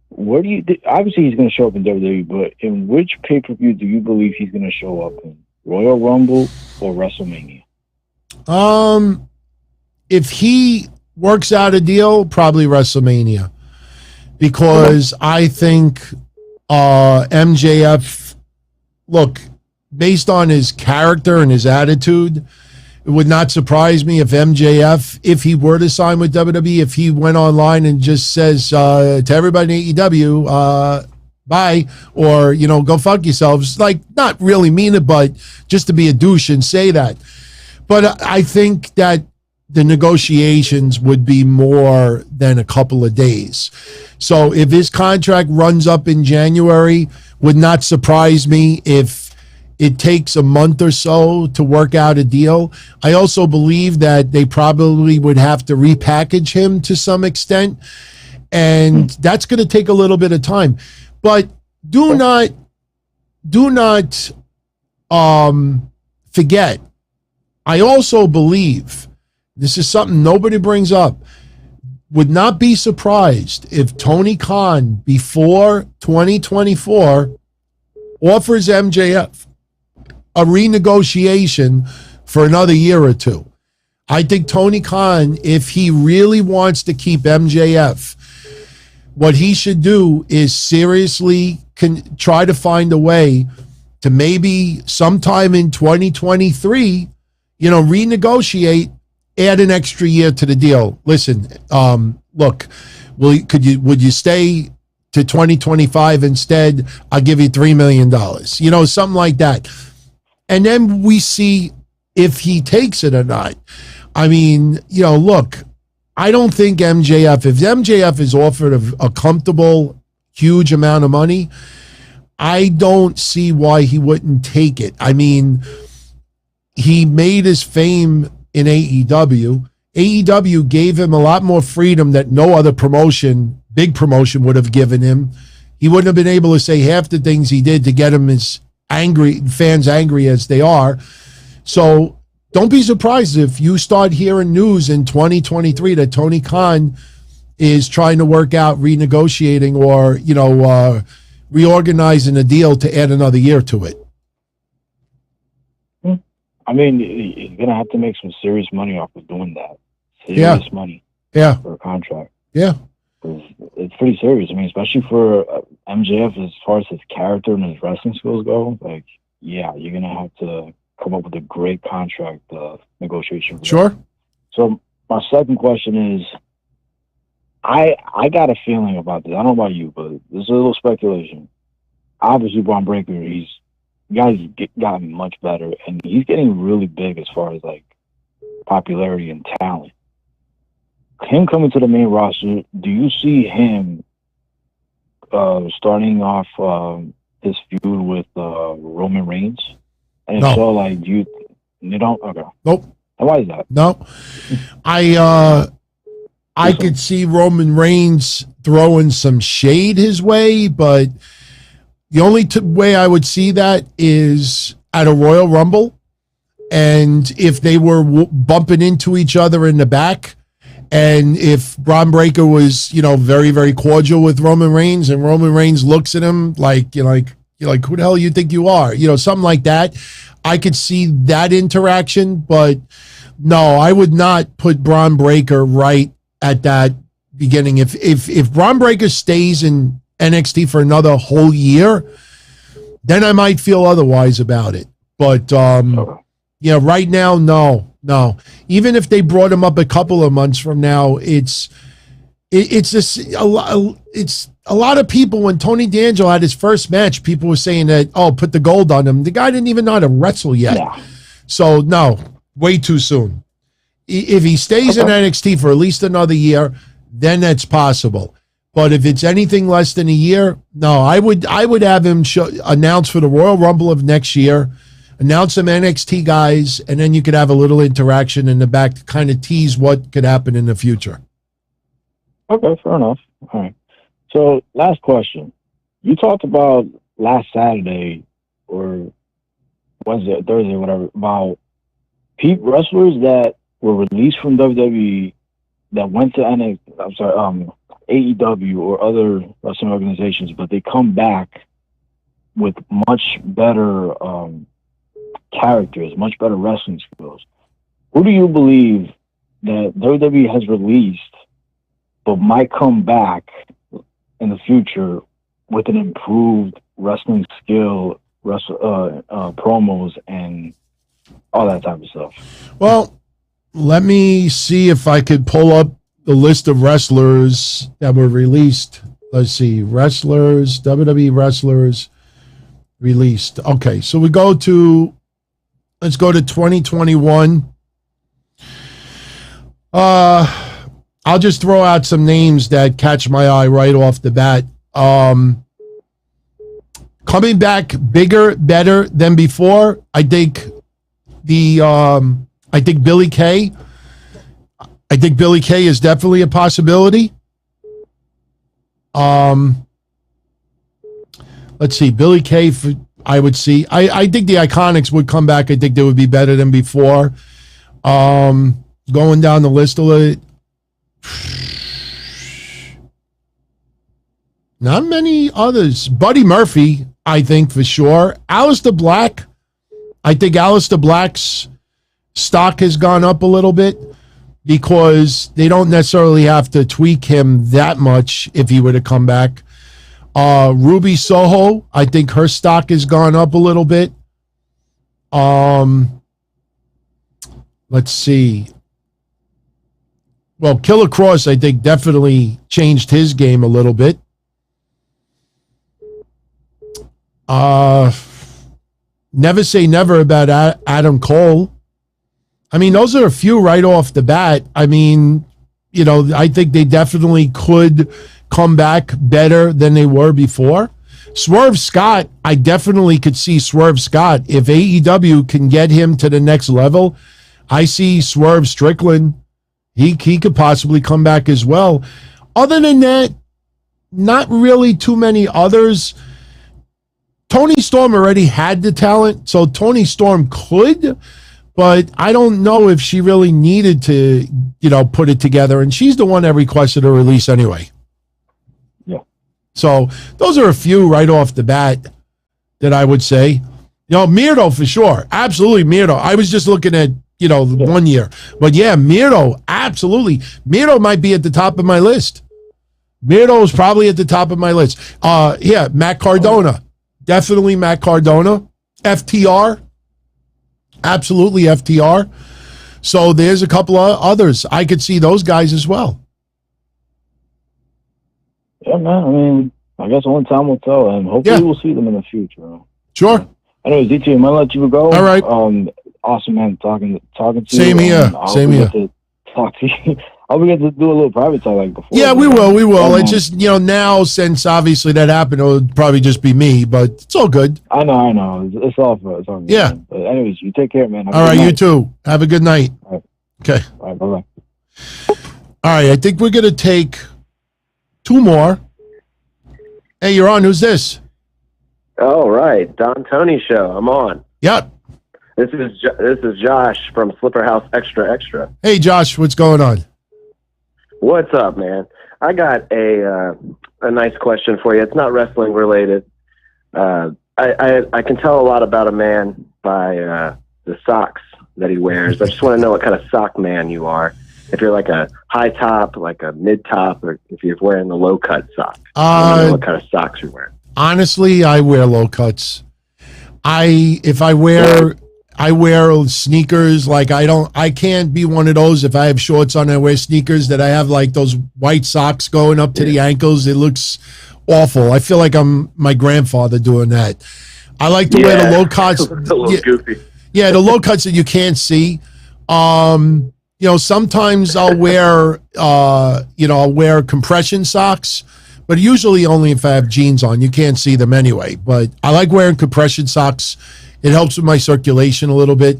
where do you obviously he's going to show up in WWE, but in which pay-per-view do you believe he's going to show up in? Royal Rumble or WrestleMania? If he works out a deal, probably WrestleMania. Because I think MJF, look, based on his character and his attitude, it would not surprise me if MJF, if he were to sign with WWE, if he went online and just says to everybody in AEW, bye, or, go fuck yourselves. Like, not really mean it, but just to be a douche and say that. But I think that the negotiations would be more than a couple of days. So if his contract runs up in January, would not surprise me if it takes a month or so to work out a deal. I also believe that they probably would have to repackage him to some extent, and that's going to take a little bit of time. But do not forget, I also believe, this is something nobody brings up, would not be surprised if Tony Khan, before 2024, offers MJF a renegotiation for another year or two. I think Tony Khan, if he really wants to keep MJF, what he should do is seriously try to find a way to maybe sometime in 2023, renegotiate, add an extra year to the deal. Listen, look, would you stay to 2025 instead? I'll give you $3 million, something like that. And then we see if he takes it or not. I mean, look, I don't think if MJF is offered a comfortable, huge amount of money, I don't see why he wouldn't take it. I mean, he made his fame in AEW. AEW gave him a lot more freedom that no other promotion, big promotion, would have given him. He wouldn't have been able to say half the things he did to get him as fans angry as they are. So don't be surprised if you start hearing news in 2023 that Tony Khan is trying to work out renegotiating or, reorganizing a deal to add another year to it. I mean, you're going to have to make some serious money off of doing that. Serious money. Yeah. For a contract. Yeah. It's pretty serious. I mean, especially for MJF, as far as his character and his wrestling skills go, like, yeah, you're going to have to come up with a great contract negotiation. Sure. So my second question is, I got a feeling about this. I don't know about you, but there's a little speculation. Obviously, Braun Breaker, guys gotten much better, and he's getting really big as far as like popularity and talent. Him coming to the main roster, do you see him starting off his feud with Roman Reigns? And if so, like, you don't? Okay. Nope. And why is that? No. I could see Roman Reigns throwing some shade his way, but the only way I would see that is at a Royal Rumble. And if they were bumping into each other in the back, and if Braun Breaker was, very, very cordial with Roman Reigns, and Roman Reigns looks at him like, you're like, who the hell you think you are? Something like that. I could see that interaction, but no, I would not put Braun Breaker right at that beginning. If Braun Breaker stays in NXT for another whole year, then I might feel otherwise about it. But right now, no. Even if they brought him up a couple of months from now, it's just a lot of people. When Tony D'Angelo had his first match, people were saying that, put the gold on him. The guy didn't even know how to wrestle yet. Yeah. So no, way too soon. If he stays in NXT for at least another year, then that's possible. But if it's anything less than a year, no, I would have him announce for the Royal Rumble of next year, announce some NXT guys, and then you could have a little interaction in the back to kind of tease what could happen in the future. Okay, fair enough. All right. So last question. You talked about last Saturday or Wednesday, Thursday, whatever, about wrestlers that were released from WWE that went to AEW or other wrestling organizations, but they come back with much better characters, much better wrestling skills. Who do you believe that WWE has released but might come back in the future with an improved wrestling skill, promos, and all that type of stuff? Well, let me see if I could pull up the list of wrestlers that were released. Let's see, WWE wrestlers released. Okay, so let's go to 2021. I'll just throw out some names that catch my eye right off the bat. Coming back bigger, better than before, I think Billy Kay. I think Billy Kay is definitely a possibility. Let's see, Billy Kay. I would see. I think the Iconics would come back. I think they would be better than before. Going down the list a little. Not many others. Buddy Murphy, I think for sure. Aleister Black. I think Aleister Black's stock has gone up a little bit because they don't necessarily have to tweak him that much if he were to come back. Ruby Soho, I think her stock has gone up a little bit. Let's see. Well, Killer Kross, I think, definitely changed his game a little bit. Never say never about Adam Cole. I mean, those are a few right off the bat. I mean, I think they definitely could come back better than they were before. Swerve Scott, I definitely could see Swerve Scott. If AEW can get him to the next level, I see Swerve Strickland. He could possibly come back as well. Other than that, not really too many others. Tony Storm already had the talent, so Tony Storm could, but I don't know if she really needed to, put it together. And she's the one that requested a release anyway. Yeah. So those are a few right off the bat that I would say. Mirdo for sure. Absolutely, Mirdo. I was just looking at, 1 year. But yeah, Mirdo, absolutely. Mirdo might be at the top of my list. Beardo is probably at the top of my list. Yeah, Matt Cardona. Definitely Matt Cardona. FTR. Absolutely FTR. So there's a couple of others. I could see those guys as well. Yeah, man. I mean, I guess one time will tell, and hopefully we'll see them in the future. Sure. Anyways, DT, I'm gonna let you go. All right. Awesome, man. Talking to you. Same here. Same here. Talk to you. I'll be able to do a little private talk like before. Yeah, we will. We will. It's just, now, since obviously that happened, it'll probably just be me, but it's all good. I know. It's all good. Yeah. Man. But anyways, you take care, man. All right, you too. Have a good night. All right. Okay. All right, bye-bye. All right, I think we're going to take two more. Hey, you're on. Who's this? All right, Don Tony show. I'm on. Yep. This is Josh from Slipper House Extra Extra. Hey, Josh, what's going on? What's up, man? I got a nice question for you. It's not wrestling related. I can tell a lot about a man by the socks that he wears. I just want to know what kind of sock man you are. If you're like a high top, like a mid top, or if you're wearing the low cut sock. I don't know what kind of socks you're wearing. Honestly, I wear low cuts. I wear sneakers. Like I can't be one of those. If I have shorts on, I wear sneakers that I have like those white socks going up to the ankles. It looks awful. I feel like I'm my grandfather doing that. I like to wear the low cuts. A little goofy. Yeah, the low cuts that you can't see. Sometimes I'll wear, I'll wear compression socks, but usually only if I have jeans on. You can't see them anyway. But I like wearing compression socks. It helps with my circulation a little bit.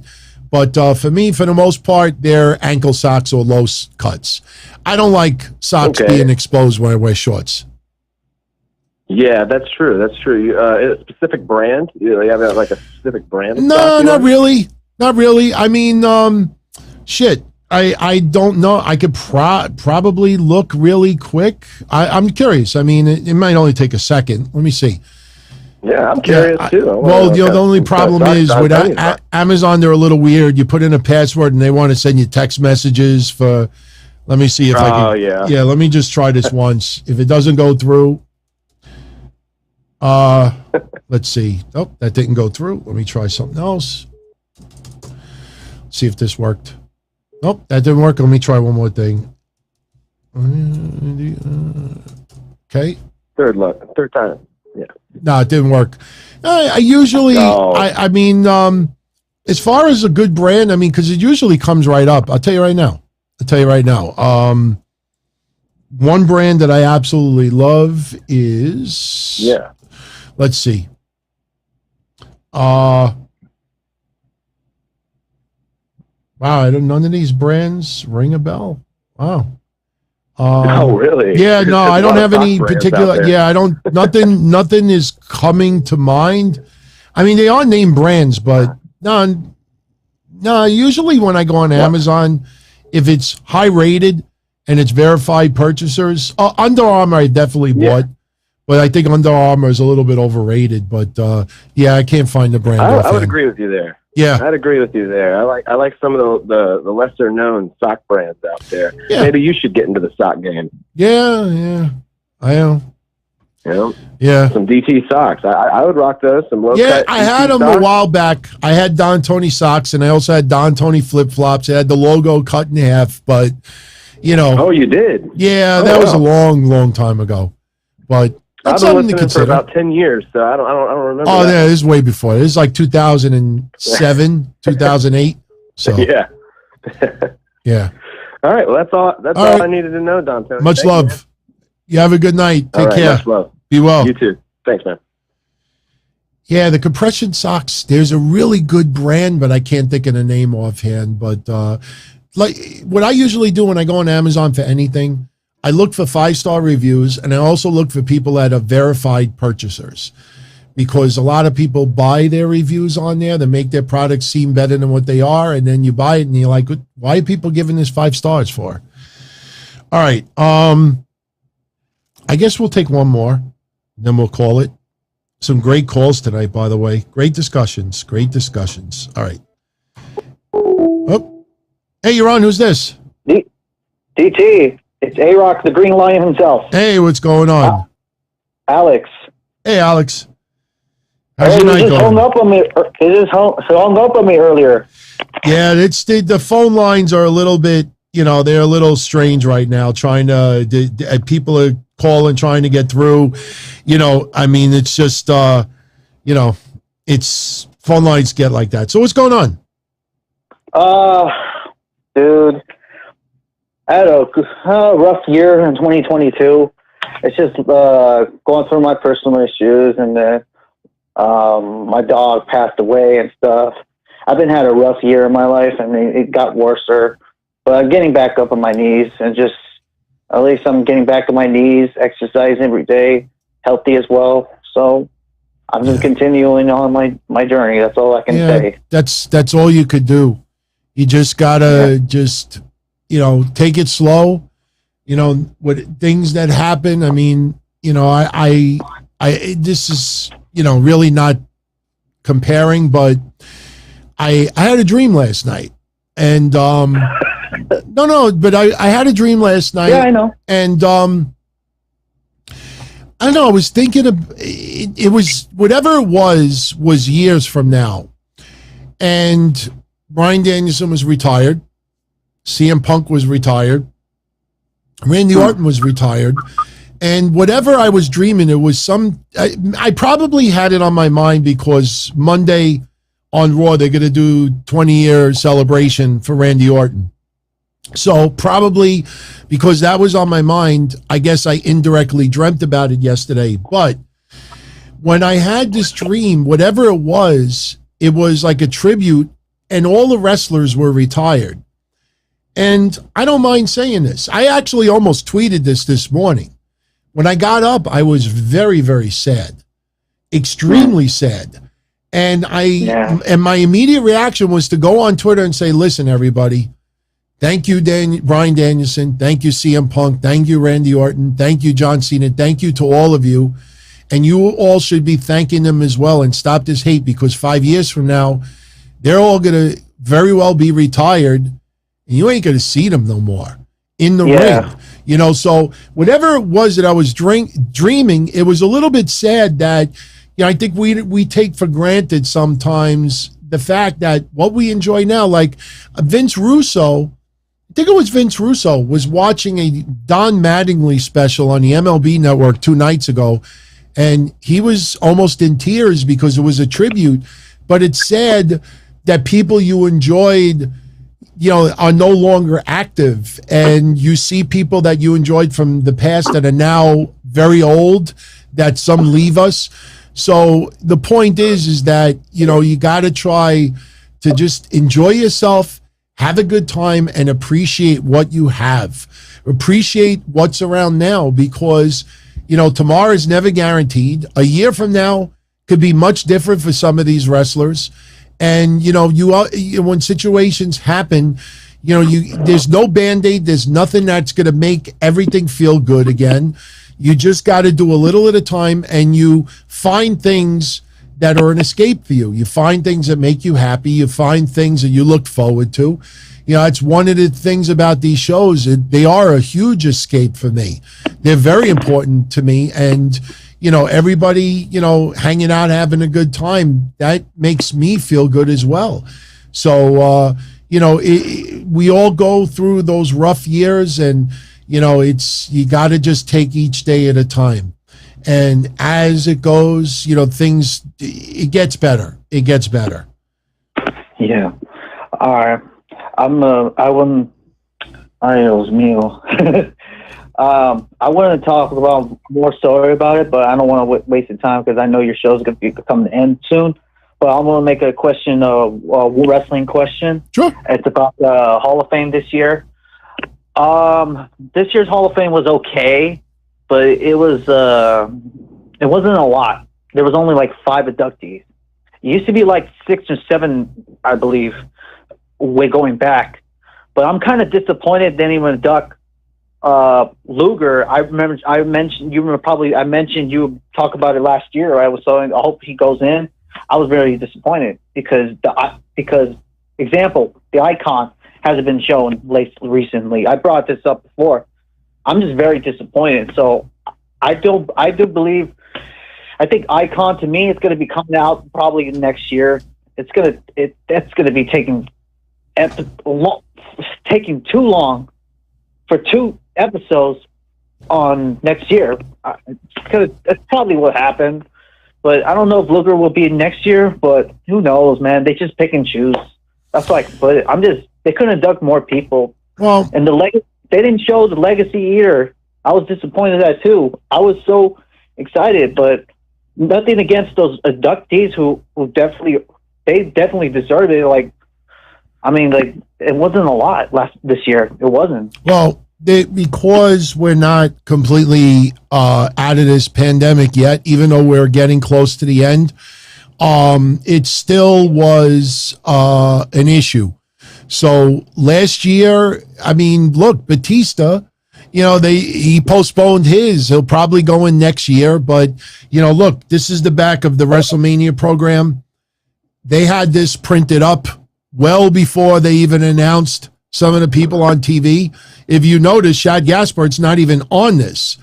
But for me, for the most part, they're ankle socks or low cuts. I don't like socks being exposed when I wear shorts. Yeah, that's true. That's true. A specific brand? You have like a specific brand? No, not really. Not really. I mean, shit. I don't know. I could probably look really quick. I'm curious. I mean, it might only take a second. Let me see. Yeah, I'm curious too. The only problem is with Amazon, they're a little weird. You put in a password and they want to send you text messages for. Let me see if I can. Yeah, let me just try this once. If it doesn't go through, let's see. Oh, that didn't go through. Let me try something else. See if this worked. Nope, that didn't work. Let me try one more thing. Okay. Third time. Yeah. No, it didn't work. I usually, I mean, as far as a good brand, I mean, because it usually comes right up. I'll tell you right now. One brand that I absolutely love is, let's see. Wow, none of these brands ring a bell. Wow. Oh, really? Yeah, no, I don't have any particular. Yeah, I don't. Nothing is coming to mind. I mean, they are named brands, but no. Usually, when I go on Amazon, if it's high rated and it's verified purchasers, Under Armour I definitely bought, but I think Under Armour is a little bit overrated. But I can't find the brand. I would agree with you there. Yeah, I'd agree with you there. I like some of the lesser known sock brands out there. Yeah. Maybe you should get into the sock game. Yeah, I am. Yeah, some DT socks. I would rock those. Some low cut. I had them a while back. I had Don Tony socks, and I also had Don Tony flip flops. I had the logo cut in half, but Oh, you did? Yeah, that was a long time ago. But that's I've been something to listening consider. for about 10 years, so I don't remember. Oh, that. yeah, this is way before. This is like 2007, 2008. So yeah. All right. Well, that's all. That's all I needed to know, Don Tony. Much love. Man. You have a good night. Take care. Much love. Be well. You too. Thanks, man. Yeah, the compression socks. There's a really good brand, but I can't think of the name offhand. But like what I usually do when I go on Amazon for anything, I look for 5-star reviews, and I also look for people that are verified purchasers, because a lot of people buy their reviews on there to make their products seem better than what they are, and then you buy it and you're like, why are people giving this 5 stars for? All right. I guess we'll take one more, then we'll call it. Some great calls tonight, by the way. Great discussions. All right. Oh. Hey, you're on. Who's this? DT. It's A-Rock, the Green Lion himself. Hey, what's going on? Alex. Hey, Alex. How's your night It just going? hung up on me. It just hung up on me earlier. Yeah, it's the phone lines are a little bit, they're a little strange right now. People are calling, trying to get through. It's just, it's phone lines get like that. So what's going on? Dude, I had a rough year in 2022. It's just going through my personal issues, and my dog passed away and stuff. I've had a rough year in my life, and it got worse. But I'm getting back up on my knees, and just at least I'm getting back on my knees, exercising every day, healthy as well. So I'm just continuing on my journey. That's all I can say. That's all you could do. You just gotta take it slow. What things that happen. This is really not comparing, but I had a dream last night, and but I had a dream last night. Yeah, I know. And I don't know. I was thinking of it was whatever it was years from now, and Bryan Danielson was retired, CM Punk was retired, Randy Orton was retired, and whatever I was dreaming, it was I probably had it on my mind because Monday on Raw they're going to do 20-year celebration for Randy Orton. So probably because that was on my mind, I guess I indirectly dreamt about it yesterday. But when I had this dream, whatever it was like a tribute, and all the wrestlers were retired. And I don't mind saying this. I actually almost tweeted this morning. When I got up, I was very, very sad, extremely sad. And and my immediate reaction was to go on Twitter and say, listen, everybody, thank you, Bryan Danielson. Thank you, CM Punk. Thank you, Randy Orton. Thank you, John Cena. Thank you to all of you. And you all should be thanking them as well, and stop this hate, because 5 years from now, they're all going to very well be retired, and you ain't going to see them no more in the ring. So whatever it was that I was dreaming, it was a little bit sad that, I think we take for granted sometimes the fact that what we enjoy now, like Vince Russo, I think it was Vince Russo, was watching a Don Mattingly special on the MLB Network 2 nights ago, and he was almost in tears because it was a tribute, but it said that people you enjoyed, are no longer active, and you see people that you enjoyed from the past that are now very old, that some leave us. So the point is that, you got to try to just enjoy yourself, have a good time, and appreciate what you have. Appreciate what's around now, because, tomorrow is never guaranteed. A year from now could be much different for some of these wrestlers. And, when situations happen, there's no Band-Aid. There's nothing that's going to make everything feel good again. You just got to do a little at a time, and you find things that are an escape for you. You find things that make you happy. You find things that you look forward to. It's one of the things about these shows. They are a huge escape for me. They're very important to me. And, everybody, hanging out, having a good time, that makes me feel good as well. So, we all go through those rough years, and, you got to just take each day at a time. And as it goes, it gets better. It gets better. Yeah. All right. I want to talk about more story about it, but I don't want to waste the time because I know your show's going to be coming to end soon. But I'm going to make a question, wrestling question. Sure. It's about the Hall of Fame this year. This year's Hall of Fame was okay, but it wasn't a lot. There was only like 5 inductees. It used to be like 6 or 7, I believe, way going back. But I'm kind of disappointed they didn't even induct Luger. I mentioned you talk about it last year. I was saying I hope he goes in. I was very disappointed because example, the Icon hasn't been shown recently. I brought this up before. I'm just very disappointed. So I do believe. I think Icon, to me, it's going to be coming out probably next year. That's going to be taking too long for 2 episodes on next year. That's probably what happened. But I don't know if Luger will be next year, but who knows, man? They just pick and choose. That's why I can put it. They couldn't induct more people. Well, and they didn't show the legacy either. I was disappointed at that too. I was so excited, but nothing against those inductees who definitely deserved it. Like, I mean, like, it wasn't a lot this year. It wasn't. Well, because we're not completely out of this pandemic yet, even though we're getting close to the end, it still was an issue. So last year, I mean, look, Batista, he postponed his. He'll probably go in next year. But, look, this is the back of the WrestleMania program. They had this printed up well before they even announced some of the people on TV. If you notice, Shad Gaspard's not even on this.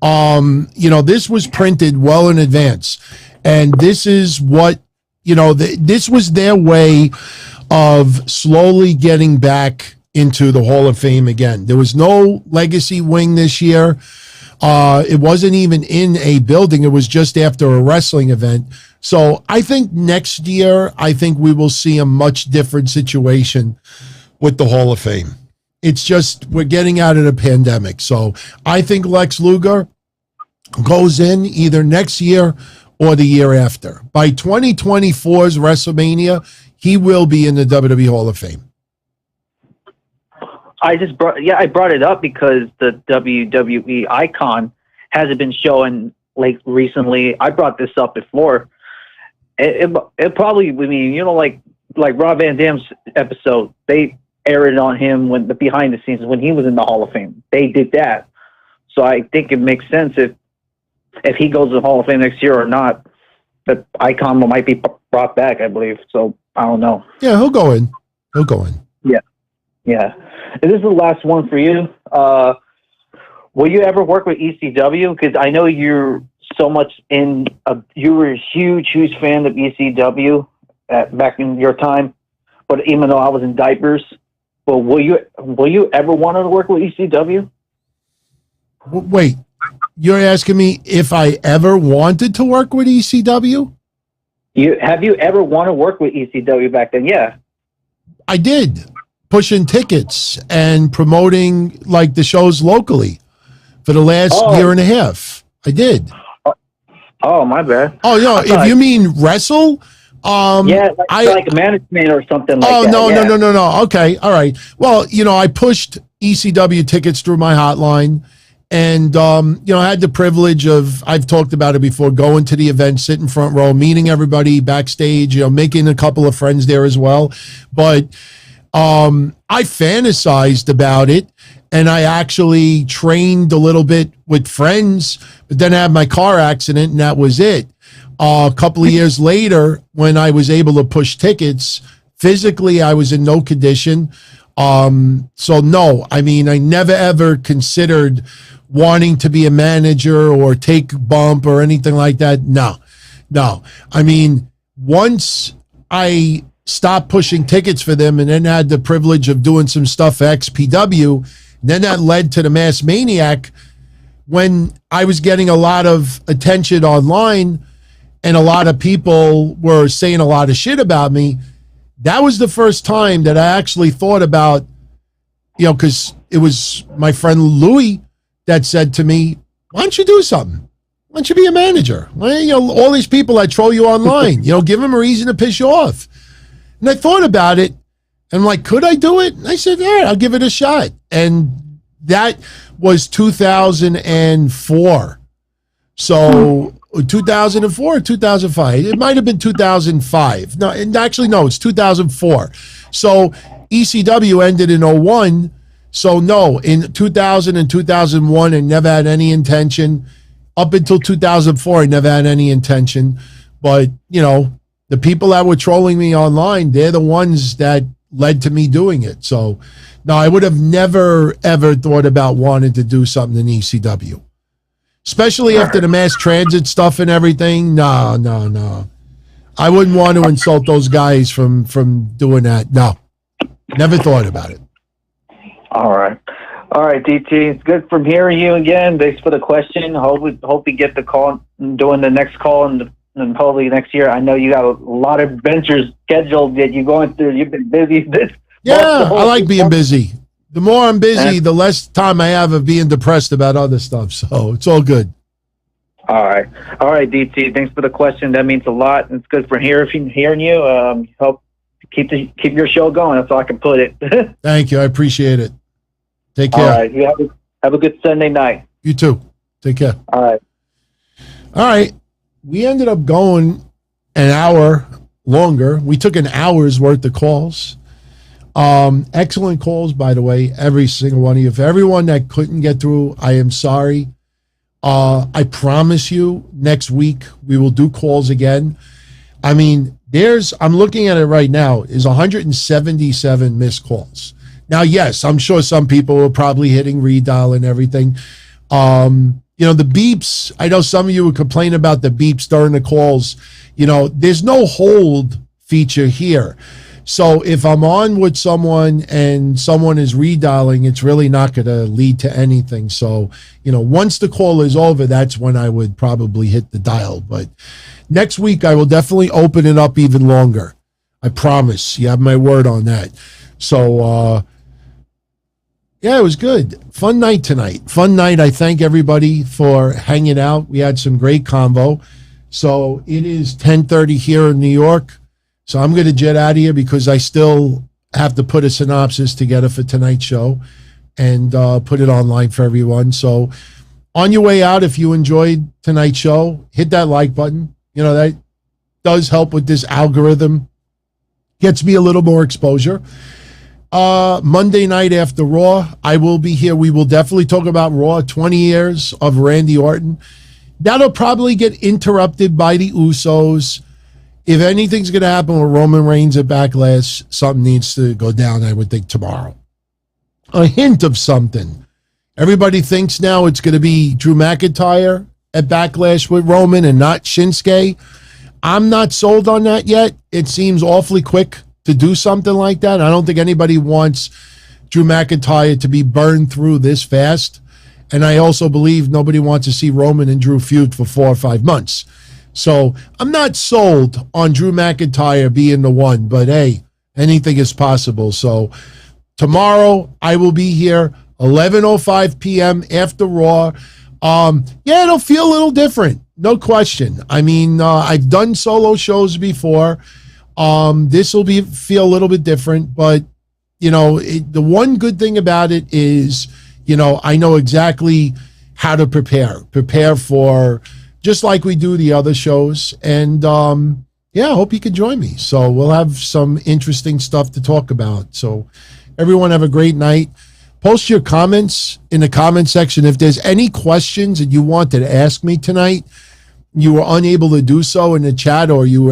This was printed well in advance. And this is what, this was their way of slowly getting back into the Hall of Fame again. There was no legacy wing this year. It wasn't even in a building. It was just after a wrestling event. So I think next year, we will see a much different situation with the Hall of Fame. It's just, we're getting out of the pandemic. So I think Lex Luger goes in either next year or the year after. By 2024's WrestleMania, he will be in the WWE Hall of Fame. I brought it up because the WWE Icon hasn't been showing like recently. I brought this up before. It probably, I mean, like Rob Van Dam's episode, they aired it on him when the behind the scenes when he was in the Hall of Fame. They did that. So I think it makes sense if he goes to the Hall of Fame next year or not, that Icon might be brought back, I believe. So I don't know. Yeah, he'll go in. Yeah. And this is the last one for you. Will you ever work with ECW? Because I know you're so much you were a huge fan of ECW back in your time. But even though I was in diapers, but will you ever want to work with ECW? Wait, you're asking me if I ever wanted to work with ECW? Have you ever want to work with ECW back then? Yeah. I did. Pushing tickets and promoting like the shows locally for the last year and a half. I did. Oh, my bad. Oh, if you mean wrestle, like management or something like that. Oh, no. Okay. All right. Well, I pushed ECW tickets through my hotline and, I had the privilege of, I've talked about it before, going to the event, sitting front row, meeting everybody backstage, making a couple of friends there as well. But I fantasized about it and I actually trained a little bit with friends, but then I had my car accident and that was it. A couple of years later, when I was able to push tickets, physically I was in no condition. So no, I mean, I never ever considered wanting to be a manager or take bump or anything like that. No. I mean, once I stopped pushing tickets for them and then had the privilege of doing some stuff for XPW, then that led to the Masked Maniac when I was getting a lot of attention online and a lot of people were saying a lot of shit about me. That was the first time that I actually thought about, because it was my friend Louis that said to me, why don't you do something? Why don't you be a manager? All these people that troll you online, give them a reason to piss you off. And I thought about it and I'm like, could I do it? And I said, all right, I'll give it a shot. And that was 2004. So 2004 or 2005. It might have been 2005. No, and actually, no, it's 2004. So ECW ended in 01. So no, in 2000 and 2001, I never had any intention. Up until 2004, I never had any intention. But, the people that were trolling me online, they're the ones that led to me doing it. So, no, I would have never, ever thought about wanting to do something in ECW. Especially after the mass transit stuff and everything. No. I wouldn't want to insult those guys from doing that. No, never thought about it. All right, DT. It's good from hearing you again. Thanks for the question. Hope we get the call, doing the next call, and hopefully next year. I know you got a lot of ventures scheduled that you're going through. You've been busy. I like being busy. The more I'm busy, the less time I have of being depressed about other stuff. So it's all good. All right, DT. Thanks for the question. That means a lot. It's good for hearing you. Hope keep your show going. That's all I can put it. Thank you. I appreciate it. Take care. All right. You have a good Sunday night. You too. Take care. All right. We ended up going an hour longer. We took an hour's worth of calls. Excellent calls, by the way, every single one of you. For everyone that couldn't get through, I am sorry. I promise you next week we will do calls again. I mean, I'm looking at it right now, is 177 missed calls. Now, yes, I'm sure some people are probably hitting redial and everything. The beeps, I know some of you would complain about the beeps during the calls. There's no hold feature here. So if I'm on with someone and someone is redialing, it's really not going to lead to anything. So, once the call is over, that's when I would probably hit the dial. But next week, I will definitely open it up even longer. I promise. You have my word on that. So, yeah, it was good. Fun night tonight. Fun night. I thank everybody for hanging out. We had some great convo. So it is 10:30 here in New York. So I'm going to jet out of here because I still have to put a synopsis together for tonight's show and put it online for everyone. So on your way out, if you enjoyed tonight's show, hit that like button. That does help with this algorithm. Gets me a little more exposure. Monday night after Raw, I will be here. We will definitely talk about Raw, 20 years of Randy Orton. That'll probably get interrupted by the Usos. If anything's going to happen with Roman Reigns at Backlash, something needs to go down, I would think, tomorrow. A hint of something. Everybody thinks now it's going to be Drew McIntyre at Backlash with Roman and not Shinsuke. I'm not sold on that yet. It seems awfully quick to do something like that. I don't think anybody wants Drew McIntyre to be burned through this fast. And I also believe nobody wants to see Roman and Drew feud for 4 or 5 months. So I'm not sold on Drew McIntyre being the one, but hey, anything is possible. So tomorrow I will be here, 11:05 p.m. after Raw. It'll feel a little different, no question. I mean, I've done solo shows before. This will feel a little bit different, but the one good thing about it is, I know exactly how to prepare for just like we do the other shows. And I hope you can join me. So we'll have some interesting stuff to talk about. So everyone have a great night. Post your comments in the comment section. If there's any questions that you wanted to ask me tonight, you were unable to do so in the chat, or you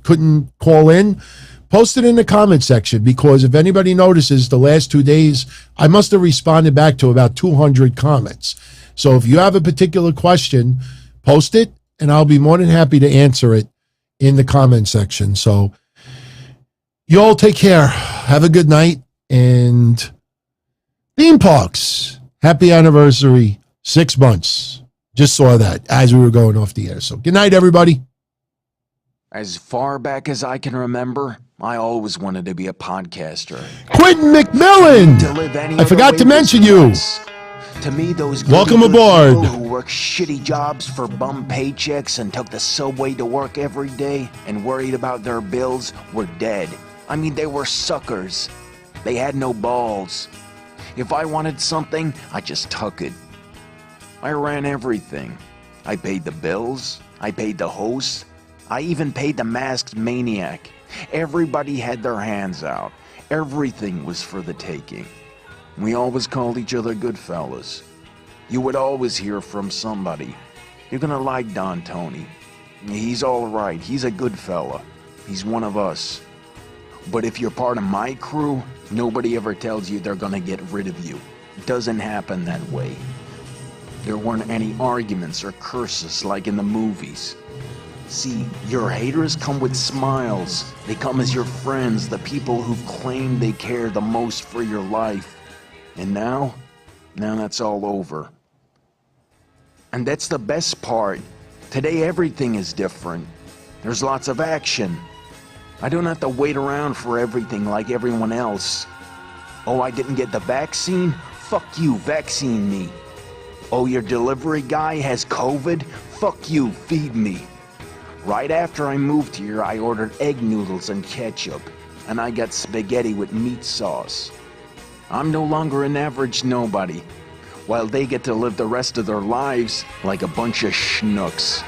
couldn't call in, post it in the comment section, because if anybody notices, the last 2 days, I must have responded back to about 200 comments. So if you have a particular question, post it, and I'll be more than happy to answer it in the comment section. So you all take care. Have a good night. And theme parks, happy anniversary, 6 months. Just saw that as we were going off the air. So good night, everybody. As far back as I can remember, I always wanted to be a podcaster. Quentin McMillan! I forgot to mention you. To me, those welcome aboard. People who work shitty jobs for bum paychecks and took the subway to work every day and worried about their bills were dead. I mean, they were suckers. They had no balls. If I wanted something, I just took it. I ran everything. I paid the bills. I paid the host. I even paid the Masked Maniac. Everybody had their hands out. Everything was for the taking. We always called each other good fellas. You would always hear from somebody. You're gonna like Don Tony. He's all right. He's a good fella. He's one of us. But if you're part of my crew, nobody ever tells you they're gonna get rid of you. It doesn't happen that way. There weren't any arguments or curses like in the movies. See, your haters come with smiles. They come as your friends, the people who've claimed they care the most for your life. And now that's all over. And that's the best part. Today everything is different. There's lots of action. I don't have to wait around for everything like everyone else. Oh, I didn't get the vaccine? Fuck you, vaccine me. Oh, your delivery guy has COVID? Fuck you, feed me. Right after I moved here, I ordered egg noodles and ketchup, and I got spaghetti with meat sauce. I'm no longer an average nobody, while they get to live the rest of their lives like a bunch of schnooks.